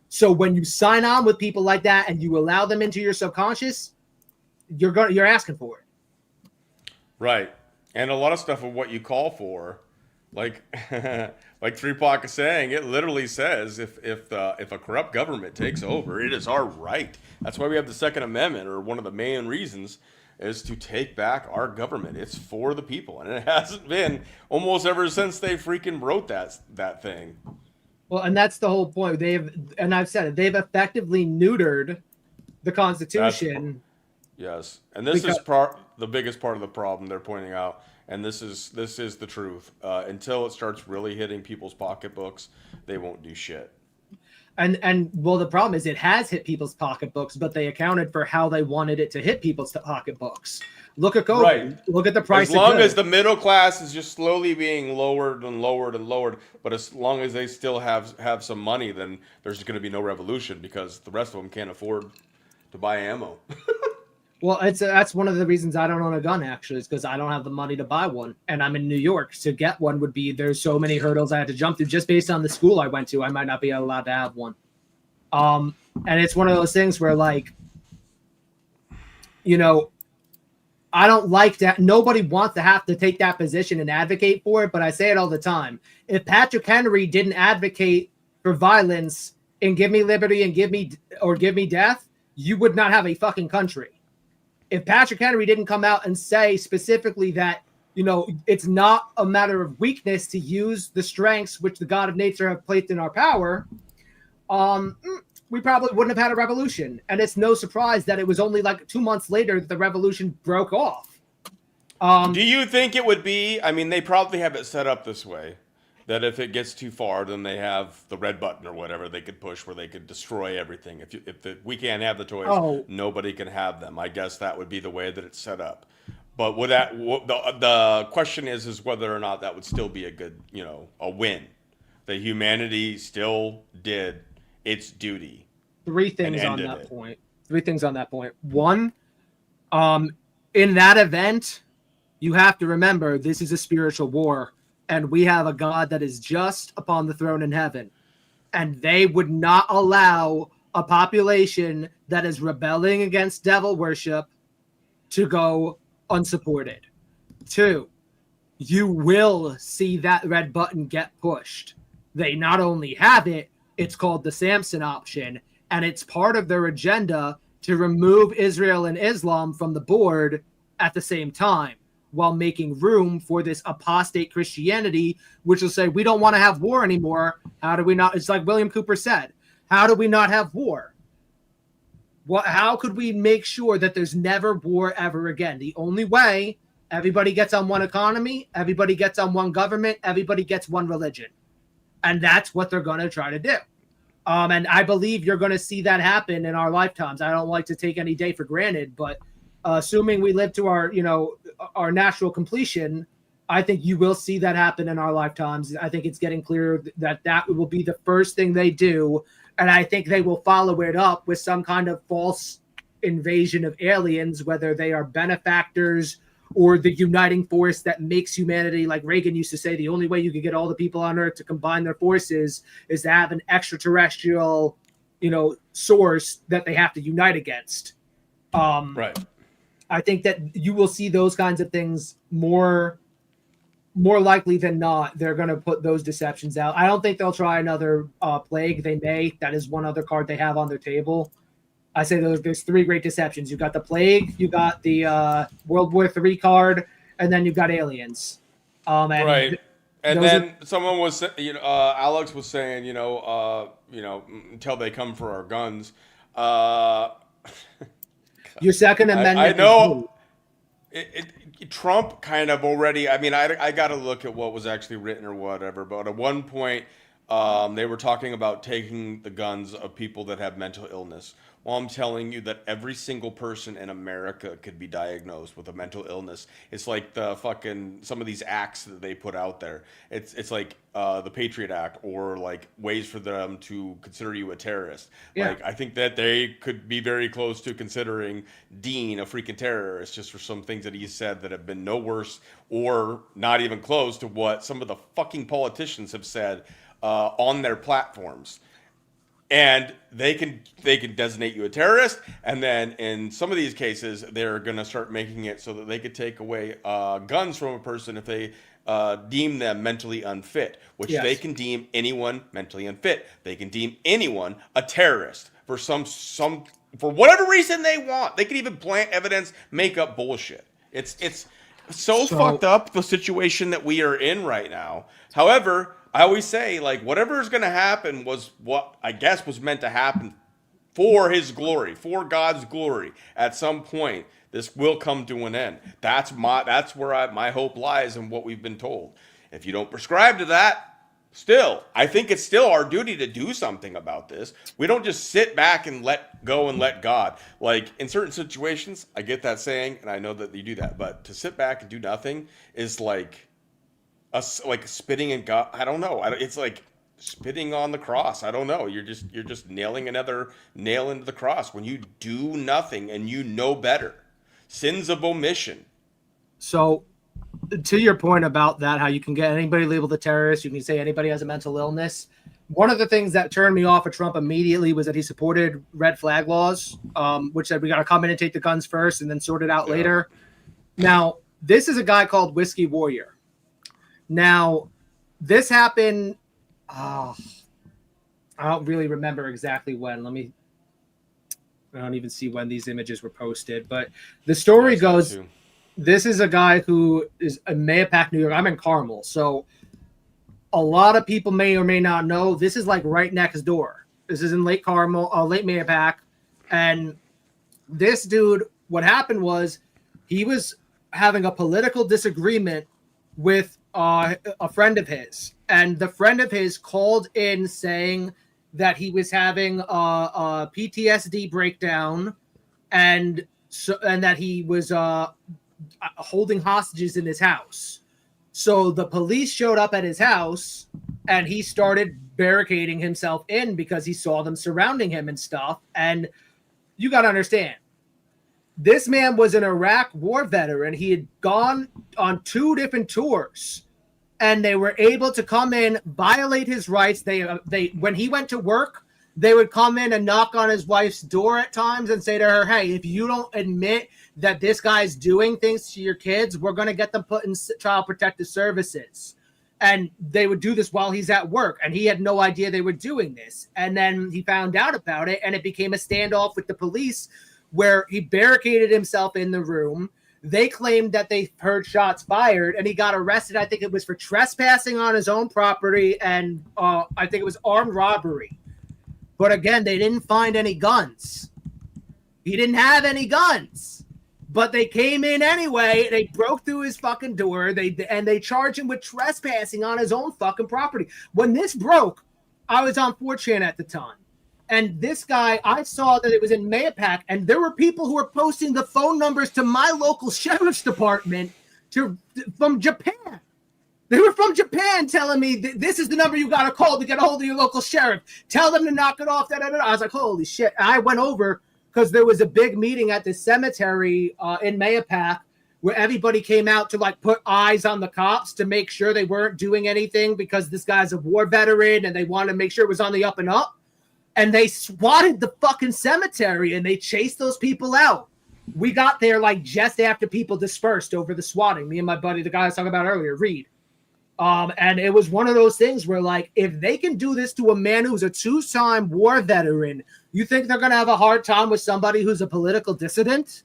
So when you sign on with people like that and you allow them into your subconscious, you're asking for it. Right. And a lot of stuff of what you call for, like like 3 Pac is saying, it literally says if a corrupt government takes over, it is our right. That's why we have the Second Amendment, or one of the main reasons is to take back our government. It's for the people, and it hasn't been almost ever since they freaking wrote that thing. Well, and that's the whole point. I've said it, they've effectively neutered the Constitution. Yes, and this is the biggest part of the problem they're pointing out, and this is the truth. Until it starts really hitting people's pocketbooks, they won't do shit. And well, the problem is it has hit people's pocketbooks, but they accounted for how they wanted it to hit people's pocketbooks. Look at COVID. Right. Look at the price. As long as the middle class is just slowly being lowered and lowered and lowered, but as long as they still have some money, then there's going to be no revolution because the rest of them can't afford to buy ammo. Well, that's one of the reasons I don't own a gun, actually, is because I don't have the money to buy one. And I'm in New York. To get one there's so many hurdles I had to jump through just based on the school I went to. I might not be allowed to have one. And it's one of those things where, like, I don't like that. Nobody wants to have to take that position and advocate for it, but I say it all the time. If Patrick Henry didn't advocate for violence and give me liberty and give me death, you would not have a fucking country. If Patrick Henry didn't come out and say specifically that, it's not a matter of weakness to use the strengths which the God of nature have placed in our power, we probably wouldn't have had a revolution. And it's no surprise that it was only like 2 months later that the revolution broke off. Do you think it would be, they probably have it set up this way, that if it gets too far, then they have the red button or whatever they could push where they could destroy everything. If we can't have the toys, nobody can have them. I guess that would be the way that it's set up. But the question is whether or not that would still be a good, a win. That humanity still did its duty. Three things on that point. One, In that event, you have to remember this is a spiritual war, and we have a God that is just upon the throne in heaven, and they would not allow a population that is rebelling against devil worship to go unsupported. 2, you will see that red button get pushed. They not only have it, it's called the Samson option, and it's part of their agenda to remove Israel and Islam from the board at the same time, while making room for this apostate Christianity, which will say, we don't want to have war anymore. How do we not? It's like William Cooper said, how do we not have war? How could we make sure that there's never war ever again? The only way, everybody gets on one economy, everybody gets on one government, everybody gets one religion. And that's what they're going to try to do. And I believe you're going to see that happen in our lifetimes. I don't like to take any day for granted, but assuming we live to our natural completion, I think you will see that happen in our lifetimes. I think it's getting clear that will be the first thing they do. And I think they will follow it up with some kind of false invasion of aliens, whether they are benefactors or the uniting force that makes humanity, like Reagan used to say, the only way you could get all the people on Earth to combine their forces is to have an extraterrestrial, source that they have to unite against. Right. I think that you will see those kinds of things more likely than not. They're going to put those deceptions out. I don't think they'll try another plague. They may. That is one other card they have on their table. I say there's 3 great deceptions. You've got the plague, you got the World War III card, and then you've got aliens. Right. And then someone was, Alex was saying, until they come for our guns. Your Second Amendment. I know. Trump kind of already. I mean, I got to look at what was actually written or whatever. But at one point, they were talking about taking the guns of people that have mental illness. Well, I'm telling you that every single person in America could be diagnosed with a mental illness. It's like the fucking some of these acts that they put out there. It's like the Patriot Act, or like ways for them to consider you a terrorist. Yeah. Like I think that they could be very close to considering Dean a freaking terrorist just for some things that he said that have been no worse or not even close to what some of the fucking politicians have said on their platforms. And they can designate you a terrorist, and then in some of these cases, they're going to start making it so that they could take away guns from a person if they deem them mentally unfit, which Yes. they can deem anyone mentally unfit. They can deem anyone a terrorist for some for whatever reason they want. They can even plant evidence, make up bullshit. It's so fucked up, the situation that we are in right now. However, I always say, like, whatever is going to happen was what I guess was meant to happen for his glory, for God's glory. At some point, this will come to an end. That's where my hope lies in what we've been told. If you don't prescribe to that, still, I think it's still our duty to do something about this. We don't just sit back and let go and let God. Like, in certain situations, I get that saying, and I know that you do that. But to sit back and do nothing is like spitting in God. I don't know. It's like spitting on the cross. I don't know. You're just nailing another nail into the cross when you do nothing and you know better. Sins of omission. So, to your point about that, how you can get anybody labeled a terrorist, you can say anybody has a mental illness. One of the things that turned me off of Trump immediately was that he supported red flag laws, which said we got to come in and take the guns first and then sort it out later. Now, this is a guy called Whiskey Warrior. Now, this happened, I don't really remember exactly when. I don't even see when these images were posted, but the story goes, this is a guy who is in Mayapack, New York. I'm in Carmel, so a lot of people may or may not know this is like right next door. This is in Lake Carmel, Lake Mayapack, and this dude, what happened was he was having a political disagreement with a friend of his, and the friend of his called in saying that he was having a PTSD breakdown, and that he was holding hostages in his house. So the police showed up at his house, and he started barricading himself in because he saw them surrounding him and stuff. And you got to understand, This man was an Iraq war veteran. He had gone on 2 different tours, and they were able to come in, violate his rights. They when he went to work, they would come in and knock on his wife's door at times and say to her, "Hey, if you don't admit that this guy's doing things to your kids, we're going to get them put in child protective services." And they would do this while he's at work, and he had no idea they were doing this. And then he found out about it, and it became a standoff with the police where he barricaded himself in the room. They claimed that they heard shots fired, and he got arrested. I think it was for trespassing on his own property, and I think it was armed robbery. But again, they didn't find any guns. He didn't have any guns. But they came in anyway. They broke through his fucking door. They charged him with trespassing on his own fucking property. When this broke, I was on 4chan at the time. And this guy, I saw that it was in Mayapack, and there were people who were posting the phone numbers to my local sheriff's department from Japan. They were from Japan telling me, this is the number you got to call to get a hold of your local sheriff. Tell them to knock it off. I was like, holy shit. And I went over because there was a big meeting at the cemetery in Mayapack where everybody came out to like put eyes on the cops to make sure they weren't doing anything because this guy's a war veteran and they wanted to make sure it was on the up and up. And they swatted the fucking cemetery and they chased those people out. We got there like just after people dispersed over the swatting. Me and my buddy, the guy I was talking about earlier, Reed. And it was one of those things where like, if they can do this to a man who's a 2-time war veteran, you think they're going to have a hard time with somebody who's a political dissident?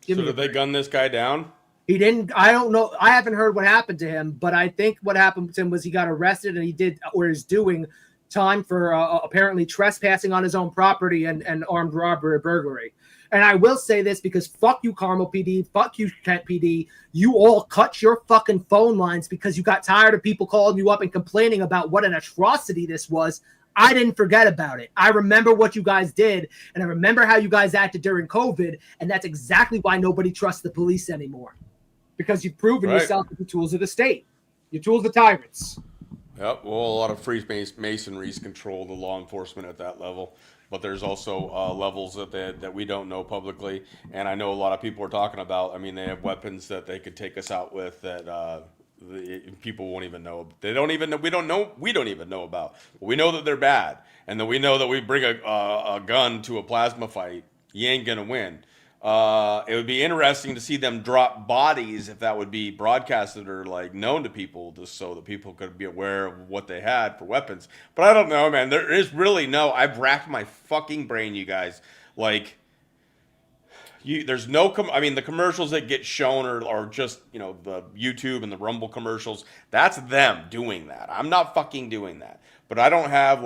So did they gun this guy down? He didn't. I don't know. I haven't heard what happened to him, but I think what happened to him was he got arrested and he did or is doing time for apparently trespassing on his own property and armed robbery or burglary. And I will say this because fuck you, Carmel PD, fuck you, Kent PD. You all cut your fucking phone lines because you got tired of people calling you up and complaining about what an atrocity this was. I didn't forget about it. I remember what you guys did, and I remember how you guys acted during COVID, and that's exactly why nobody trusts the police anymore. Because you've proven yourself to be tools of the state. You're tools of tyrants. Yep, well, a lot of Freemasonries control the law enforcement at that level, but there's also levels that we don't know publicly, and I know a lot of people are talking about. I mean, they have weapons that they could take us out with that people won't even know. They don't even know. We don't even know about. But we know that they're bad, and then we know that we bring a gun to a plasma fight, you ain't gonna win. It would be interesting to see them drop bodies if that would be broadcasted or like known to people, just so that people could be aware of what they had for weapons. But I don't know, man. There is really no. I've racked my fucking brain, you guys. Like, there's no. I mean, the commercials that get shown are just the YouTube and the Rumble commercials. That's them doing that. I'm not fucking doing that. But I don't have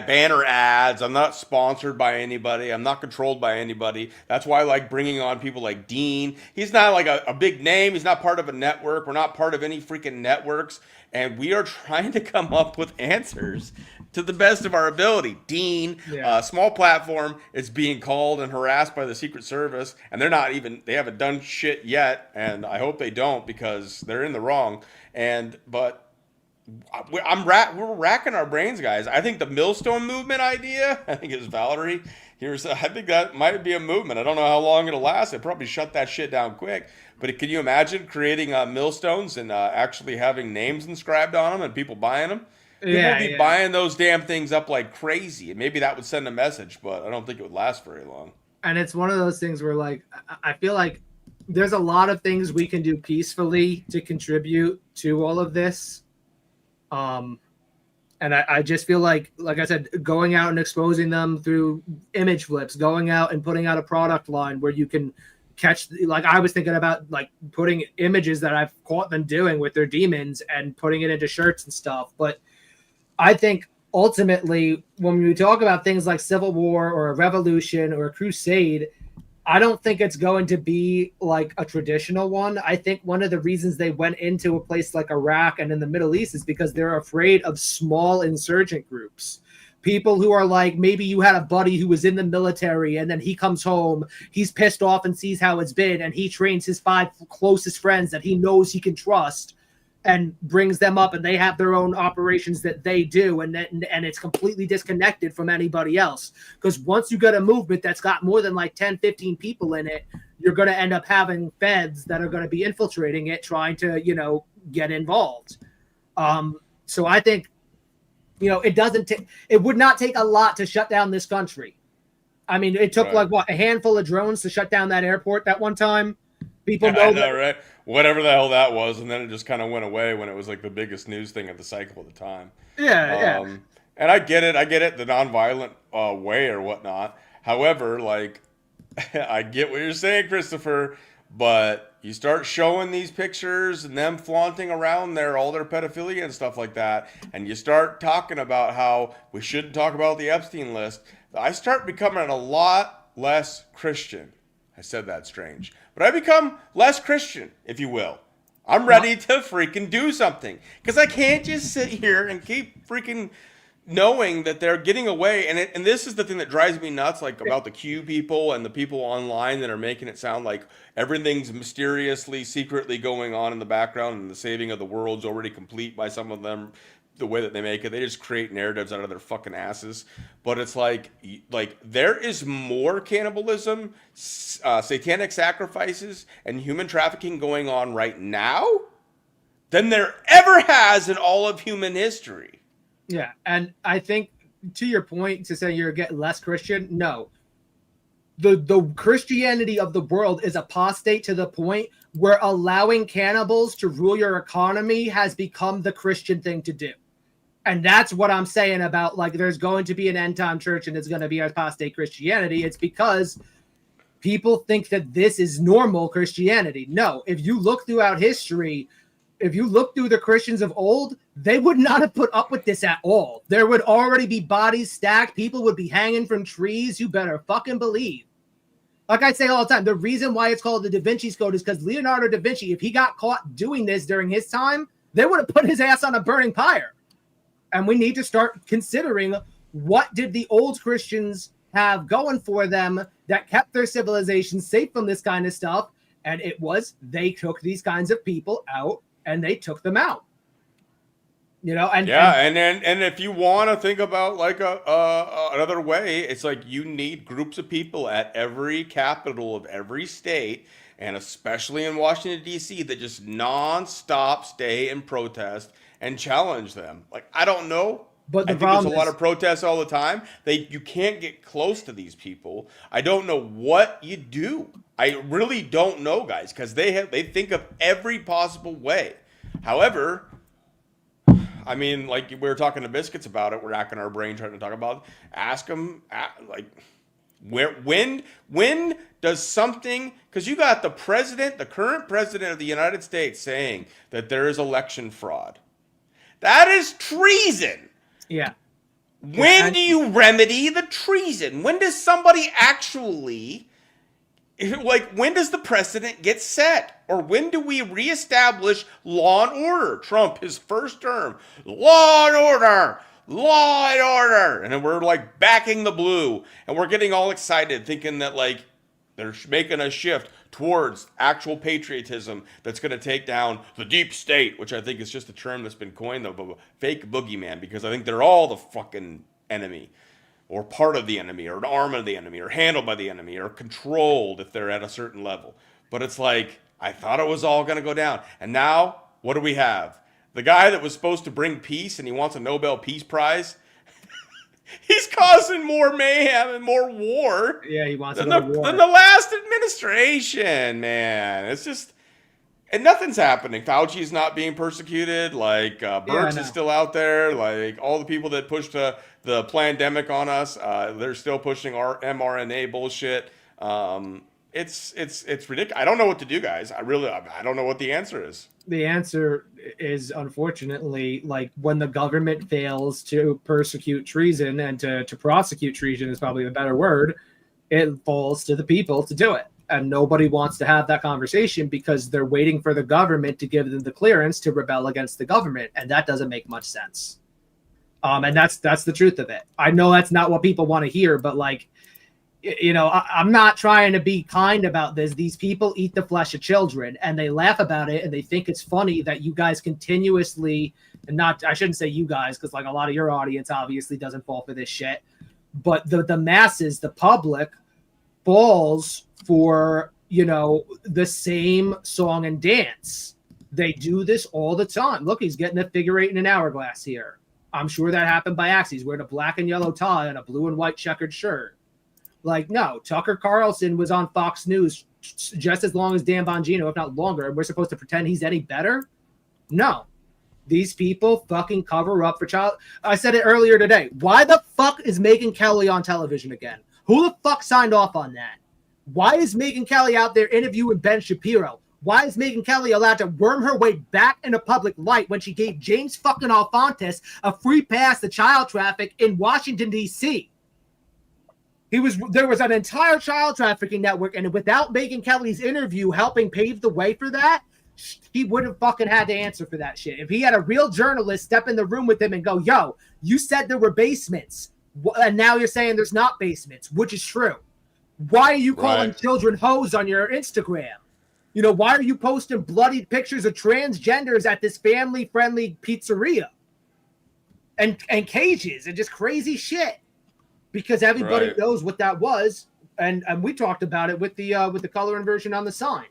banner ads. I'm not sponsored by anybody. I'm not controlled by anybody. That's why I like bringing on people like Dean. He's not like a big name. He's not part of a network. We're not part of any freaking networks. And we are trying to come up with answers to the best of our ability. Dean, small platform, is being called and harassed by the Secret Service. And they haven't done shit yet. And I hope they don't because they're in the wrong. But we're racking our brains, guys. I think the Millstone movement idea, I think it was Valerie. I think that might be a movement. I don't know how long it'll last. They probably shut that shit down quick. But can you imagine creating millstones and actually having names inscribed on them and people buying them? People would be buying those damn things up like crazy. And maybe that would send a message, but I don't think it would last very long. And it's one of those things where, like, I feel like there's a lot of things we can do peacefully to contribute to all of this. And I just feel like I said, going out and exposing them through image flips, going out and putting out a product line where you can catch, like I was thinking about like putting images that I've caught them doing with their demons and putting it into shirts and stuff. But I think ultimately when we talk about things like Civil War or a revolution or a crusade, I don't think it's going to be like a traditional one. I think one of the reasons they went into a place like Iraq and in the Middle East is because they're afraid of small insurgent groups. People who are like, maybe you had a buddy who was in the military and then he comes home, he's pissed off and sees how it's been, and he trains his 5 closest friends that he knows he can trust and brings them up, and they have their own operations that they do, and it's completely disconnected from anybody else. Because once you get a movement that's got more than like 10, 15 people in it, you're going to end up having feds that are going to be infiltrating it, trying to, get involved. So I think, it would not take a lot to shut down this country. I mean, it took a handful of drones to shut down that airport that one time. People know right? Whatever the hell that was, and then it just kind of went away when it was like the biggest news thing of the cycle at the time. Yeah. And I get it, the nonviolent way or whatnot. However, like, I get what you're saying, Christopher, but you start showing these pictures and them flaunting around all their pedophilia and stuff like that, and you start talking about how we shouldn't talk about the Epstein list, I start becoming a lot less Christian. I said that strange. But I become less Christian, if you will. I'm ready to freaking do something. Because I can't just sit here and keep freaking knowing that they're getting away. And this is the thing that drives me nuts, like about the Q people and the people online that are making it sound like everything's mysteriously, secretly going on in the background and the saving of the world's already complete by some of them. The way that they make it, they just create narratives out of their fucking asses. But it's like there is more cannibalism, satanic sacrifices, and human trafficking going on right now than there ever has in all of human history. Yeah, and I think to your point, to say you're getting less Christian, no. The Christianity of the world is apostate to the point where allowing cannibals to rule your economy has become the Christian thing to do. And that's what I'm saying about, like, there's going to be an end time church and it's going to be apostate Christianity. It's because people think that this is normal Christianity. No, if you look throughout history, if you look through the Christians of old, they would not have put up with this at all. There would already be bodies stacked. People would be hanging from trees. You better fucking believe. Like I say all the time, the reason why it's called the Da Vinci's Code is because Leonardo da Vinci, if he got caught doing this during his time, they would have put his ass on a burning pyre. And we need to start considering, what did the old Christians have going for them that kept their civilization safe from this kind of stuff? And it was, they took these kinds of people out and they took them out. And if you want to think about like another way, it's like you need groups of people at every capital of every state, and especially in Washington, D.C., that just nonstop stay and protest and challenge them. Like, I don't know. But I think there's a lot of protests all the time. You can't get close to these people. I don't know what you do. I really don't know, guys, because they think of every possible way. However, I mean, like we were talking to Biscuits about it, we're racking our brain trying to talk about it. Ask them, when does something, because you got the current president of the United States saying that there is election fraud. That is treason. Yeah. When do you remedy the treason? When does somebody actually, when does the precedent get set? Or when do we reestablish law and order? Trump, his first term, law and order. And then we're like backing the blue, and we're getting all excited thinking that like they're making a shift towards actual patriotism that's going to take down the deep state, which I think is just a term that's been coined, the fake boogeyman, because I think they're all the fucking enemy, or part of the enemy, or an arm of the enemy, or handled by the enemy, or controlled if they're at a certain level. But it's like, I thought it was all going to go down. And now, what do we have? The guy that was supposed to bring peace and he wants a Nobel Peace Prize, he's causing more mayhem and more war. Yeah, he wants than the last administration, man. It's just, and nothing's happening. Fauci's not being persecuted. Like Birx is still out there. Like all the people that pushed the pandemic on us, they're still pushing our mRNA bullshit. It's ridiculous. I don't know what to do, guys. I don't know what the answer is. The answer is, unfortunately, like when the government fails to persecute treason and to prosecute treason is probably a better word, it falls to the people to do it. And nobody wants to have that conversation because they're waiting for the government to give them the clearance to rebel against the government. And that doesn't make much sense. And that's the truth of it. I know that's not what people want to hear, but like, I'm not trying to be kind about this. These people eat the flesh of children, and they laugh about it, and they think it's funny that you guys continuously, and I shouldn't say you guys, because like a lot of your audience obviously doesn't fall for this shit, but the masses, the public, falls for, the same song and dance. They do this all the time. Look, he's getting a figure eight in an hourglass here. I'm sure that happened by accident. He's wearing a black and yellow tie and a blue and white checkered shirt. Like, no, Tucker Carlson was on Fox News just as long as Dan Bongino, if not longer. And we're supposed to pretend he's any better? No. These people fucking cover up for child. I said it earlier today. Why the fuck is Megyn Kelly on television again? Who the fuck signed off on that? Why is Megyn Kelly out there interviewing Ben Shapiro? Why is Megyn Kelly allowed to worm her way back into public light when she gave James fucking Fuentes a free pass to child traffic in Washington, D.C.? There was an entire child trafficking network, and without Megyn Kelly's interview helping pave the way for that, he would have fucking had to answer for that shit. If he had a real journalist step in the room with him and go, yo, you said there were basements, and now you're saying there's not basements, which is true. Why are you calling children hoes on your Instagram? Why are you posting bloodied pictures of transgenders at this family-friendly pizzeria? And cages and just crazy shit. Because everybody knows what that was, and we talked about it with the color inversion on the sign.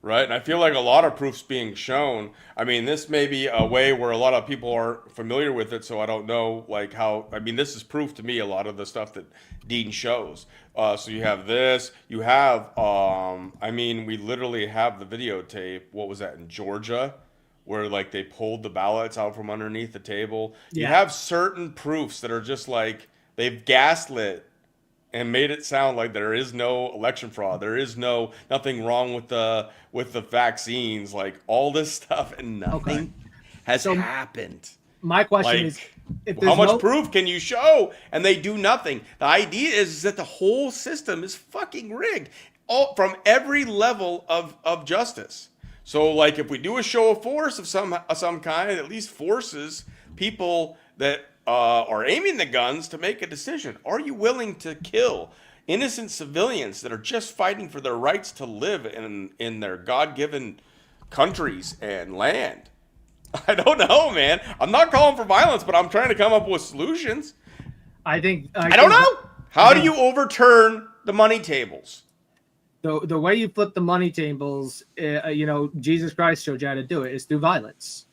Right, and I feel like a lot of proof's being shown. I mean, this may be a way where a lot of people aren't familiar with it, so I don't know how. I mean, this is proof to me, a lot of the stuff that Dean shows. So you have this, you have, we literally have the videotape. What was that, in Georgia? Where they pulled the ballots out from underneath the table. Yeah. You have certain proofs that are just they've gaslit and made it sound like there is no election fraud. There is nothing wrong with the vaccines. All this stuff and nothing has happened. My question is, how much proof can you show? And they do nothing. The idea is that the whole system is fucking rigged, from every level of justice. So, if we do a show of force of some kind, it at least forces people that are aiming the guns to make a decision. Are you willing to kill innocent civilians that are just fighting for their rights to live in their God-given countries and land? I don't know, man. I'm not calling for violence, but I'm trying to come up with solutions. I don't know. How do you overturn the money tables? The way you flip the money tables, Jesus Christ showed you how to do it, is through violence.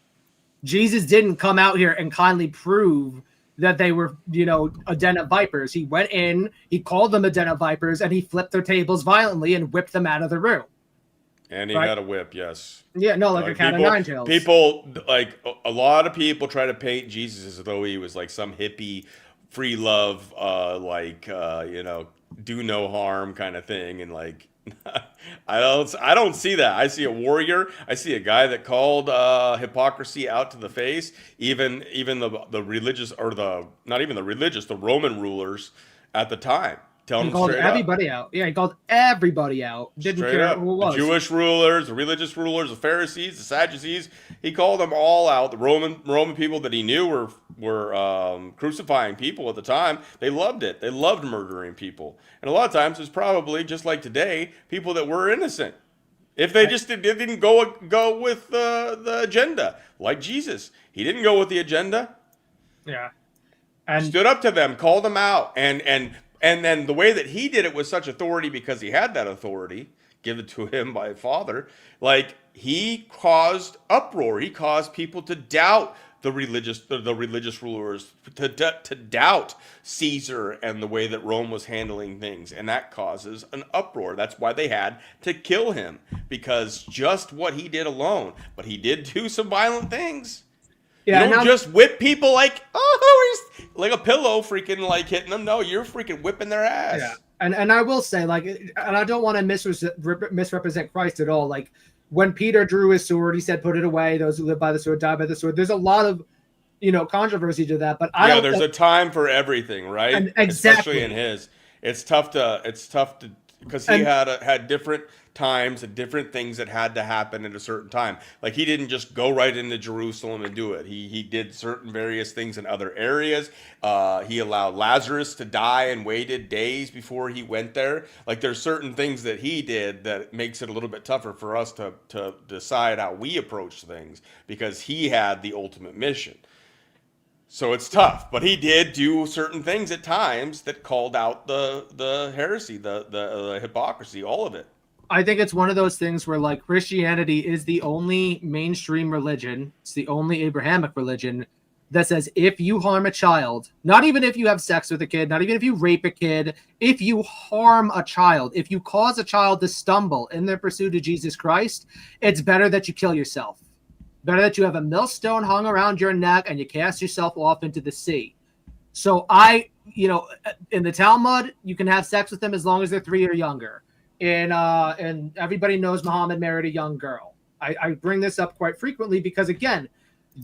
Jesus didn't come out here and kindly prove that they were, a den of vipers. He went in, he called them a den of vipers, and he flipped their tables violently and whipped them out of the room. And he had a whip, yes. Yeah, no, a cat of nine tails. People, a lot of people try to paint Jesus as though he was some hippie, free love, do no harm kind of thing, and I don't see that. I see a warrior. I see a guy that called hypocrisy out to the face. Even the religious, or not even the religious, the Roman rulers at the time. He called everybody out. Yeah, he called everybody out. Didn't care who it was. The Jewish rulers, the religious rulers, the Pharisees, the Sadducees. He called them all out. The Roman people that he knew were crucifying people at the time. They loved it. They loved murdering people. And a lot of times it's probably, just like today, people that were innocent. If they just didn't go with the agenda, like Jesus. He didn't go with the agenda. Yeah. And stood up to them, called them out, and then the way that he did it with such authority, because he had that authority given to him by Father, he caused uproar. He caused people to doubt the religious rulers, to doubt Caesar and the way that Rome was handling things. And that causes an uproar. That's why they had to kill him, because just what he did alone. But he did do some violent things. Yeah, you don't just whip people like a pillow, freaking hitting them. No, you're freaking whipping their ass. Yeah, and I will say, and I don't want to misrepresent Christ at all. When Peter drew his sword, he said, "Put it away. Those who live by the sword die by the sword." There's a lot of, controversy to that. But there's a time for everything, right? Exactly. Especially in his. It's tough to because he had different times and different things that had to happen at a certain time. Like he didn't just go right into Jerusalem and do it. He did certain various things in other areas. He allowed Lazarus to die and waited days before he went there. Like there's certain things that he did that makes it a little bit tougher for us to decide how we approach things, because he had the ultimate mission. So it's tough, but he did do certain things at times that called out the heresy, the hypocrisy, all of it. I think it's one of those things where, like, Christianity is the only mainstream religion, it's the only Abrahamic religion that says if you harm a child, not even if you have sex with a kid, not even if you rape a kid, if you harm a child, if you cause a child to stumble in their pursuit of Jesus Christ, it's better that you kill yourself. Better that you have a millstone hung around your neck and you cast yourself off into the sea. So in the Talmud, you can have sex with them as long as they're 3 or younger. And everybody knows Muhammad married a young girl. I bring this up quite frequently because, again,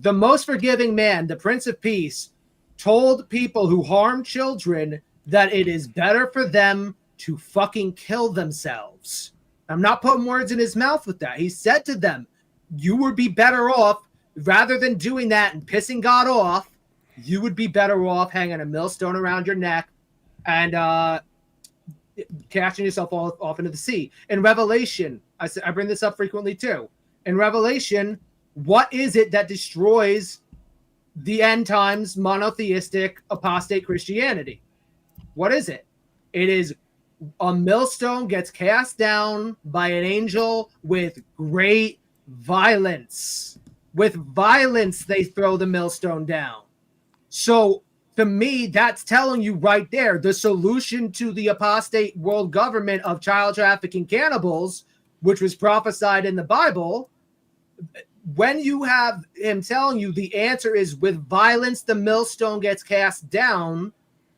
the most forgiving man, the Prince of Peace, told people who harm children that it is better for them to fucking kill themselves. I'm not putting words in his mouth with that. He said to them, you would be better off, rather than doing that and pissing God off, you would be better off hanging a millstone around your neck and casting yourself off into the sea. In Revelation, I bring this up frequently too. In Revelation, what is it that destroys the end times monotheistic apostate Christianity? What is it? It is a millstone gets cast down by an angel with great violence. With violence, they throw the millstone down. So to me, that's telling you right there the solution to the apostate world government of child trafficking cannibals, which was prophesied in the Bible. When you have him telling you the answer is with violence, the millstone gets cast down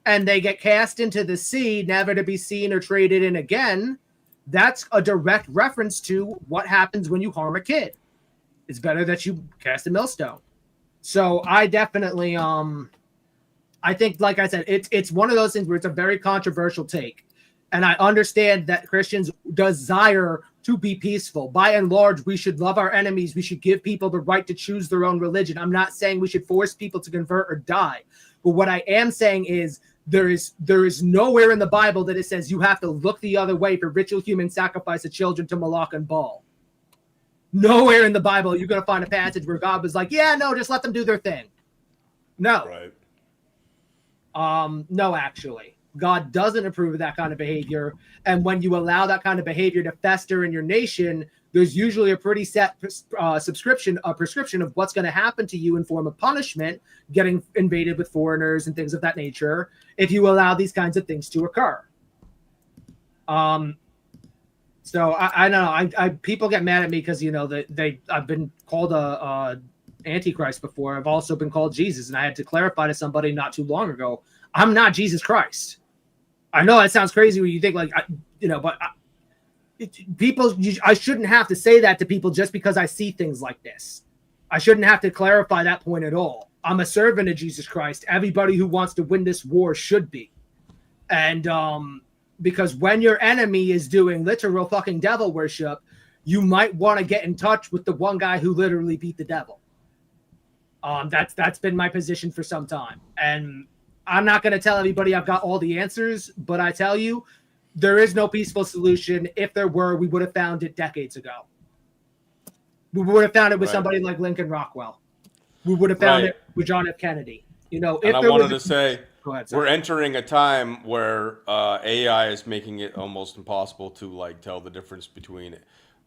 and they get cast into the sea, never to be seen or traded in again, that's a direct reference to what happens when you harm a kid. It's better that you cast a millstone. So I definitely, I think, like I said, it's one of those things where it's a very controversial take. And I understand that Christians desire to be peaceful. By and large, we should love our enemies. We should give people the right to choose their own religion. I'm not saying we should force people to convert or die. But what I am saying is there is nowhere in the Bible that it says you have to look the other way for ritual human sacrifice of children to Moloch and Baal. Nowhere in the Bible you're going to find a passage where God was like, yeah, no, just let them do their thing. No. Right. No, actually. God doesn't approve of that kind of behavior. And when you allow that kind of behavior to fester in your nation, there's usually a pretty set prescription of what's going to happen to you in form of punishment, getting invaded with foreigners and things of that nature, if you allow these kinds of things to occur. So I don't know. People get mad at me because, I've been called a Antichrist before. I've also been called Jesus, and I had to clarify to somebody not too long ago, I'm not Jesus Christ. I know that sounds crazy when you think I shouldn't have to say that to people just because I see things like this. I shouldn't have to clarify that point at all. I'm a servant of Jesus Christ. Everybody who wants to win this war should be. And because when your enemy is doing literal fucking devil worship, you might want to get in touch with the one guy who literally beat the devil. That's been my position for some time. And I'm not going to tell everybody I've got all the answers, but I tell you, there is no peaceful solution. If there were, we would have found it decades ago. We would have found it with somebody like Lincoln Rockwell. We would have found it with John F. Kennedy. And I wanted to say, we're entering a time where AI is making it almost impossible to tell the difference between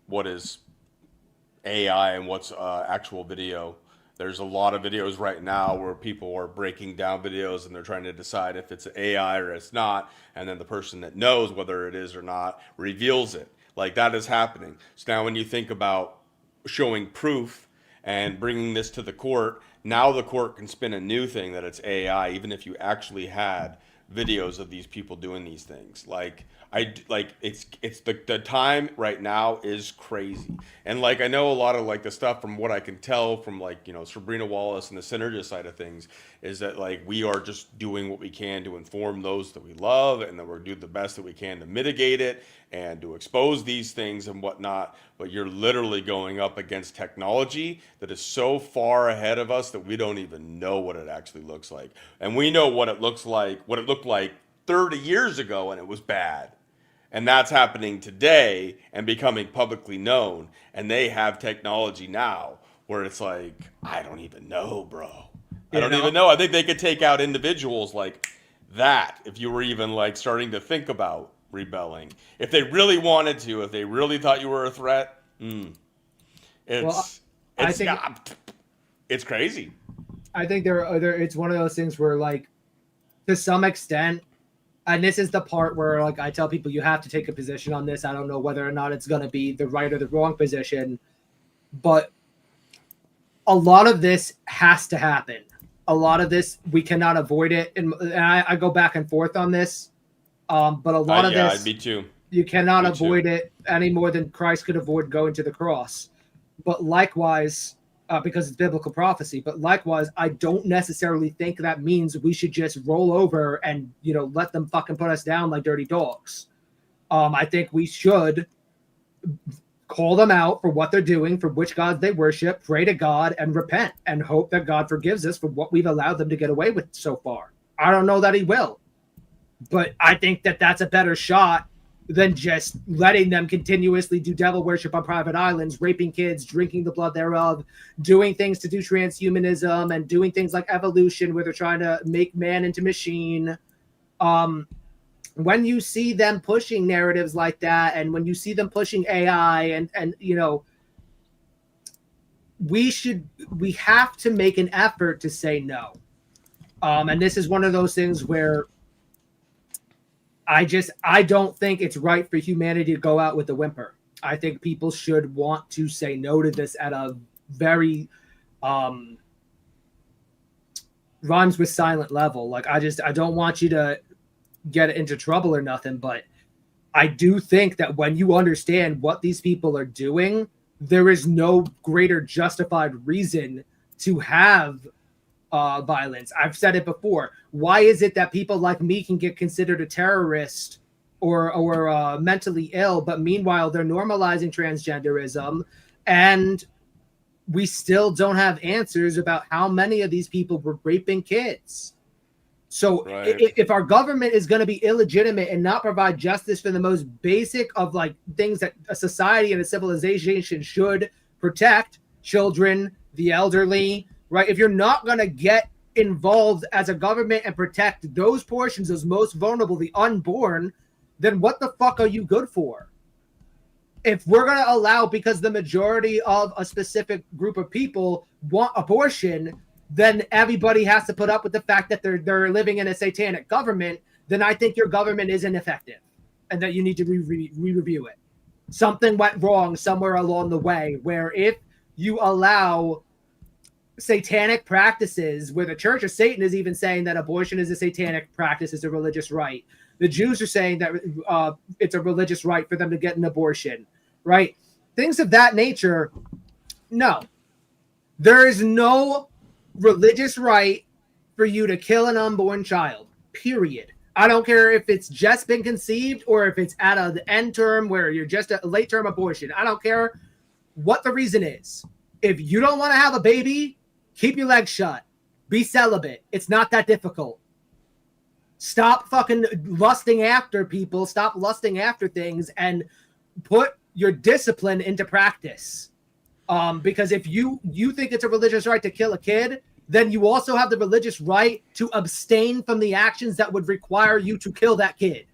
what is AI and what's actual video. There's a lot of videos right now where people are breaking down videos and they're trying to decide if it's AI or it's not. And then the person that knows whether it is or not reveals it. That is happening. So now when you think about showing proof and bringing this to the court, now the court can spin a new thing that it's AI, even if you actually had videos of these people doing these things. like it's the time right now is crazy. And like I know a lot of like the stuff from what I can tell from like, Sabrina Wallace and the synergist side of things is that like we are just doing what we can to inform those that we love, and that we're doing the best that we can to mitigate it and to expose these things and whatnot. But you're literally going up against technology that is so far ahead of us that we don't even know what it actually looks like. And we know what it looks like, what it looked like 30 years ago, and it was bad. And that's happening today and becoming publicly known. And they have technology now where it's like, I don't even know, bro. I don't even know. I think they could take out individuals like that if you were even like starting to think about rebelling. If they really wanted to, if they really thought you were a threat, I think it's crazy. I think it's one of those things where, like, to some extent, and this is the part where, like, I tell people you have to take a position on this. I don't know whether or not it's going to be the right or the wrong position, but a lot of this has to happen. A lot of this, we cannot avoid it. And I go back and forth on this. But a lot of this, me too. You cannot avoid it any more than Christ could avoid going to the cross. But likewise, because it's biblical prophecy, but likewise, I don't necessarily think that means we should just roll over and, let them fucking put us down like dirty dogs. I think we should call them out for what they're doing, for which gods they worship, pray to God, and repent, and hope that God forgives us for what we've allowed them to get away with so far. I don't know that he will, but I think that that's a better shot than just letting them continuously do devil worship on private islands, raping kids, drinking the blood thereof, doing things to do transhumanism, and doing things like evolution where they're trying to make man into machine. When you see them pushing narratives like that, and when you see them pushing AI, and we have to make an effort to say no. And this is one of those things where I don't think it's right for humanity to go out with a whimper. I think people should want to say no to this at a very rhymes with silent level. Like, I don't want you to get into trouble or nothing, but I do think that when you understand what these people are doing, there is no greater justified reason to have violence. I've said it before. Why is it that people like me can get considered a terrorist or mentally ill, but meanwhile they're normalizing transgenderism, and we still don't have answers about how many of these people were raping kids? So if our government is going to be illegitimate and not provide justice for the most basic of like things that a society and a civilization should protect, children, the elderly, right? If you're not going to get involved as a government and protect those portions, those most vulnerable, the unborn, then what the fuck are you good for? If we're going to allow, because the majority of a specific group of people want abortion, then everybody has to put up with the fact that they're living in a satanic government, then I think your government is ineffective and that you need to re-review it. Something went wrong somewhere along the way, where if you allow satanic practices, where the Church of Satan is even saying that abortion is a satanic practice, is a religious right. The Jews are saying that it's a religious right for them to get an abortion, right? Things of that nature. No, there is no religious right for you to kill an unborn child, period. I don't care if it's just been conceived or if it's at an end term where you're just a late term abortion. I don't care what the reason is. If you don't want to have a baby, keep your legs shut. Be celibate. It's not that difficult. Stop fucking lusting after people. Stop lusting after things and put your discipline into practice. Because if you think it's a religious right to kill a kid, then you also have the religious right to abstain from the actions that would require you to kill that kid.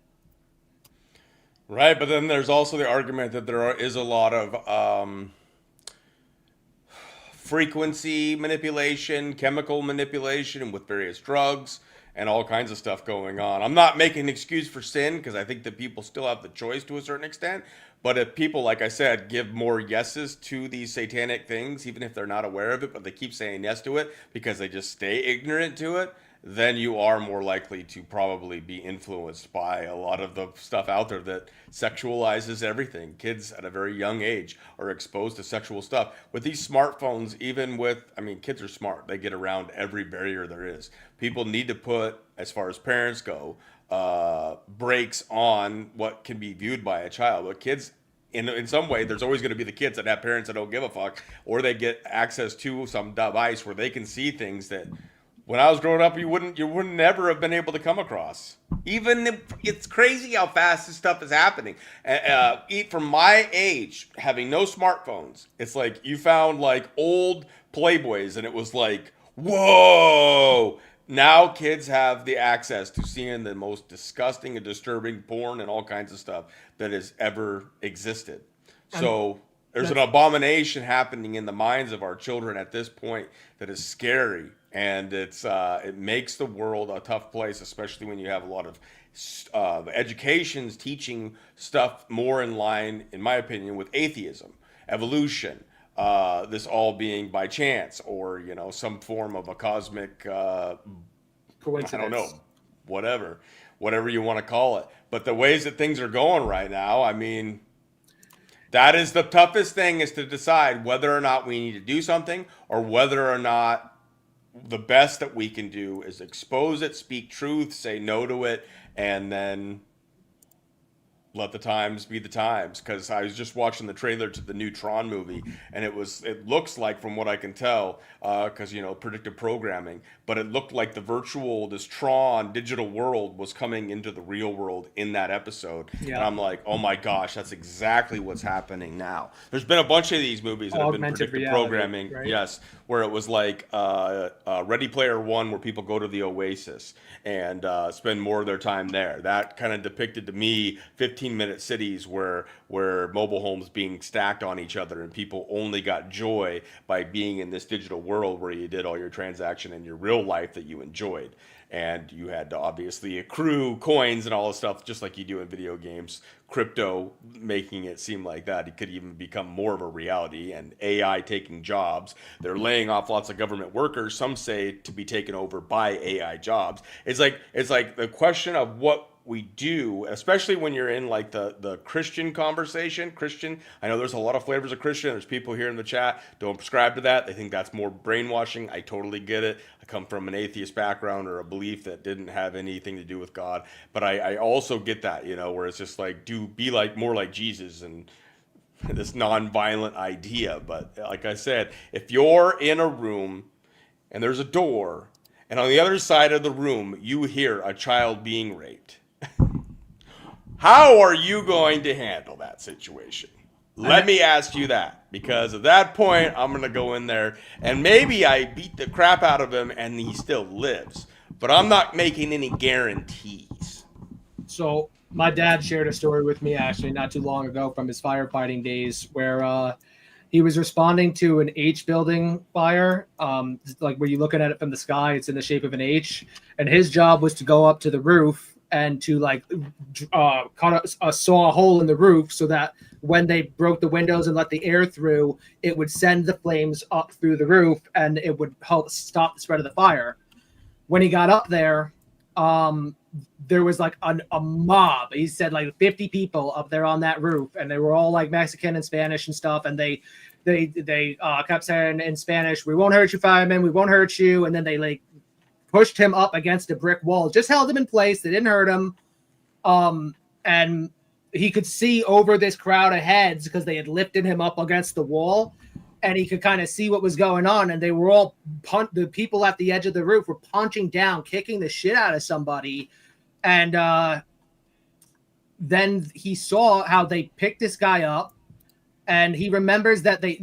Right, but then there's also the argument that there is a lot of frequency manipulation, chemical manipulation with various drugs, and all kinds of stuff going on. I'm not making an excuse for sin, because I think that people still have the choice to a certain extent. But if people, like I said, give more yeses to these satanic things, even if they're not aware of it, but they keep saying yes to it because they just stay ignorant to it, then you are more likely to probably be influenced by a lot of the stuff out there that sexualizes everything. Kids at a very young age are exposed to sexual stuff. With these smartphones, even with, I mean, kids are smart. They get around every barrier there is. People need to put, as far as parents go, brakes on what can be viewed by a child. But kids, in some way, there's always going to be the kids that have parents that don't give a fuck, or they get access to some device where they can see things that when I was growing up you wouldn't never have been able to come across. Even if, it's crazy how fast this stuff is happening. From my age, having no smartphones, it's like you found like old Playboys, and it was like, whoa. Now kids have the access to seeing the most disgusting and disturbing porn and all kinds of stuff that has ever existed. So there's an abomination happening in the minds of our children at this point that is scary, and it makes the world a tough place, especially when you have a lot of educations teaching stuff more in line, in my opinion, with atheism, evolution. This all being by chance, or some form of a cosmic coincidence. I don't know, whatever you want to call it. But the ways that things are going right now, I mean, that is the toughest thing, is to decide whether or not we need to do something, or whether or not the best that we can do is expose it, speak truth, say no to it, and then let the times be the times. Because I was just watching the trailer to the new Tron movie, and it looks like, from what I can tell, because predictive programming, but it looked like this Tron digital world was coming into the real world in that episode. And I'm like, oh my gosh, that's exactly what's happening now. There's been a bunch of these movies that have been predictive reality, programming, right? Yes, where it was like Ready Player One, where people go to the Oasis and spend more of their time there. That kind of depicted to me 15-minute cities where mobile homes being stacked on each other, and people only got joy by being in this digital world where you did all your transaction in your real life that you enjoyed. And you had to obviously accrue coins and all this stuff, just like you do in video games. Crypto making it seem like that it could even become more of a reality, and AI taking jobs. They're laying off lots of government workers, some say to be taken over by AI jobs. It's like the question of what we do, especially when you're in like the Christian conversation. I know there's a lot of flavors of Christian. There's people here in the chat don't prescribe to that. They think that's more brainwashing. I totally get it. I come from an atheist background, or a belief that didn't have anything to do with God. But I also get that, where it's just like, be like more like Jesus, and this non-violent idea. But like I said, if you're in a room and there's a door, and on the other side of the room you hear a child being raped, how are you going to handle that situation? Let me ask you that, because at that point, I'm going to go in there, and maybe I beat the crap out of him and he still lives, but I'm not making any guarantees. So my dad shared a story with me actually not too long ago from his firefighting days, where he was responding to an H building fire, like where you're looking at it from the sky, it's in the shape of an H, and his job was to go up to the roof and to cut a saw hole in the roof, so that when they broke the windows and let the air through, it would send the flames up through the roof, and it would help stop the spread of the fire. When he got up there, there was like a mob. He said like 50 people up there on that roof, and they were all like Mexican and Spanish and stuff, and they kept saying in Spanish, "We won't hurt you, fireman. We won't hurt you." And then they like pushed him up against a brick wall, just held him in place. They didn't hurt him. And he could see over this crowd of heads because they had lifted him up against the wall, and he could kind of see what was going on. And they were all the people at the edge of the roof were punching down, kicking the shit out of somebody. And then he saw how they picked this guy up, and he remembers that the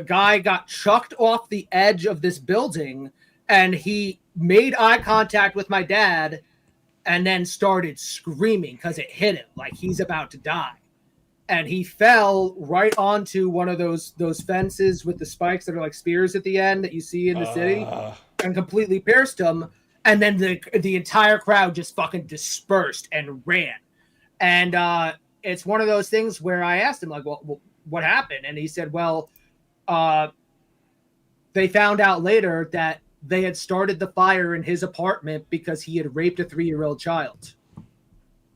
guy got chucked off the edge of this building, and he made eye contact with my dad and then started screaming because it hit him like he's about to die. And he fell right onto one of those fences with the spikes that are like spears at the end that you see in the city, and completely pierced him. And then the entire crowd just fucking dispersed and ran. And it's one of those things where I asked him, like, well, what happened? And he said, well, they found out later that they had started the fire in his apartment because he had raped a 3-year-old child.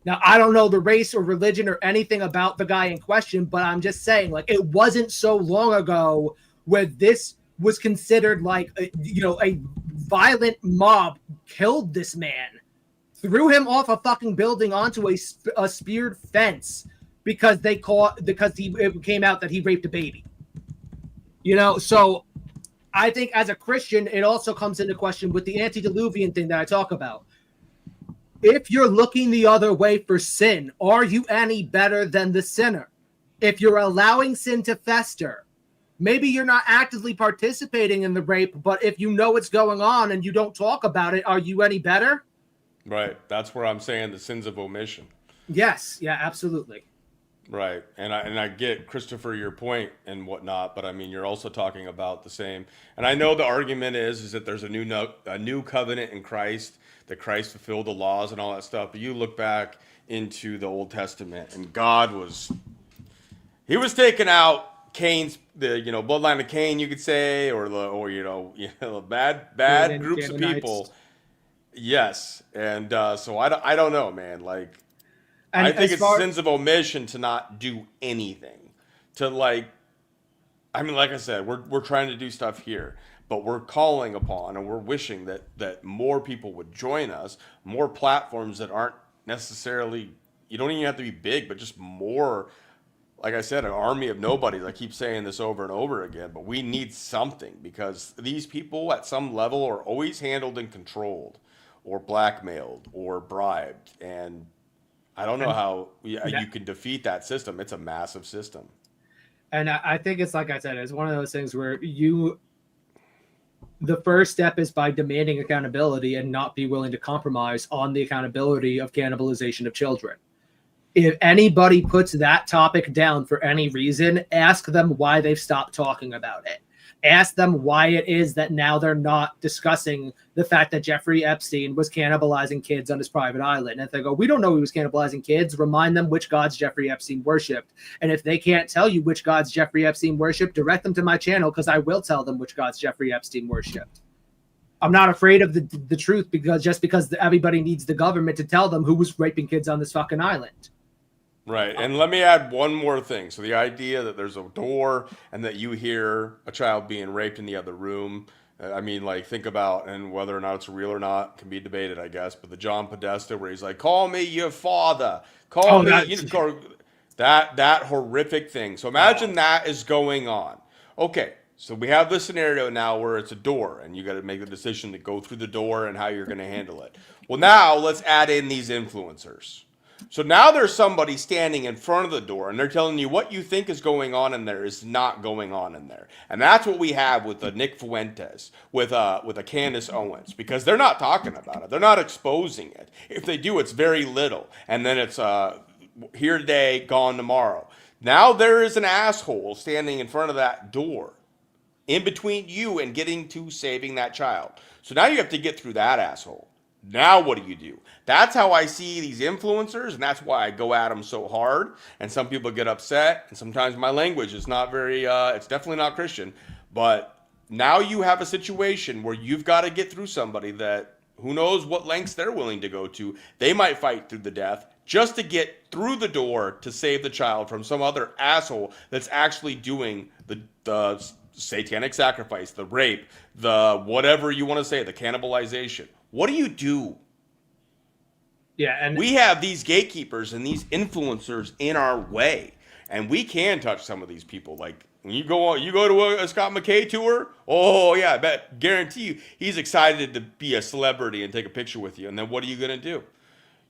Now, I don't know the race or religion or anything about the guy in question, but I'm just saying, like, it wasn't so long ago where this was considered like, a violent mob killed this man, threw him off a fucking building onto a speared fence because it came out that he raped a baby. So I think as a Christian, it also comes into question with the antediluvian thing that I talk about. If you're looking the other way for sin, are you any better than the sinner? If you're allowing sin to fester, maybe you're not actively participating in the rape, but if you know what's going on and you don't talk about it, are you any better? Right. That's where I'm saying the sins of omission. Yes. Yeah, absolutely. Right. And I get, Christopher, your point and whatnot, but I mean, you're also talking about the same. And I know the argument is that there's a new covenant in Christ, that Christ fulfilled the laws and all that stuff. But you look back into the Old Testament and he was taking out Cain's, bloodline of Cain, you could say, or bad groups of people. Yes. And so I don't know, man. Like, And I think it's sins of omission to not do anything. Like I said, we're trying to do stuff here, but we're calling upon and we're wishing that more people would join us, more platforms that aren't necessarily, you don't even have to be big, but just more, like I said, an army of nobodies. I keep saying this over and over again, but we need something because these people at some level are always handled and controlled or blackmailed or bribed. And I don't know how you can defeat that system. It's a massive system. And I think it's like I said, it's one of those things where the first step is by demanding accountability and not be willing to compromise on the accountability of cannibalization of children. If anybody puts that topic down for any reason, ask them why they've stopped talking about it. Ask them why it is that now they're not discussing the fact that Jeffrey Epstein was cannibalizing kids on his private island. And if they go, we don't know he was cannibalizing kids, remind them which gods Jeffrey Epstein worshipped. And if they can't tell you which gods Jeffrey Epstein worshipped, direct them to my channel because I will tell them which gods Jeffrey Epstein worshipped. I'm not afraid of the truth because everybody needs the government to tell them who was raping kids on this fucking island. Right. And let me add one more thing. So the idea that there's a door and that you hear a child being raped in the other room, I mean, like, think about, and whether or not it's real or not can be debated, I guess, but the John Podesta where he's like, call me your father, that horrific thing. So imagine that is going on. Okay. So we have this scenario now where it's a door and you got to make the decision to go through the door and how you're going to handle it. Well, now let's add in these influencers. So now there's somebody standing in front of the door and they're telling you what you think is going on in there is not going on in there. And that's what we have with the Nick Fuentes, with a Candace Owens, because they're not talking about it. They're not exposing it. If they do, it's very little. And then it's here today, gone tomorrow. Now there is an asshole standing in front of that door in between you and getting to saving that child. So now you have to get through that asshole. Now what do? That's how I see these influencers, and that's why I go at them so hard. And some people get upset, and sometimes my language is not very, it's definitely not Christian. But now you have a situation where you've got to get through somebody that who knows what lengths they're willing to go to. They might fight through the death just to get through the door to save the child from some other asshole that's actually doing the satanic sacrifice, the rape, the whatever you want to say, the cannibalization. What do? Yeah, and we have these gatekeepers and these influencers in our way, and we can touch some of these people. Like when you go to a Scott McKay tour, oh yeah, guarantee you he's excited to be a celebrity and take a picture with you. And then what are you gonna do?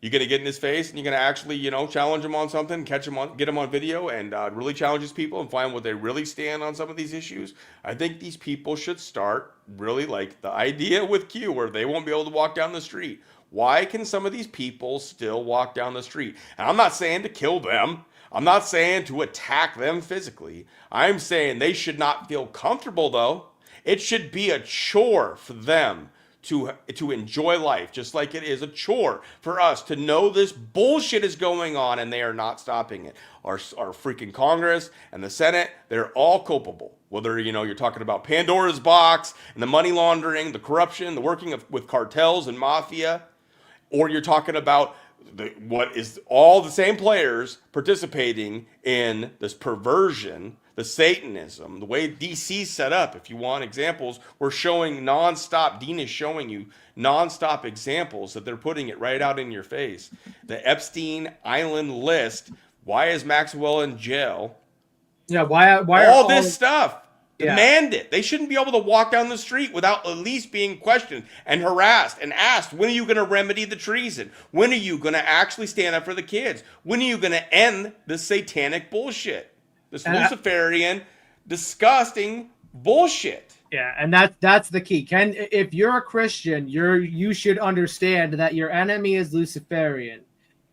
You're gonna get in his face and you're gonna actually, challenge him on something, get him on video, and really challenge his people and find what they really stand on some of these issues. I think these people should start really like the idea with Q, where they won't be able to walk down the street. Why can some of these people still walk down the street? And I'm not saying to kill them. I'm not saying to attack them physically. I'm saying they should not feel comfortable, though. It should be a chore for them to enjoy life, just like it is a chore for us to know this bullshit is going on and they are not stopping it. Our freaking Congress and the Senate, they're all culpable. Whether, you're talking about Pandora's box and the money laundering, the corruption, the working with cartels and mafia, or you're talking about what is all the same players participating in this perversion, the Satanism, the way DC's set up. If you want examples, we're showing nonstop. Dean is showing you nonstop examples that they're putting it right out in your face. The Epstein Island list. Why is Maxwell in jail? Yeah, why all this stuff? Yeah. Demand it. They shouldn't be able to walk down the street without at least being questioned and harassed and asked, when are you going to remedy the treason? When are you going to actually stand up for the kids? When are you going to end this satanic bullshit? This Luciferian, disgusting bullshit. Yeah, and that's the key. If you're a Christian, you should understand that your enemy is Luciferian.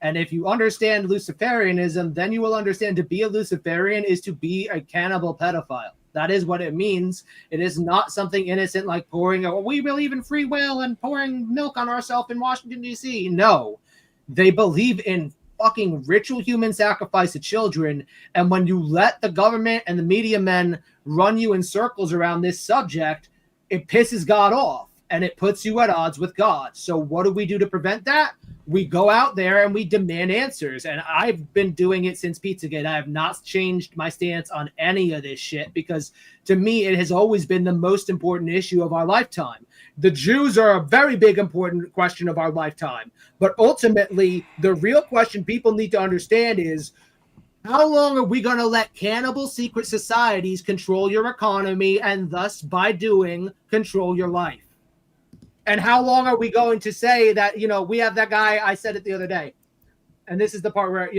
And if you understand Luciferianism, then you will understand to be a Luciferian is to be a cannibal pedophile. That is what it means. It is not something innocent like we believe in free will and pouring milk on ourselves in Washington, D.C. No, they believe in fucking ritual human sacrifice of children. And when you let the government and the media men run you in circles around this subject, it pisses God off and it puts you at odds with God. So what do we do to prevent that? We go out there and we demand answers. And I've been doing it since Pizzagate. I have not changed my stance on any of this shit because to me, it has always been the most important issue of our lifetime. The Jews are a very big important question of our lifetime. But ultimately, the real question people need to understand is, how long are we going to let cannibal secret societies control your economy and thus, by doing, control your life? And how long are we going to say that, we have that guy, I said it the other day, and this is the part where,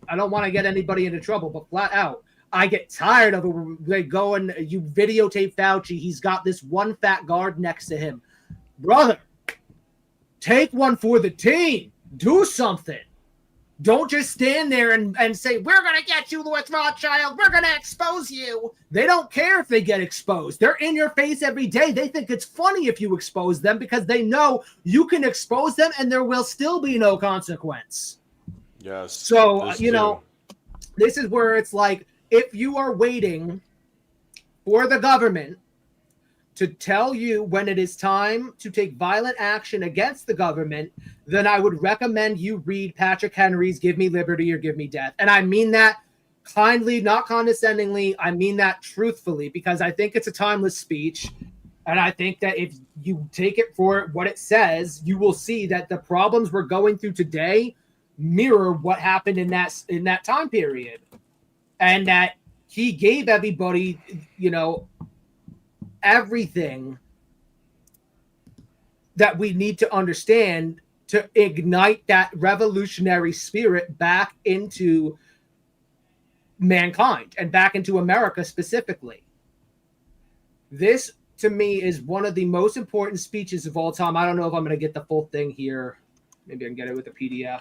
I don't want to get anybody into trouble, but flat out, I get tired of it. They go and you videotape Fauci. He's got this one fat guard next to him. Brother, take one for the team. Do something. Don't just stand there and say, we're going to get you, Louis Rothschild. We're going to expose you. They don't care if they get exposed. They're in your face every day. They think it's funny if you expose them because they know you can expose them and there will still be no consequence. Yes. So, this is where it's like, if you are waiting for the government to tell you when it is time to take violent action against the government, then I would recommend you read Patrick Henry's Give Me Liberty or Give Me Death. And I mean that kindly, not condescendingly. I mean that truthfully, because I think it's a timeless speech. And I think that if you take it for what it says, you will see that the problems we're going through today mirror what happened in that time period. And that he gave everybody, everything that we need to understand to ignite that revolutionary spirit back into mankind and back into America specifically. This, to me, is one of the most important speeches of all time. I don't know if I'm going to get the full thing here. Maybe I can get it with a PDF.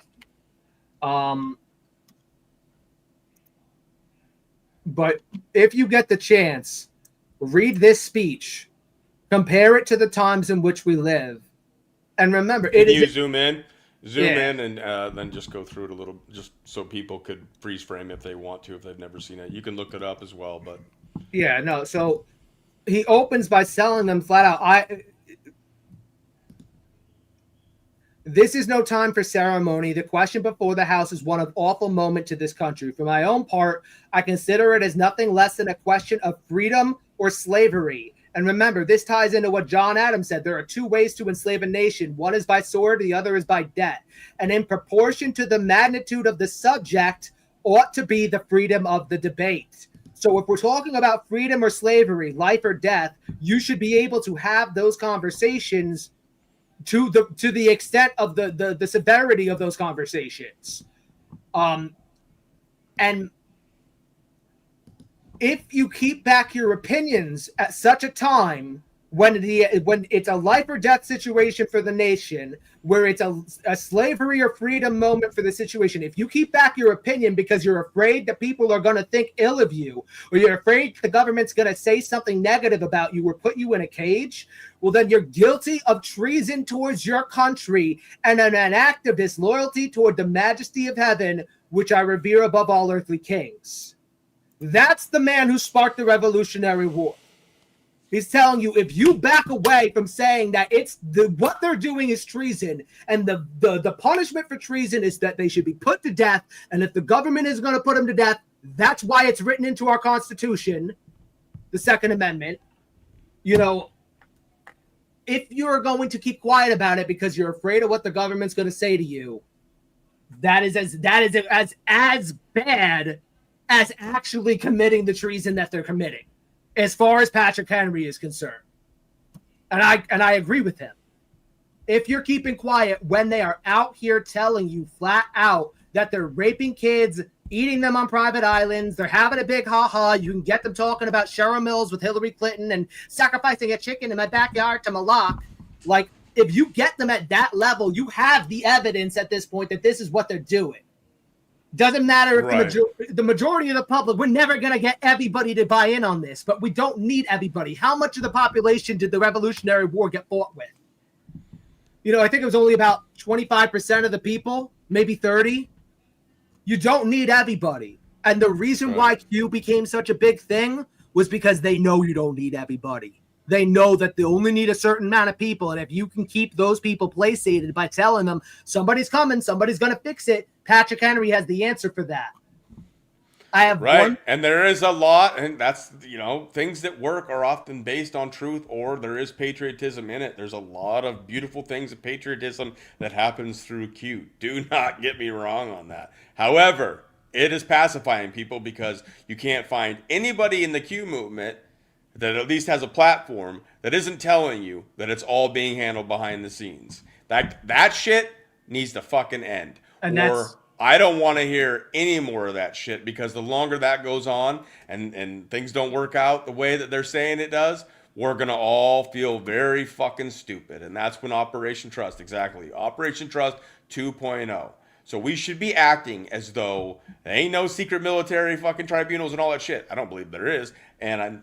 But if you get the chance, read this speech, compare it to the times in which we live, and remember, zoom in, and then just go through it a little, just so people could freeze frame if they want to, if they've never seen it. You can look it up as well, but yeah, no. So he opens by selling them flat out. This is no time for ceremony. The question before the House is one of awful moment to this country. For my own part, I consider it as nothing less than a question of freedom or slavery. And remember, this ties into what John Adams said. There are two ways to enslave a nation. One is by sword, the other is by debt. And in proportion to the magnitude of the subject ought to be the freedom of the debate. So if we're talking about freedom or slavery, life or death, you should be able to have those conversations to the extent of the severity of those conversations. And if you keep back your opinions at such a time when it's a life or death situation for the nation, where it's a slavery or freedom moment for the situation, if you keep back your opinion because you're afraid that people are going to think ill of you, or you're afraid the government's going to say something negative about you or put you in a cage, well, then you're guilty of treason towards your country and an act of disloyalty toward the majesty of heaven, which I revere above all earthly kings. That's the man who sparked the Revolutionary War. He's telling you, if you back away from saying that what they're doing is treason, and the punishment for treason is that they should be put to death, and if the government is going to put them to death, that's why it's written into our Constitution, the Second Amendment. You know, if you're going to keep quiet about it because you're afraid of what the government's going to say to you, that is as bad as actually committing the treason that they're committing, as far as Patrick Henry is concerned. And I agree with him. If you're keeping quiet when they are out here telling you flat out that they're raping kids, eating them on private islands, they're having a big ha-ha, you can get them talking about Cheryl Mills with Hillary Clinton and sacrificing a chicken in my backyard to Malak. Like, if you get them at that level, you have the evidence at this point that this is what they're doing. Doesn't matter if the majority of the public, we're never going to get everybody to buy in on this, but we don't need everybody. How much of the population did the Revolutionary War get fought with? You know, I think it was only about 25% of the people, maybe 30. You don't need everybody. And the reason why Q became such a big thing was because they know you don't need everybody. They know that they only need a certain amount of people. And if you can keep those people placated by telling them somebody's coming, somebody's going to fix it, Patrick Henry has the answer for that. I have one. And there is a lot, and that's, you know, things that work are often based on truth, or there is patriotism in it. There's a lot of beautiful things of patriotism that happens through Q. Do not get me wrong on that. However, it is pacifying people because you can't find anybody in the Q movement that at least has a platform that isn't telling you that it's all being handled behind the scenes. That shit needs to fucking end. And or I don't want to hear any more of that shit, because the longer that goes on and things don't work out the way that they're saying it does, we're going to all feel very fucking stupid. And that's when Operation Trust, Operation Trust 2.0. So we should be acting as though there ain't no secret military fucking tribunals and all that shit. I don't believe there is. And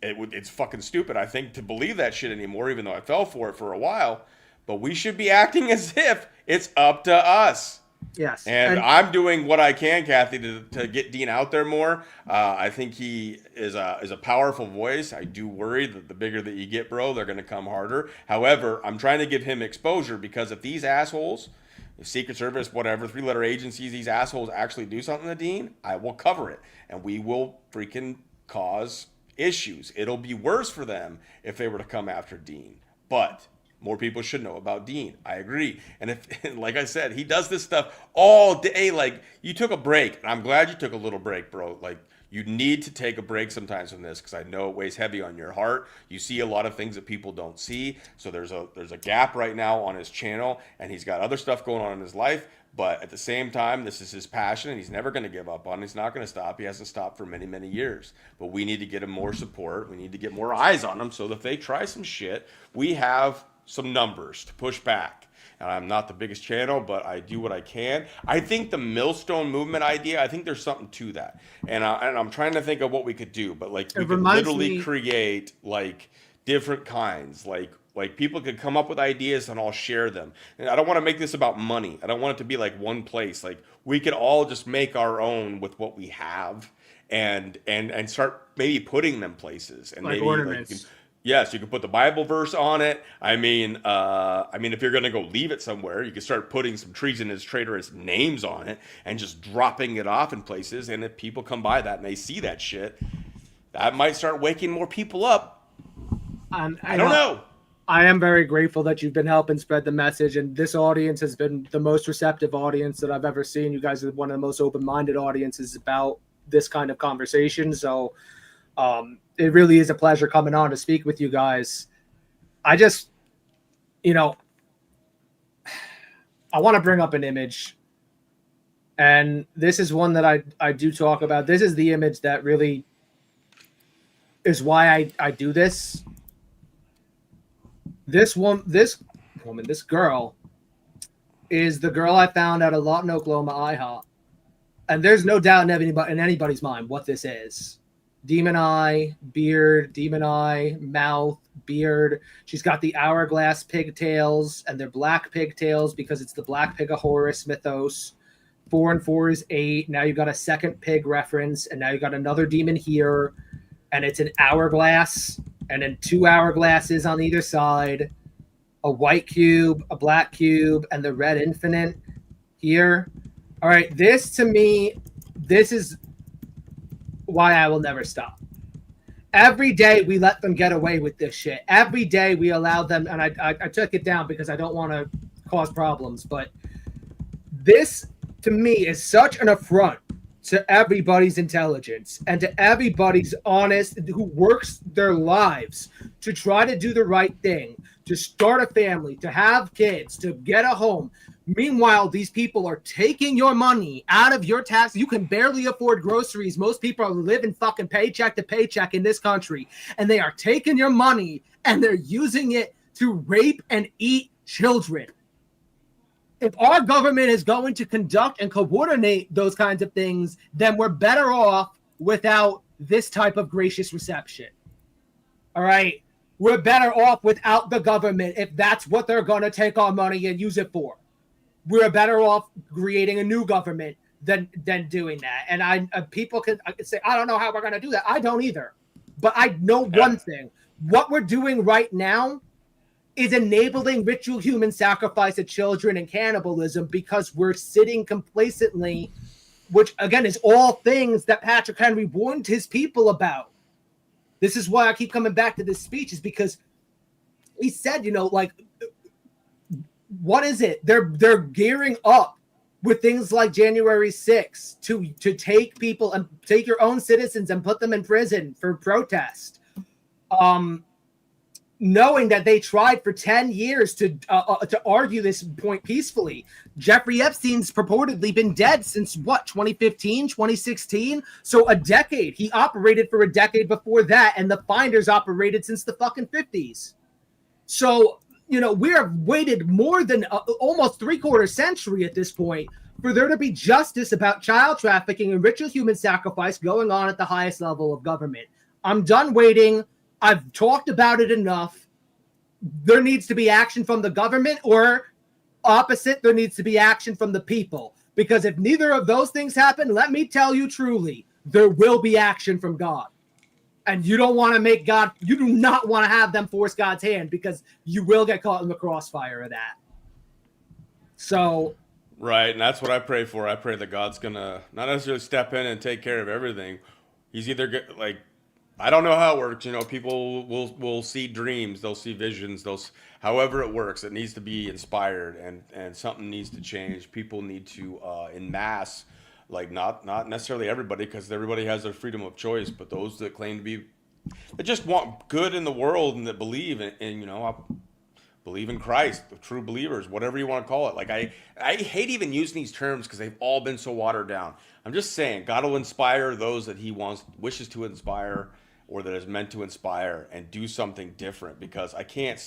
it's fucking stupid, I think, to believe that shit anymore, even though I fell for it for a while. But we should be acting as if it's up to us. Yes. And I'm doing what I can, Kathy, to get Dean out there more. I think he is a powerful voice. I do worry that the bigger that you get, bro, they're going to come harder. However, I'm trying to give him exposure, because if these assholes, if Secret Service, whatever, 3-letter agencies, these assholes actually do something to Dean, I will cover it. And we will freaking cause issues. It'll be worse for them if they were to come after Dean. But more people should know about Dean. I agree. And if, like I said, he does this stuff all day. Like, you took a break. And I'm glad you took a little break, bro. Like, you need to take a break sometimes from this, because I know it weighs heavy on your heart. You see a lot of things that people don't see. So there's a gap right now on his channel, and he's got other stuff going on in his life. But at the same time, this is his passion, and he's never going to give up on it. He's not going to stop. He hasn't stopped for many, many years. But we need to get him more support. We need to get more eyes on him, so that if they try some shit, we have some numbers to push back. And I'm not the biggest channel, but I do what I can. I think the millstone movement idea, I think there's something to that. And I'm trying to think of what we could do. But like, we could literally create like different kinds. Like people could come up with ideas and I'll share them. And I don't want to make this about money. I don't want it to be like one place. Like, we could all just make our own with what we have and start maybe putting them places. And like maybe ornaments. Yes, you can put the Bible verse on it. I mean, if you're gonna go leave it somewhere, you can start putting some treasonous traitorous names on it and just dropping it off in places. And if people come by that and they see that shit, that might start waking more people up. I don't know. I am very grateful that you've been helping spread the message, and this audience has been the most receptive audience that I've ever seen. You guys are one of the most open-minded audiences about this kind of conversation. So it really is a pleasure coming on to speak with you guys. I just, I want to bring up an image, and this is one that I do talk about. This is the image that really is why I do this. This girl is the girl I found at a Lawton, Oklahoma IHOP. And there's no doubt in anybody's mind what this is. Demon eye, beard, demon eye, mouth, beard. She's got the hourglass pigtails, and they're black pigtails because it's the black pig of Horus mythos. 4 and 4 is 8. Now you've got a second pig reference, and now you've got another demon here, and it's an hourglass, and then 2 hourglasses on either side, a white cube, a black cube, and the red infinite here. All right, this to me, this is why I will never stop. Every day we let them get away with this shit. Every day we allow them, and I took it down because I don't want to cause problems, but this to me is such an affront to everybody's intelligence and to everybody's honest who works their lives to try to do the right thing, to start a family, to have kids, to get a home. Meanwhile, these people are taking your money out of your tax. You can barely afford groceries. Most people are living fucking paycheck to paycheck in this country, and they are taking your money and they're using it to rape and eat children. If our government is going to conduct and coordinate those kinds of things, then we're better off without this type of gracious reception. All right? We're better off without the government if that's what they're going to take our money and use it for. We're better off creating a new government than doing that. And people can say, I don't know how we're going to do that. I don't either. But I know one thing. What we're doing right now is enabling ritual human sacrifice of children and cannibalism because we're sitting complacently, which, again, is all things that Patrick Henry warned his people about. This is why I keep coming back to this speech, is because he said, what is it? They're gearing up with things like January 6th to take people and take your own citizens and put them in prison for protest. Knowing that they tried for 10 years to argue this point peacefully. Jeffrey Epstein's purportedly been dead since 2015, 2016? So a decade. He operated for a decade before that, and the finders operated since the fucking 50s. So, we have waited more than almost 3/4 century at this point for there to be justice about child trafficking and ritual human sacrifice going on at the highest level of government. I'm done waiting. I've talked about it enough. There needs to be action from the government, or opposite, there needs to be action from the people. Because if neither of those things happen, let me tell you truly, there will be action from God. And you don't want to make God, you do not want to have them force God's hand, because you will get caught in the crossfire of that. So. Right, and that's what I pray for. I pray that God's going to not necessarily step in and take care of everything. He's either I don't know how it works. People will see dreams, they'll see visions, however it works. It needs to be inspired, and something needs to change. People need to, en masse, not necessarily everybody, because everybody has their freedom of choice, but those that claim to be, that just want good in the world and that believe believe in Christ, the true believers, whatever you want to call it. I hate even using these terms because they've all been so watered down. I'm just saying, God will inspire those that He wishes to inspire, or that is meant to inspire, and do something different, because I can't,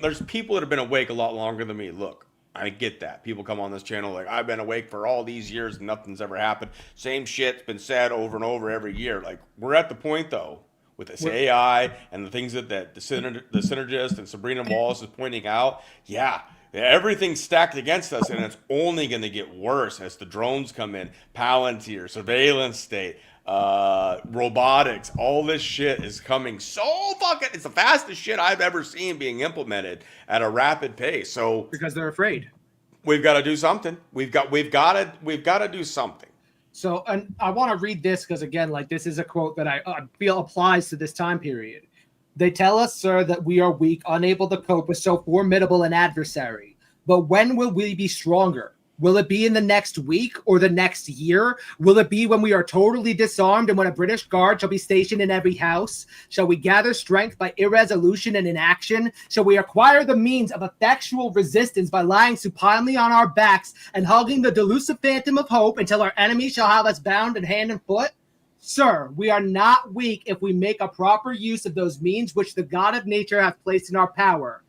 there's people that have been awake a lot longer than me. Look, I get that. People come on this channel I've been awake for all these years and nothing's ever happened. Same shit's been said over and over every year. We're at the point, though, with this AI and the things that the synergist and Sabrina Wallace is pointing out. Yeah, everything's stacked against us, and it's only going to get worse as the drones come in, Palantir, surveillance state, robotics. All this shit is coming it's the fastest shit I've ever seen being implemented at a rapid pace. So because they're afraid, we've got to do something. We've got to do something. So, and I want to read this because, again, this is a quote that I feel applies to this time period. They tell us, sir, that we are weak, unable to cope with so formidable an adversary. But when will we be stronger? Will it be in the next week or the next year? Will it be when we are totally disarmed and when a British guard shall be stationed in every house? Shall we gather strength by irresolution and inaction? Shall we acquire the means of effectual resistance by lying supinely on our backs and hugging the delusive phantom of hope until our enemies shall have us bound in hand and foot? Sir, we are not weak if we make a proper use of those means which the God of nature hath placed in our power.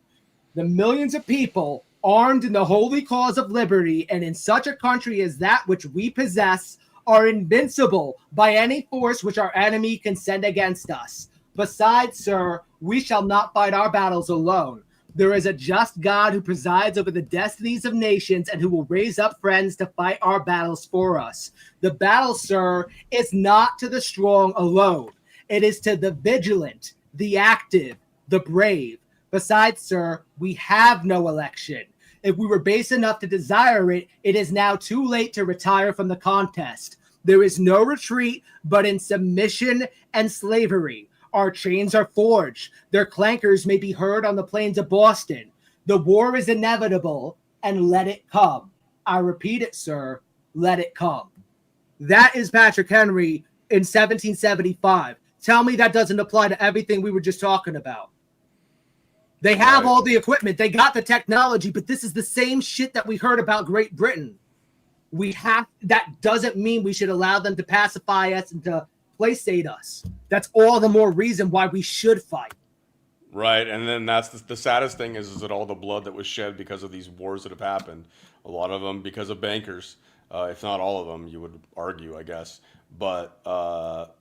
The millions of people armed in the holy cause of liberty and in such a country as that which we possess are invincible by any force which our enemy can send against us. Besides, sir, we shall not fight our battles alone. There is a just God who presides over the destinies of nations and who will raise up friends to fight our battles for us. The battle, sir, is not to the strong alone. It is to the vigilant, the active, the brave. Besides, sir, we have no election. If we were base enough to desire it, it is now too late to retire from the contest. There is no retreat but in submission and slavery. Our chains are forged. Their clankers may be heard on the plains of Boston. The war is inevitable, and let it come. I repeat it, sir, let it come. That is Patrick Henry in 1775. Tell me that doesn't apply to everything we were just talking about. They have all the equipment. They got the technology, but this is the same shit that we heard about Great Britain. That doesn't mean we should allow them to pacify us and to PlayState us. That's all the more reason why we should fight. Right, and then that's the saddest thing is that all the blood that was shed because of these wars that have happened, a lot of them because of bankers, if not all of them, you would argue, I guess. But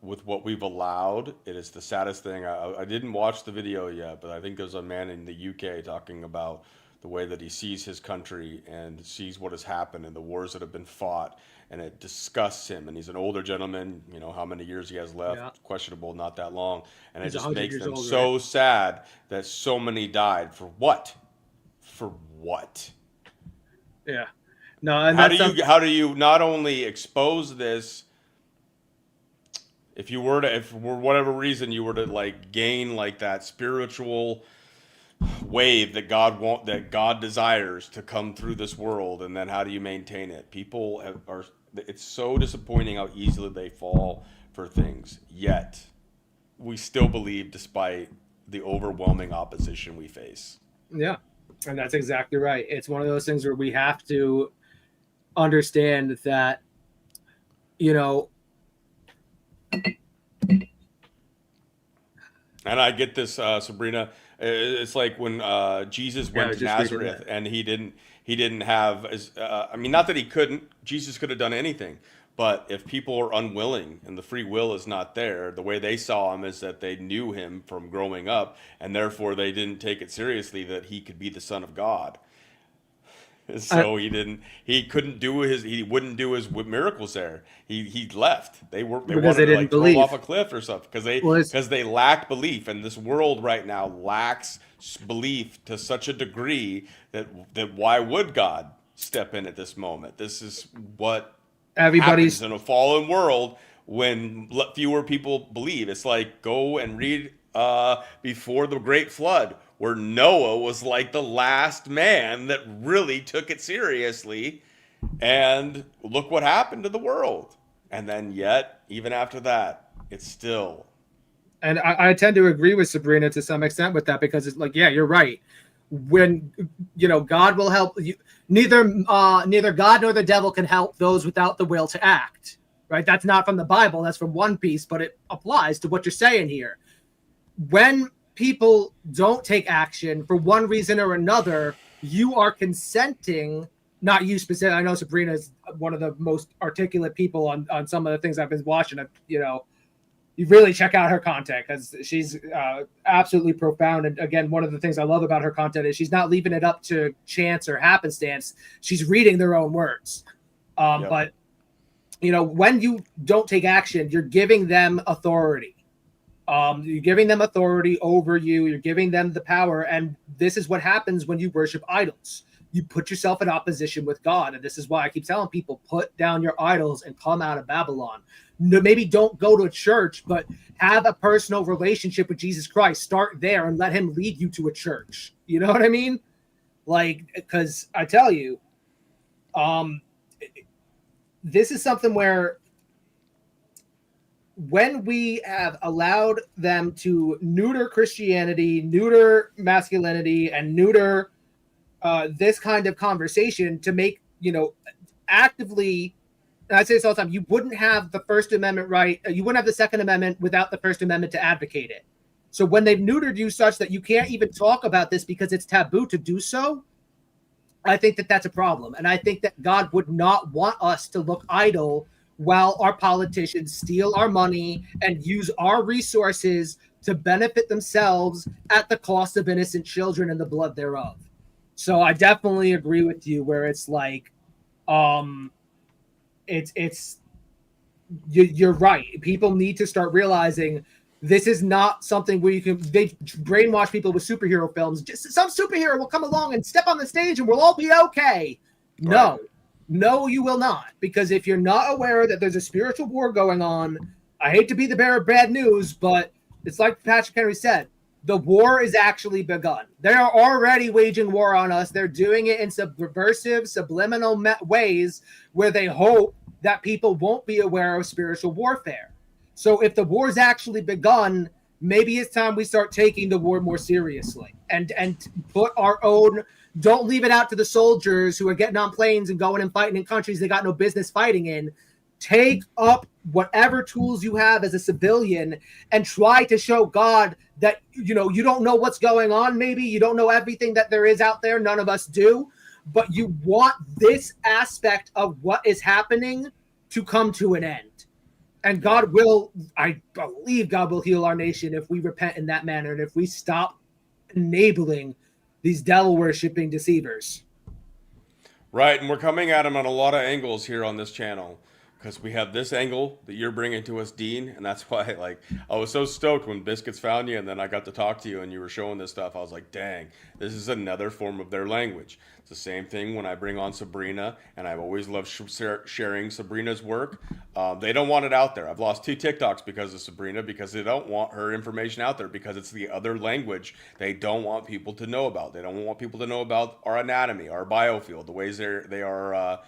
with what we've allowed, it is the saddest thing. I didn't watch the video yet, but I think there's a man in the UK talking about the way that he sees his country and sees what has happened and the wars that have been fought, and it disgusts him. And he's an older gentleman, you know how many years he has left, Yeah. Questionable, not that long. And He's it just 100 makes years them old, so right? sad that so many died. For what? For what? Yeah. No, and How do you not only expose this, if for whatever reason you were to like gain like that spiritual wave that God desires to come through this world, and then how do you maintain it? It's so disappointing how easily they fall for things, yet we still believe despite the overwhelming opposition we face. Yeah, and that's exactly right. It's one of those things where we have to understand that, you know, and I get this, Sabrina. It's like when Jesus went to Nazareth, and he didn't have I mean, not that he couldn't. Jesus could have done anything, but if people are unwilling and the free will is not there, the way they saw him is that they knew him from growing up, and therefore they didn't take it seriously that he could be the Son of God. So he wouldn't do his miracles there. He left. They wanted to like throw him off a cliff or something because they lacked belief, and this world right now lacks belief to such a degree that why would God step in at this moment? This is what happens in a fallen world when fewer people believe. It's like go and read before the Great Flood, where Noah was like the last man that really took it seriously, and look what happened to the world. And then yet, even after that, it's still. And I tend to agree with Sabrina to some extent with that, because it's like, yeah, you're right. When, you know, God will help you. Neither God nor the devil can help those without the will to act, right? That's not from the Bible. That's from One Piece, but it applies to what you're saying here. When people don't take action for one reason or another, you are consenting, not you specifically. I know Sabrina is one of the most articulate people on some of the things I've been watching. You know, you really check out her content because she's absolutely profound. And again, one of the things I love about her content is she's not leaving it up to chance or happenstance. She's reading their own words. Yep. But, you know, when you don't take action, you're giving them authority. You're giving them authority over you. You're giving them the power. And this is what happens when you worship idols. You put yourself in opposition with God. And this is why I keep telling people, put down your idols and come out of Babylon. No, maybe don't go to a church, but have a personal relationship with Jesus Christ. Start there and let him lead you to a church. You know what I mean? Like, because I tell you, this is something where when we have allowed them to neuter Christianity, neuter masculinity, and neuter this kind of conversation to make, you know, actively and I say this all the time, you wouldn't have the First Amendment right, you wouldn't have the Second Amendment without the First Amendment to advocate it. So when they've neutered you such that you can't even talk about this because it's taboo to do so, I think that that's a problem. And I think that God would not want us to look idle while our politicians steal our money and use our resources to benefit themselves at the cost of innocent children and the blood thereof. So I definitely agree with you where it's like, you're right. People need to start realizing this is not something where they brainwash people with superhero films. Just some superhero will come along and step on the stage and we'll all be okay. Right. No, you will not. Because if you're not aware that there's a spiritual war going on, I hate to be the bearer of bad news, but it's like Patrick Henry said, the war is actually begun. They are already waging war on us. They're doing it in subversive, subliminal ways where they hope that people won't be aware of spiritual warfare. So if the war's actually begun, maybe it's time we start taking the war more seriously and put our own, don't leave it out to the soldiers who are getting on planes and going and fighting in countries they got no business fighting in. Take up whatever tools you have as a civilian and try to show God that, you don't know what's going on. Maybe you don't know everything that there is out there. None of us do, but you want this aspect of what is happening to come to an end. And God will, I believe God will heal our nation if we repent in that manner and if we stop enabling these devil-worshipping deceivers. Right, and we're coming at them on a lot of angles here on this channel because we have this angle that you're bringing to us, Dean, and that's why, I was so stoked when Biscuits found you and then I got to talk to you and you were showing this stuff. I was like, dang, this is another form of their language. It's the same thing when I bring on Sabrina, and I've always loved sharing Sabrina's work. They don't want it out there. I've lost 2 TikToks because of Sabrina because they don't want her information out there because it's the other language they don't want people to know about. They don't want people to know about our anatomy, our biofield, the ways they are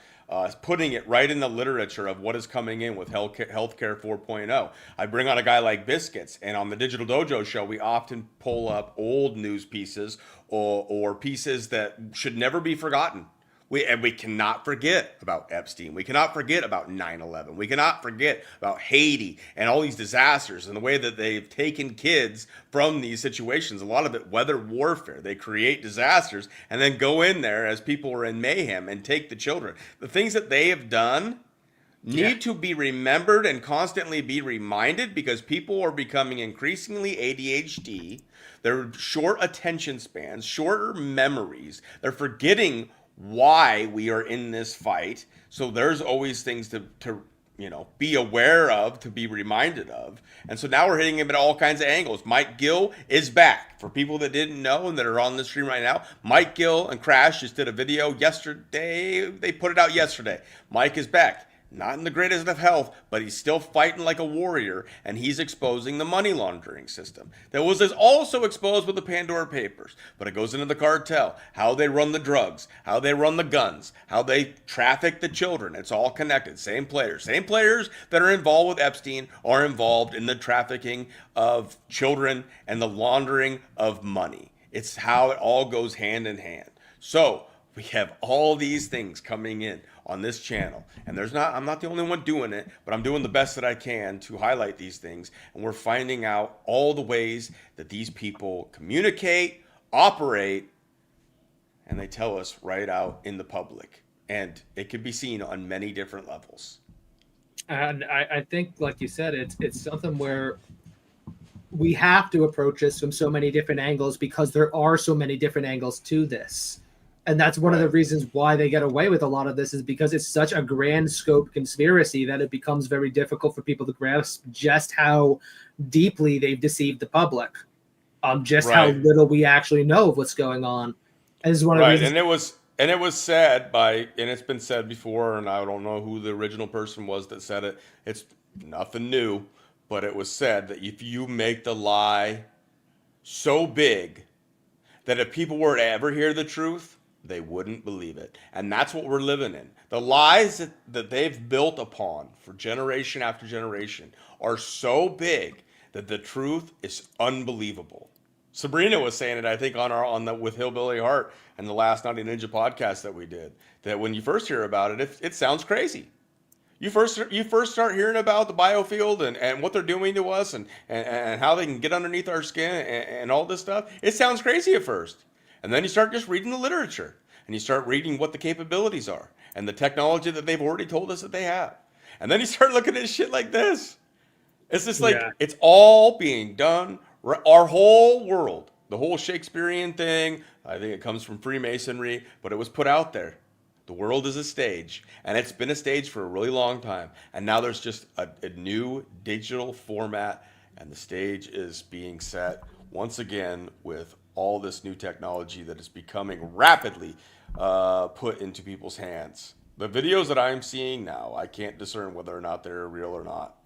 putting it right in the literature of what is coming in with healthcare 4.0. I bring on a guy like Biscuits, and on the Digital Dojo show, we often pull up old news pieces or pieces that should never be forgotten. We cannot forget about Epstein. We cannot forget about 9/11. We cannot forget about Haiti and all these disasters and the way that they've taken kids from these situations. A lot of it weather warfare. They create disasters and then go in there as people are in mayhem and take the children. The things that they have done need to be remembered and constantly be reminded because people are becoming increasingly ADHD. They're short attention spans, shorter memories. They're forgetting why we are in this fight. So there's always things to be aware of, to be reminded of. And so now we're hitting him at all kinds of angles. Mike Gill is back. For people that didn't know and that are on the stream right now, Mike Gill and Crash just did a video yesterday. They put it out yesterday. Mike is back. Not in the greatest of health, but he's still fighting like a warrior, and he's exposing the money laundering system that was also exposed with the Pandora Papers. But it goes into the cartel, how they run the drugs, how they run the guns, how they traffic the children. It's all connected. Same players that are involved with Epstein are involved in the trafficking of children and the laundering of money. It's how it all goes hand in hand. So we have all these things coming in on this channel, and I'm not the only one doing it, but I'm doing the best that I can to highlight these things, and we're finding out all the ways that these people communicate, operate, and they tell us right out in the public, and it can be seen on many different levels. And I think, like you said, it's something where we have to approach this from so many different angles because there are so many different angles to this. And that's one of the reasons why they get away with a lot of this is because it's such a grand scope conspiracy that it becomes very difficult for people to grasp just how deeply they've deceived the public, how little we actually know of what's going on. And this is one of the reasons. And it was said and it's been said before, and I don't know who the original person was that said it. It's nothing new, but it was said that if you make the lie so big that if people were to ever hear the truth, they wouldn't believe it. And that's what we're living in. The lies that they've built upon for generation after generation are so big that the truth is unbelievable. Sabrina was saying it, I think, with Hillbilly Heart and the last Naughty Ninja podcast that we did, that when you first hear about it, it sounds crazy. You first start hearing about the biofield and what they're doing to us and how they can get underneath our skin and all this stuff. It sounds crazy at first. And then you start just reading the literature and you start reading what the capabilities are and the technology that they've already told us that they have. And then you start looking at shit like this. It's just like Yeah. it's all being done. Our whole world, the whole Shakespearean thing, I think it comes from Freemasonry, but it was put out there. The world is a stage, and it's been a stage for a really long time. And now there's just a new digital format, and the stage is being set once again with all this new technology that is becoming rapidly put into people's hands. The videos that I'm seeing now, I can't discern whether or not they're real or not.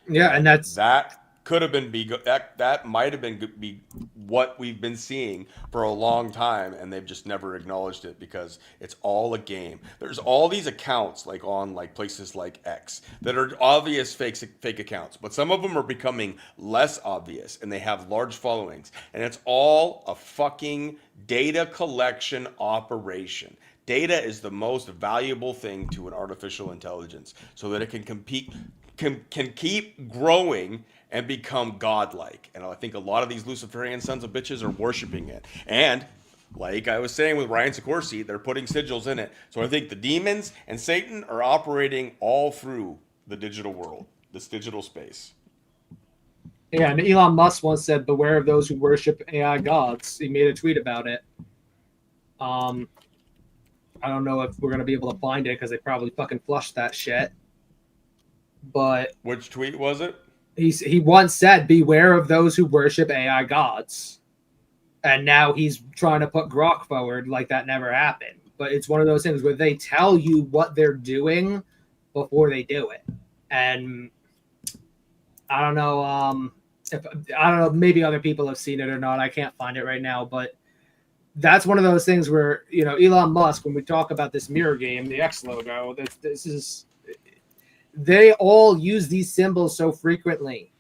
Yeah, and And that's that could have been that might have been be what we've been seeing for a long time, and they've just never acknowledged it because it's all a game. There's all these accounts like on like places like X that are obvious fake accounts, but some of them are becoming less obvious and they have large followings, and it's all a fucking data collection operation. Data is the most valuable thing to an artificial intelligence so that it can compete can keep growing and become godlike. And I think a lot of these Luciferian sons of bitches are worshiping it. And like I was saying with Ryan Sikorsky, they're putting sigils in it. So I think the demons and Satan are operating all through the digital world, this digital space. Yeah, and Elon Musk once said, "Beware of those who worship AI gods." He made a tweet about it. I don't know if we're gonna be able to find it because they probably fucking flushed that shit. But Which tweet was it? he once said, "Beware of those who worship AI gods," and now he's trying to put Grok forward like that never happened. But it's one of those things where they tell you what they're doing before they do it, and I don't know. I don't know. Maybe other people have seen it or not. I can't find it right now, but that's one of those things where Elon Musk. When we talk about this mirror game, the X logo, this is. They all use these symbols so frequently.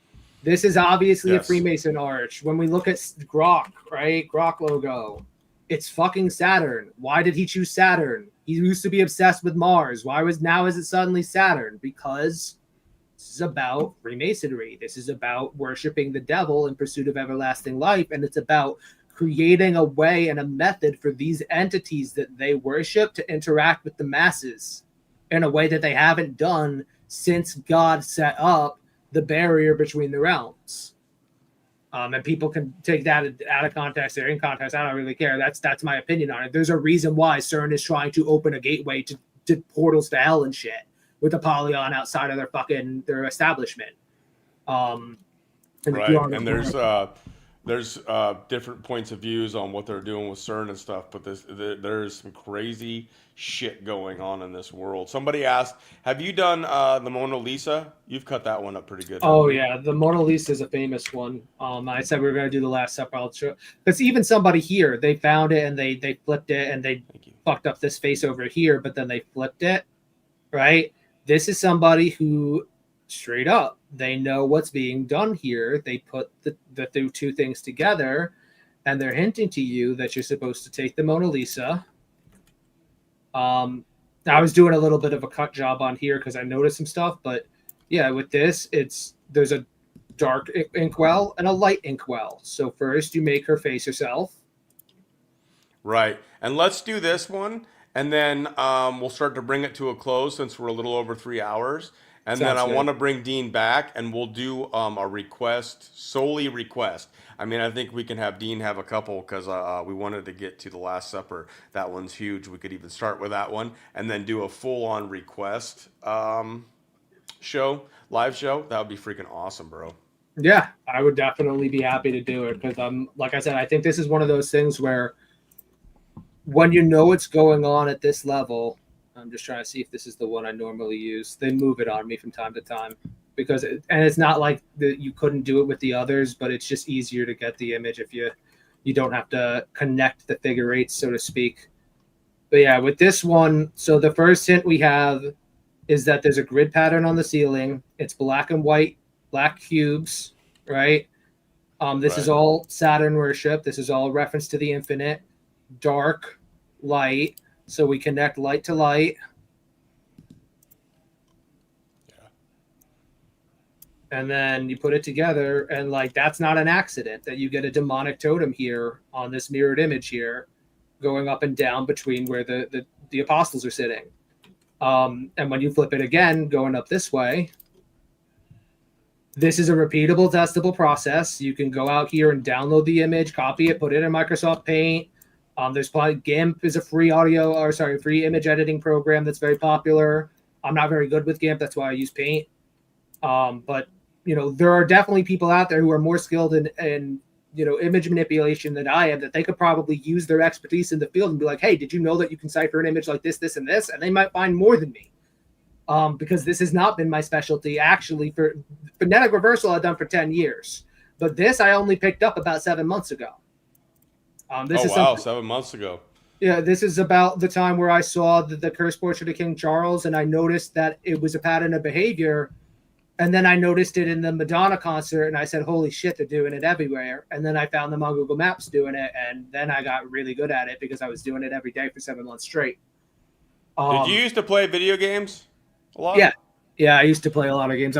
This is obviously a Freemason arch. When we look at Grok, right? Grok logo. It's fucking Saturn. Why did he choose Saturn? He used to be obsessed with Mars. Now is it suddenly Saturn? Because this is about Freemasonry. This is about worshiping the devil in pursuit of everlasting life. And it's about creating a way and a method for these entities that they worship to interact with the masses in a way that they haven't done since God set up the barrier between the realms. And people can take that out of context or in context. I don't really care. That's my opinion on it. There's a reason why CERN is trying to open a gateway to portals to hell and shit with a polygon outside of their establishment. Right, and there's different points of views on what they're doing with CERN and stuff, but there's some crazy shit going on in this world. Somebody asked, have you done the Mona Lisa? You've cut that one up pretty good. Oh yeah, the Mona Lisa is a famous one. I said we were going to do the Last Supper. I'll show, because even somebody here, they found it and they flipped it and they fucked up this face over here, but then they flipped it, right? This is somebody who straight up, they know what's being done here. They put the two things together, and they're hinting to you that you're supposed to take the Mona Lisa. I was doing a little bit of a cut job on here because I noticed some stuff, but yeah, with this, there's a dark inkwell and a light inkwell. So first you make her face herself. Right, and let's do this one, and then we'll start to bring it to a close since we're a little over 3 hours. And then I want to bring Dean back, and we'll do a solely request. I mean, I think we can have Dean have a couple because we wanted to get to the Last Supper. That one's huge. We could even start with that one and then do a full-on request live show. That would be freaking awesome, bro. Yeah, I would definitely be happy to do it because like I said, I think this is one of those things where when you know what's going on at this level. I'm just trying to see if this is the one I normally use. They move it on me from time to time because it's not like you couldn't do it with the others, but it's just easier to get the image if you don't have to connect the figure eights, so to speak. But yeah, with this one, so the first hint we have is that there's a grid pattern on the ceiling. It's black and white, black cubes, right? This is all Saturn worship. This is all reference to the infinite, dark, light. So we connect light to light. and then you put it together, and like that's not an accident that you get a demonic totem here on this mirrored image here, going up and down between where the apostles are sitting. And when you flip it again, going up this way, this is a repeatable, testable process. You can go out here and download the image, copy it, put it in Microsoft Paint. There's probably GIMP is a free free image editing program that's very popular. I'm not very good with GIMP, that's why I use Paint. But there are definitely people out there who are more skilled in image manipulation than I am, that they could probably use their expertise in the field and be like, hey, did you know that you can cipher an image like this, this, and this? And they might find more than me. Because this has not been my specialty. Actually, for phonetic reversal, I've done for 10 years. But this I only picked up about 7 months ago. 7 months ago. Yeah, this is about the time where I saw the Cursed Portrait of King Charles, and I noticed that it was a pattern of behavior. And then I noticed it in the Madonna concert, and I said, holy shit, they're doing it everywhere. And then I found them on Google Maps doing it, and then I got really good at it because I was doing it every day for 7 months straight. Did you used to play video games a lot? Yeah, I used to play a lot of games.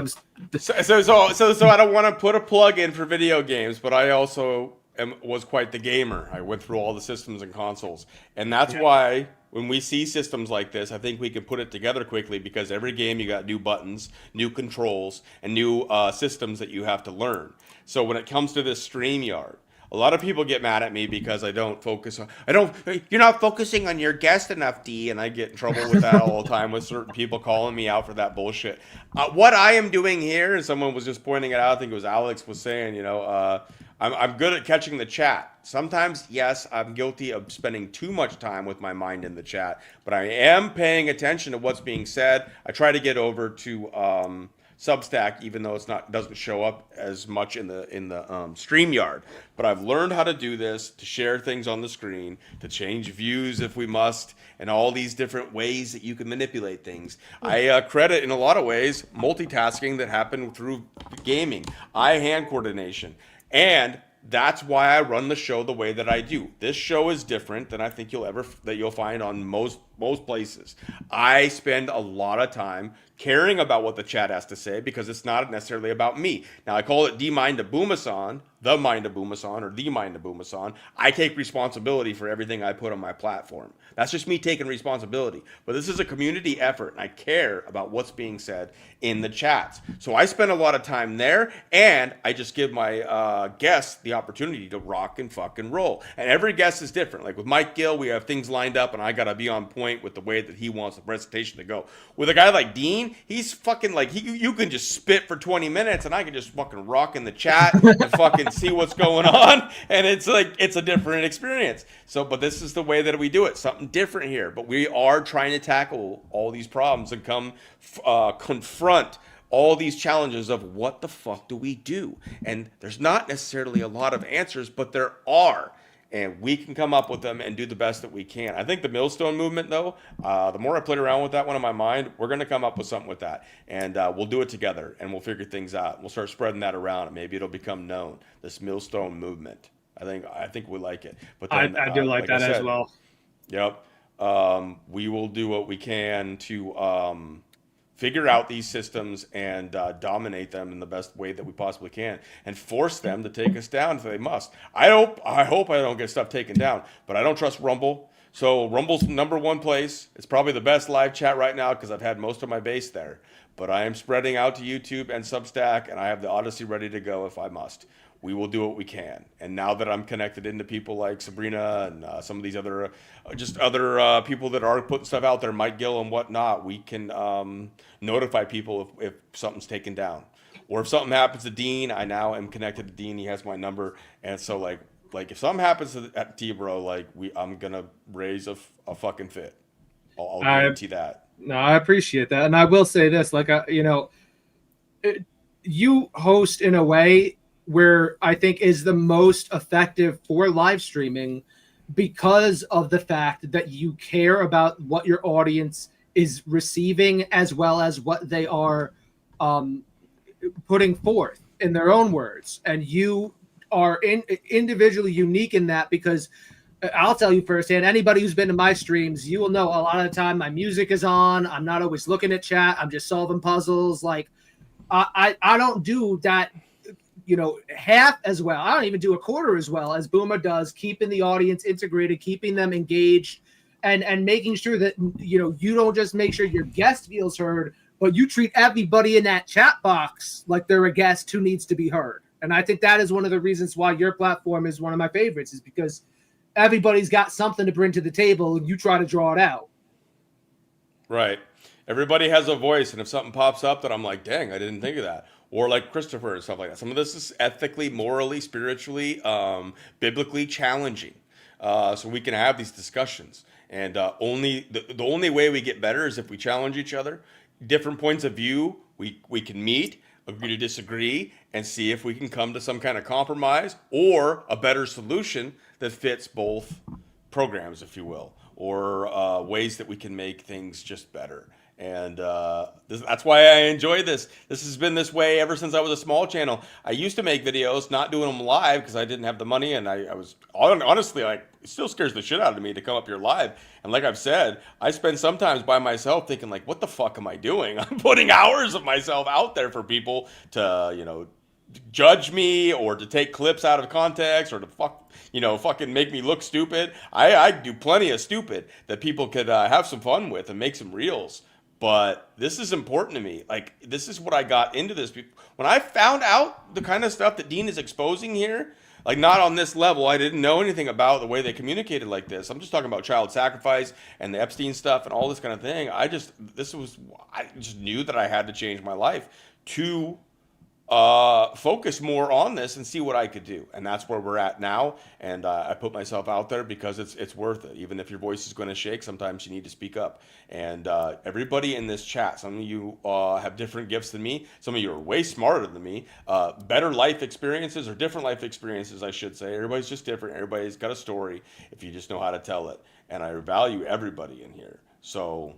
So I don't want to put a plug in for video games, but I also was quite the gamer. I went through all the systems and consoles, and that's why when we see systems like this, I think we can put it together quickly, because every game you got new buttons, new controls, and new systems that you have to learn. So when it comes to this StreamYard, a lot of people get mad at me because I don't focus on. You're not focusing on your guest enough, D, and I get in trouble with that all the time with certain people calling me out for that bullshit. What I am doing here, and someone was just pointing it out. I think it was Alex was saying, I'm good at catching the chat. Sometimes, yes, I'm guilty of spending too much time with my mind in the chat, but I am paying attention to what's being said. I try to get over to Substack, even though doesn't show up as much in the StreamYard. But I've learned how to do this, to share things on the screen, to change views if we must, and all these different ways that you can manipulate things. I credit, in a lot of ways, multitasking that happened through gaming, eye-hand coordination, and that's why I run the show the way that I do. This show is different than I think you'll find on most places. I spend a lot of time caring about what the chat has to say, because it's not necessarily about me. Now, I call it the Mind of Booma-san. I take responsibility for everything I put on my platform. That's just me taking responsibility. But this is a community effort, and I care about what's being said in the chats. So I spend a lot of time there, and I just give my guests the opportunity to rock and fucking roll. And every guest is different. Like with Mike Gill, we have things lined up, and I got to be on point with the way that he wants the presentation to go. With a guy like Dean, he's fucking like, you can just spit for 20 minutes, and I can just fucking rock in the chat and fucking see what's going on. And it's like, it's a different experience. So, but this is the way that we do it. Something different here. But we are trying to tackle all these problems and confront all these challenges of what the fuck do we do? And there's not necessarily a lot of answers, but there are. And we can come up with them and do the best that we can. I think the Millstone movement, though, the more I played around with that one in my mind, we're going to come up with something with that. And we'll do it together, and we'll figure things out. We'll start spreading that around, and maybe it'll become known, this Millstone movement. I think we like it. But then, I do like that as well. Yep. We will do what we can to figure out these systems and dominate them in the best way that we possibly can, and force them to take us down if they must. I hope I don't get stuff taken down, but I don't trust Rumble. So Rumble's number one place. It's probably the best live chat right now because I've had most of my base there. But I am spreading out to YouTube and Substack, and I have the Odyssey ready to go if I must. We will do what we can. And now that I'm connected into people like Sabrina and some of these other people that are putting stuff out there, Mike Gill and whatnot, we can notify people if something's taken down. Or if something happens to Dean, I now am connected to Dean. He has my number. And so like if something happens at T-Bro, I'm going to raise a fucking fit. I'll guarantee that. No, I appreciate that. And I will say this, you host in a way where I think is the most effective for live streaming because of the fact that you care about what your audience is receiving as well as what they are putting forth in their own words. And you are individually unique in that, because I'll tell you firsthand, anybody who's been to my streams, you will know a lot of the time my music is on. I'm not always looking at chat. I'm just solving puzzles. I don't do that, half as well. I don't even do a quarter as well as Booma does, keeping the audience integrated, keeping them engaged, and making sure that you don't just make sure your guest feels heard, but you treat everybody in that chat box like they're a guest who needs to be heard. And I think that is one of the reasons why your platform is one of my favorites, is because everybody's got something to bring to the table and you try to draw it out. Right. Everybody has a voice, and if something pops up that I'm like, dang, I didn't think of that. Or like Christopher and stuff like that. Some of this is ethically, morally, spiritually, biblically challenging. So we can have these discussions. And the only way we get better is if we challenge each other. Different points of view, we can meet, agree to disagree, and see if we can come to some kind of compromise or a better solution that fits both programs, if you will, or ways that we can make things just better. And that's why I enjoy this. This has been this way ever since I was a small channel. I used to make videos, not doing them live because I didn't have the money, and I was honestly, like, it still scares the shit out of me to come up here live. And like I've said, I spend sometimes by myself thinking, like, what the fuck am I doing? I'm putting hours of myself out there for people to, judge me or to take clips out of context or to fucking make me look stupid. I do plenty of stupid that people could have some fun with and make some reels. But this is important to me. Like, this is what I got into this. When I found out the kind of stuff that Dean is exposing here, like, not on this level, I didn't know anything about the way they communicated like this. I'm just talking about child sacrifice and the Epstein stuff and all this kind of thing. I just knew that I had to change my life to focus more on this and see what I could do. And that's where we're at now. And I put myself out there because it's worth it. Even if your voice is going to shake, sometimes you need to speak up. And everybody in this chat, some of you have different gifts than me. Some of you are way smarter than me. Better life experiences, or different life experiences, I should say. Everybody's just different. Everybody's got a story if you just know how to tell it. And I value everybody in here. So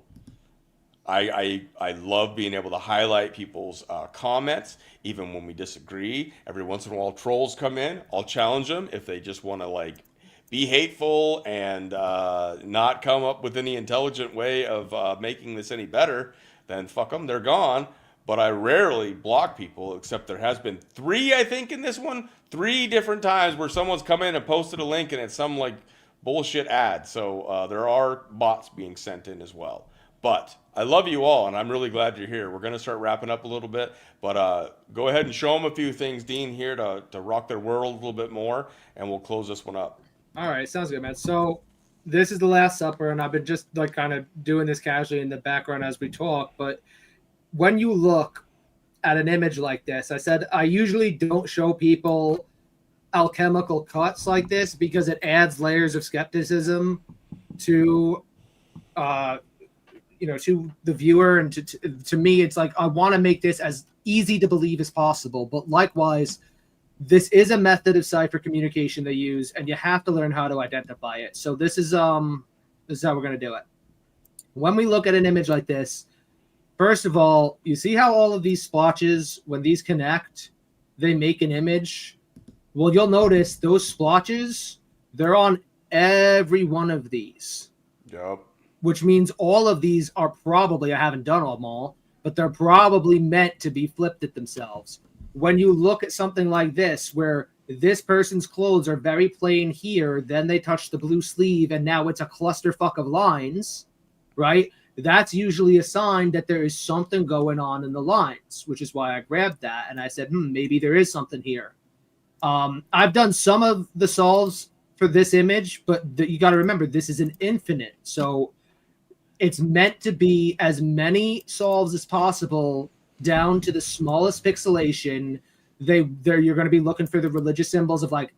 I love being able to highlight people's comments, even when we disagree. Every once in a while, trolls come in. I'll challenge them if they just want to, like, be hateful and not come up with any intelligent way of making this any better. Then fuck them, they're gone. But I rarely block people, except there has been 3, I think, in this one. 3 different times where someone's come in and posted a link and it's some, like, bullshit ad. So there are bots being sent in as well. But I love you all, and I'm really glad you're here. We're going to start wrapping up a little bit, but go ahead and show them a few things, Dean, here to rock their world a little bit more, and we'll close this one up. All right, sounds good, man. So this is the Last Supper, and I've been just, like, kind of doing this casually in the background as we talk. But when you look at an image like this, I said I usually don't show people alchemical cuts like this because it adds layers of skepticism to to the viewer, and to me, it's like I want to make this as easy to believe as possible. But likewise, this is a method of cipher communication they use, and you have to learn how to identify it. So this is how we're going to do it. When we look at an image like this, first of all, you see how all of these splotches, when these connect, they make an image. Well, you'll notice those splotches, they're on every one of these. Yep. Which means all of these are probably, I haven't done them all, but they're probably meant to be flipped at themselves. When you look at something like this, where this person's clothes are very plain here, then they touch the blue sleeve, and now it's a clusterfuck of lines, right? That's usually a sign that there is something going on in the lines, which is why I grabbed that. And I said, maybe there is something here. I've done some of the solves for this image, but you got to remember, this is an infinite. So it's meant to be as many solves as possible down to the smallest pixelation. You're going to be looking for the religious symbols of, like,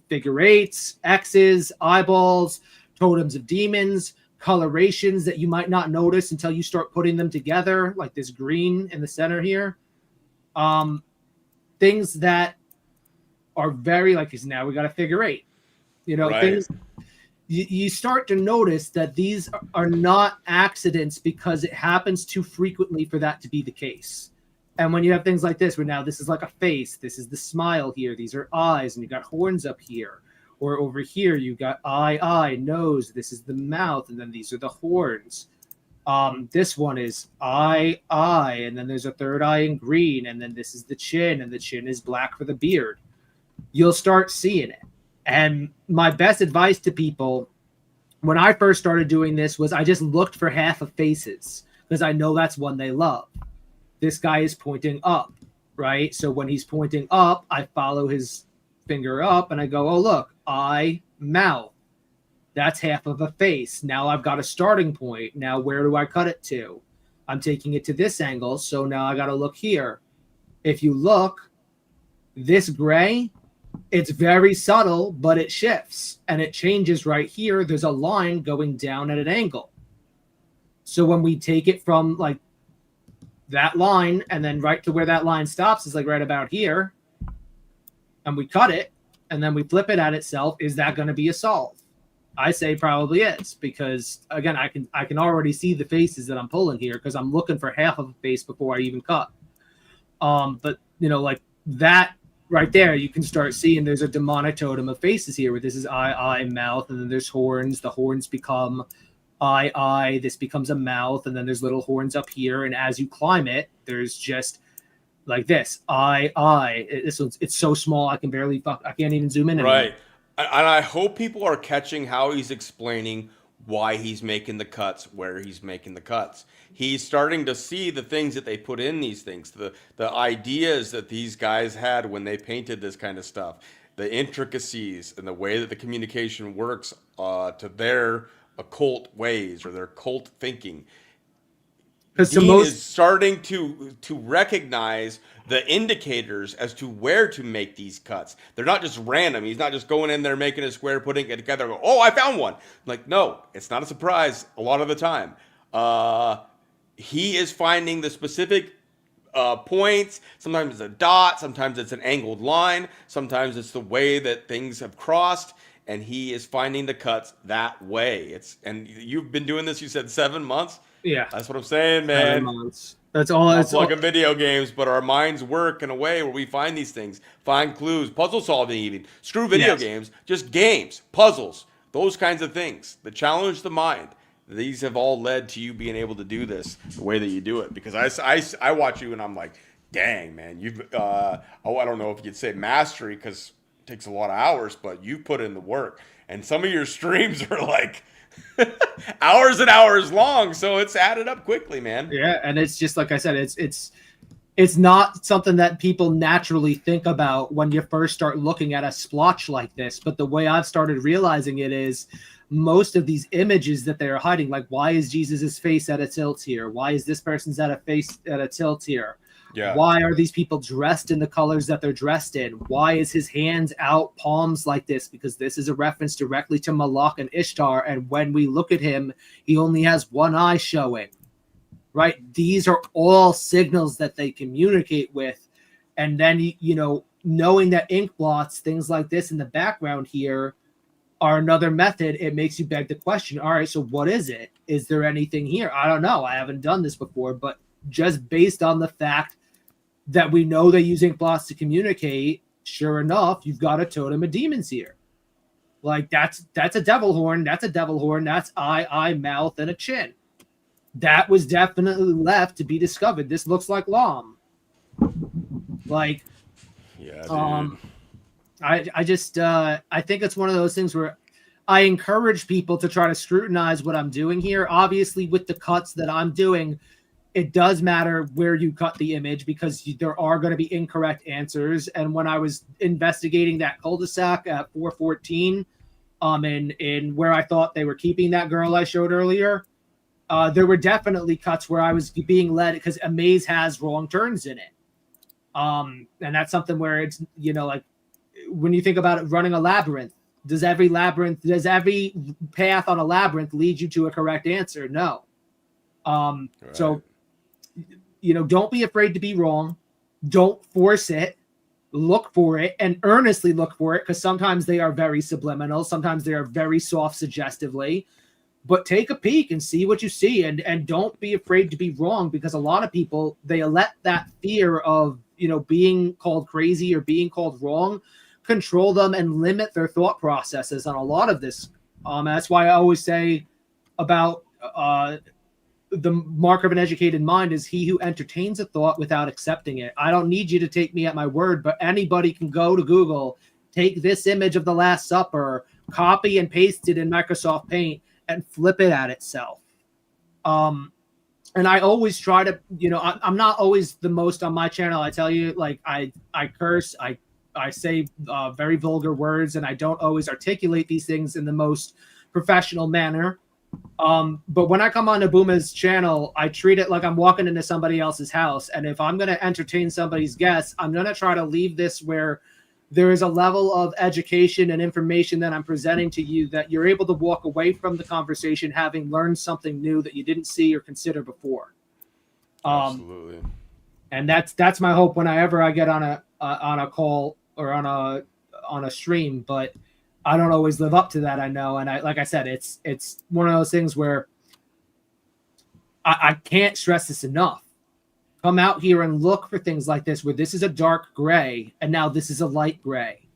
figure eights, X's, eyeballs, totems of demons, colorations that you might not notice until you start putting them together, like this green in the center here. Things that are very, like, now we got a figure eight. Right. Things you start to notice that these are not accidents because it happens too frequently for that to be the case. And when you have things like this, where now this is like a face, this is the smile here, these are eyes, and you got horns up here. Or over here, you got eye, nose, this is the mouth, and then these are the horns. This one is eye, and then there's a third eye in green, and then this is the chin, and the chin is black for the beard. You'll start seeing it. And my best advice to people when I first started doing this was I just looked for half of faces because I know that's one they love. This guy is pointing up, right? So when he's pointing up, I follow his finger up and I go, oh, look, eye, mouth. That's half of a face. Now I've got a starting point. Now where do I cut it to? I'm taking it to this angle. So now I got to look here. If you look, this gray, it's very subtle, but it shifts and it changes right here. There's a line going down at an angle. So when we take it from like that line and then right to where that line stops is like right about here, and we cut it and then we flip it at itself, is that going to be a solve? I say probably is, because again, I can already see the faces that I'm pulling here because I'm looking for half of a face before I even cut. But you know, like that right there, you can start seeing there's a demonic totem of faces here where this is eye, mouth, and then there's horns. The horns become eye, this becomes a mouth, and then there's little horns up here. And as you climb it, there's just like this eye. This one's, it's so small I can't even zoom in anymore. Right. And I hope people are catching how he's explaining why he's making the cuts, where he's making the cuts. He's starting to see the things that they put in these things, the ideas that these guys had when they painted this kind of stuff, the intricacies and the way that the communication works to their occult ways or their cult thinking. Dean is starting to recognize the indicators as to where to make these cuts. They're not just random. He's not just going in there, making a square, putting it together, and go, oh, I found one. Like, no, it's not a surprise a lot of the time. He is finding the specific points. Sometimes it's a dot. Sometimes it's an angled line. Sometimes it's the way that things have crossed. And he is finding the cuts that way. And you've been doing this, you said 7 months? Yeah. That's what I'm saying, man. 7 months. That's all. It's like video games, but our minds work in a way where we find these things, find clues, puzzle solving even. Screw video games, just games, puzzles, those kinds of things that challenge the mind. These have all led to you being able to do this the way that you do it. Because I watch you and I'm like, dang, man, you've, I don't know if you'd say mastery because it takes a lot of hours, but you've put in the work. And some of your streams are like hours and hours long, so it's added up quickly, man. Yeah, and it's just like I said, it's not something that people naturally think about when you first start looking at a splotch like this. But the way I've started realizing it is most of these images that they're hiding, like why is Jesus's face at a tilt here? Why is this person's at a tilt here? Yeah. Why are these people dressed in the colors that they're dressed in? Why is his hands out, palms like this? Because this is a reference directly to Moloch and Ishtar. And when we look at him, he only has one eye showing, right? These are all signals that they communicate with. And then, you know, knowing that ink blots, things like this in the background here are another method. It makes you beg the question, all right, so what is it? Is there anything here? I don't know. I haven't done this before, but just based on the fact that we know they use ink blots to communicate, sure enough, you've got a totem of demons here. Like that's a devil horn. That's a devil horn. That's eye, mouth, and a chin. That was definitely left to be discovered. This looks like Lam. Like, yeah, dude. I think it's one of those things where I encourage people to try to scrutinize what I'm doing here. Obviously, with the cuts that I'm doing, it does matter where you cut the image because there are going to be incorrect answers. And when I was investigating that cul-de-sac at 414, in where I thought they were keeping that girl I showed earlier, there were definitely cuts where I was being led because a maze has wrong turns in it. And that's something where it's, you know, like when you think about it, running a labyrinth, does every path on a labyrinth lead you to a correct answer? No. Right. So, you know, don't be afraid to be wrong. Don't force it. Look for it and earnestly look for it, because sometimes they are very subliminal. Sometimes they are very soft suggestively. But take a peek and see what you see, and don't be afraid to be wrong, because a lot of people, they let that fear of, you know, being called crazy or being called wrong control them and limit their thought processes on a lot of this. That's why I always say about the mark of an educated mind is he who entertains a thought without accepting it. I don't need you to take me at my word, but anybody can go to Google, take this image of the Last Supper, copy and paste it in Microsoft Paint, and flip it at itself. And I always try to, I'm not always the most on my channel. I tell you, like I curse, I say very vulgar words, and I don't always articulate these things in the most professional manner. But when I come on to Booma's channel, I treat it like I'm walking into somebody else's house. And if I'm going to entertain somebody's guests, I'm going to try to leave this where there is a level of education and information that I'm presenting to you that you're able to walk away from the conversation having learned something new that you didn't see or consider before. Absolutely. And that's my hope whenever I get on a call or on a stream, but I don't always live up to that, I know. And like I said, it's one of those things where I can't stress this enough. Come out here and look for things like this, where this is a dark gray and now this is a light gray.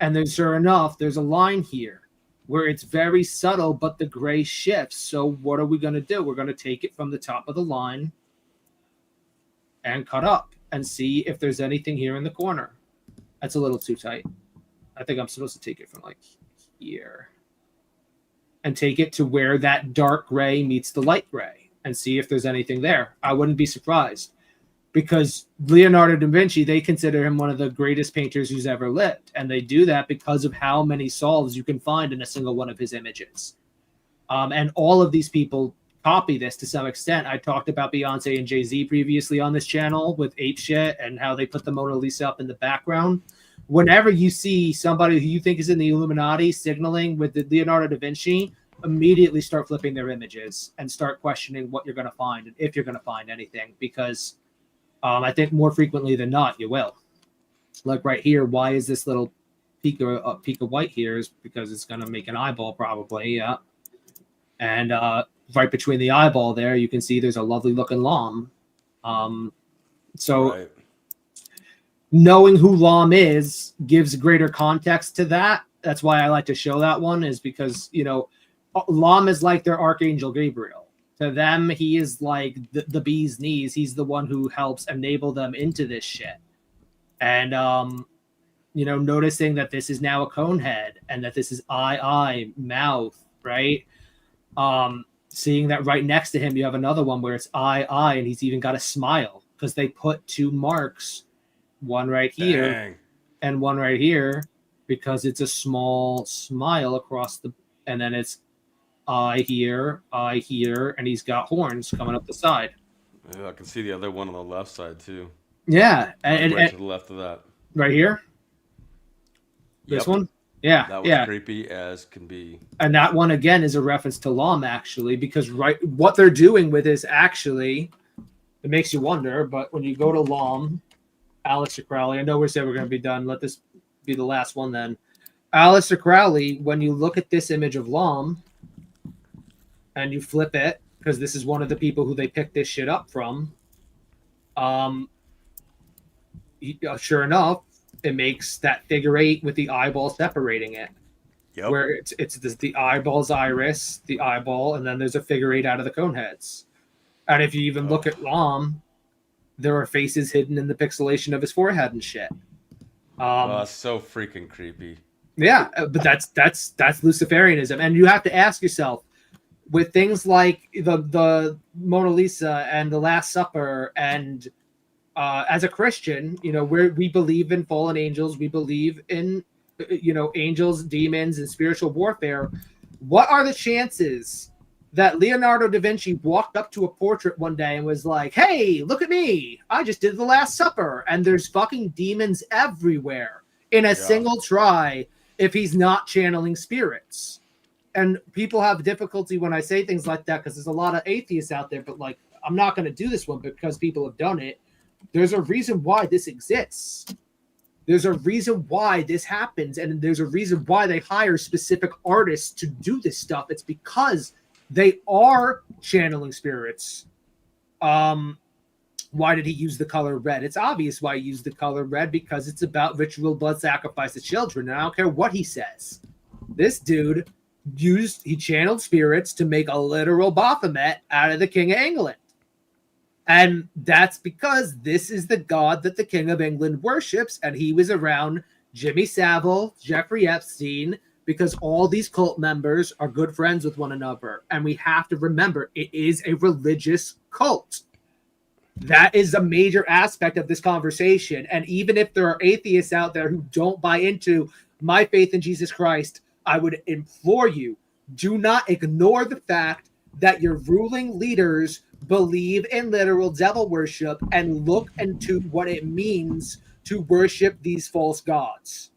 And then sure enough, there's a line here where it's very subtle, but the gray shifts. So what are we going to do? We're going to take it from the top of the line and cut up and see if there's anything here in the corner. That's a little too tight. I think I'm supposed to take it from like here and take it to where that dark gray meets the light gray and see if there's anything there. I wouldn't be surprised, because Leonardo da Vinci, they consider him one of the greatest painters who's ever lived. And they do that because of how many solves you can find in a single one of his images. And all of these people copy this to some extent. I talked about Beyonce and Jay-Z previously on this channel with Ape Shit and how they put the Mona Lisa up in the background. Whenever you see somebody who you think is in the Illuminati signaling with the Leonardo da Vinci, immediately start flipping their images and start questioning what you're going to find and if you're going to find anything, because I think more frequently than not, you will. Like right here, why is this little peak of white here? Is because it's going to make an eyeball probably, yeah. And right between the eyeball there, you can see there's a lovely looking llama. Right. Knowing who Lam is gives greater context to that. That's why I like to show that one, is because, Lam is like their Archangel Gabriel. To them, he is like the bee's knees. He's the one who helps enable them into this shit. And, noticing that this is now a cone head and that this is eye, mouth, right? Seeing that right next to him, you have another one where it's eye, and he's even got a smile because they put two marks, one right here Dang. and one right here, because it's a small smile across and then it's eye here, and he's got horns coming up the side. Yeah, I can see the other one on the left side too. Yeah, and Right to the left of that. right here, this one, yeah, That was creepy as can be. And that one again is a reference to Lam, actually, because what they're doing with this actually, it makes you wonder. But when you go to Lam, Aleister Crowley, I know we said we're going to be done. Let this be the last one then. Aleister Crowley, when you look at this image of Lam and you flip it, because this is one of the people who they picked this shit up from, sure enough, it makes that figure 8 with the eyeball separating it. Yep. Where it's the eyeball's iris, the eyeball, and then there's a figure 8 out of the cone heads. And if you even look at Lam, there are faces hidden in the pixelation of his forehead and shit. So freaking creepy. Yeah, but that's Luciferianism, and you have to ask yourself, with things like the Mona Lisa and the Last Supper, and as a Christian, we believe in fallen angels, we believe in angels, demons, and spiritual warfare. What are the chances that Leonardo da Vinci walked up to a portrait one day and was like, "Hey, look at me! I just did the Last Supper," and there's fucking demons everywhere in a single try if he's not channeling spirits? And people have difficulty when I say things like that, because there's a lot of atheists out there, but I'm not going to do this one because people have done it. There's a reason why this exists. There's a reason why this happens, and there's a reason why they hire specific artists to do this stuff. It's because they are channeling spirits. Why did he use the color red? It's obvious why he used the color red, because it's about ritual blood sacrifice of children. And I don't care what he says. This dude he channeled spirits to make a literal Baphomet out of the King of England. And that's because this is the God that the King of England worships, and he was around Jimmy Savile, Jeffrey Epstein, because all these cult members are good friends with one another. And we have to remember, it is a religious cult. That is a major aspect of this conversation. And even if there are atheists out there who don't buy into my faith in Jesus Christ, I would implore you, do not ignore the fact that your ruling leaders believe in literal devil worship and look into what it means to worship these false gods.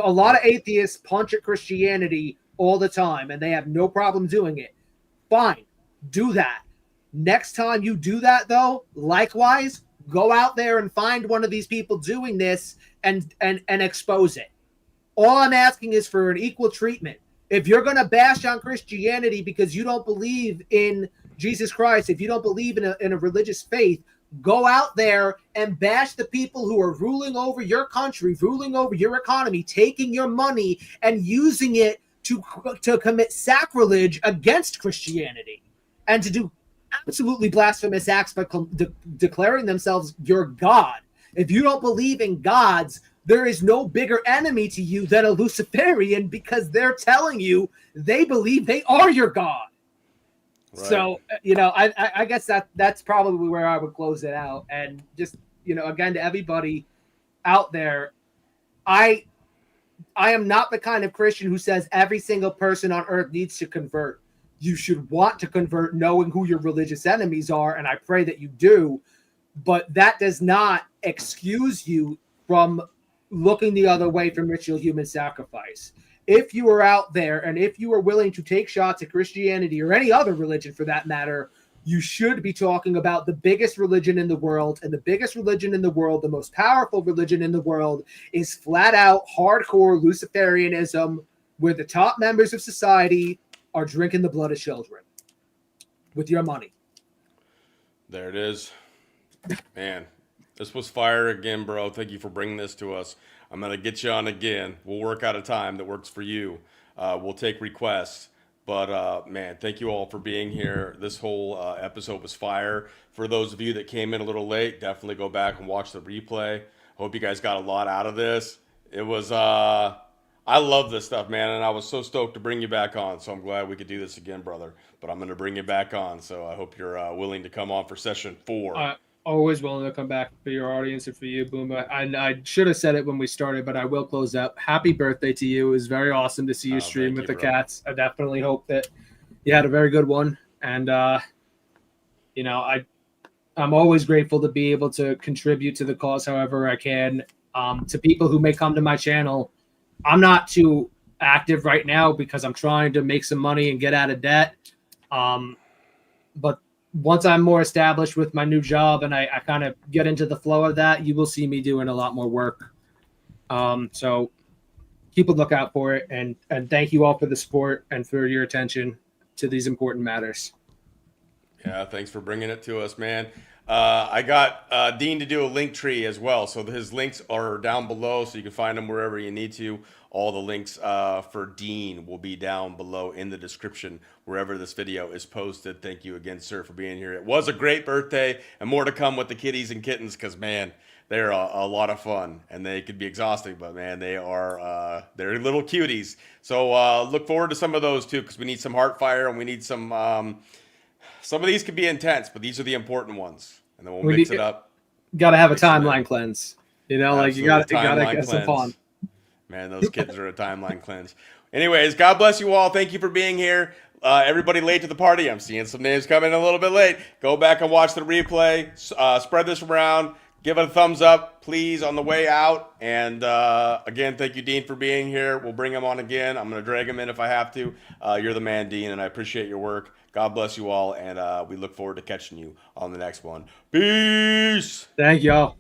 A lot of atheists punch at Christianity all the time, and they have no problem doing it. Fine, do that. Next time you do that, though, likewise, go out there and find one of these people doing this and expose it. All I'm asking is for an equal treatment. If you're going to bash on Christianity because you don't believe in Jesus Christ, if you don't believe in a religious faith, go out there and bash the people who are ruling over your country, ruling over your economy, taking your money and using it to commit sacrilege against Christianity and to do absolutely blasphemous acts by declaring themselves your God. If you don't believe in gods, there is no bigger enemy to you than a Luciferian, because they're telling you they believe they are your God. Right. So, I guess that's probably where I would close it out. And just, again, to everybody out there, I am not the kind of Christian who says every single person on earth needs to convert. You should want to convert knowing who your religious enemies are, and I pray that you do. But that does not excuse you from looking the other way from ritual human sacrifice. If you are out there and if you are willing to take shots at Christianity or any other religion for that matter, you should be talking about the biggest religion in the world. And the biggest religion in the world, the most powerful religion in the world, is flat out hardcore Luciferianism, where the top members of society are drinking the blood of children with your money. There it is. Man, this was fire again, bro. Thank you for bringing this to us. I'm going to get you on again. We'll work out a time that works for you. We'll take requests. But, man, thank you all for being here. This whole episode was fire. For those of you that came in a little late, definitely go back and watch the replay. Hope you guys got a lot out of this. It was, I love this stuff, man, and I was so stoked to bring you back on. So I'm glad we could do this again, brother. But I'm going to bring you back on. So I hope you're willing to come on for session 4. Always willing to come back for your audience and for you, Booma. I should have said it when we started, but I will close up. Happy birthday to you. It was very awesome to see you stream with the cats. I definitely hope that you had a very good one. And, I'm always grateful to be able to contribute to the cause however I can. To people who may come to my channel, I'm not too active right now because I'm trying to make some money and get out of debt. But once I'm more established with my new job and I kind of get into the flow of that, you will see me doing a lot more work. So keep a lookout for it. And thank you all for the support and for your attention to these important matters. Yeah, thanks for bringing it to us, man. I got Dean to do a link tree as well. So his links are down below, so you can find them wherever you need to. All the links for Dean will be down below in the description wherever this video is posted. Thank you again, sir, for being here. It was a great birthday, and more to come with the kitties and kittens because, man, they're a lot of fun, and they could be exhausting, but, man, they're little cuties. So look forward to some of those, too, because we need some heart fire, and we need some of these could be intense, but these are the important ones, and then we'll mix it up. Got to have a timeline cleanse. Like you got to get some fun. Man, those kids are a timeline cleanse. Anyways, God bless you all. Thank you for being here. Everybody late to the party. I'm seeing some names coming a little bit late. Go back and watch the replay. Spread this around. Give it a thumbs up, please, on the way out. And again, thank you, Dean, for being here. We'll bring him on again. I'm going to drag him in if I have to. You're the man, Dean, and I appreciate your work. God bless you all, and we look forward to catching you on the next one. Peace. Thank y'all.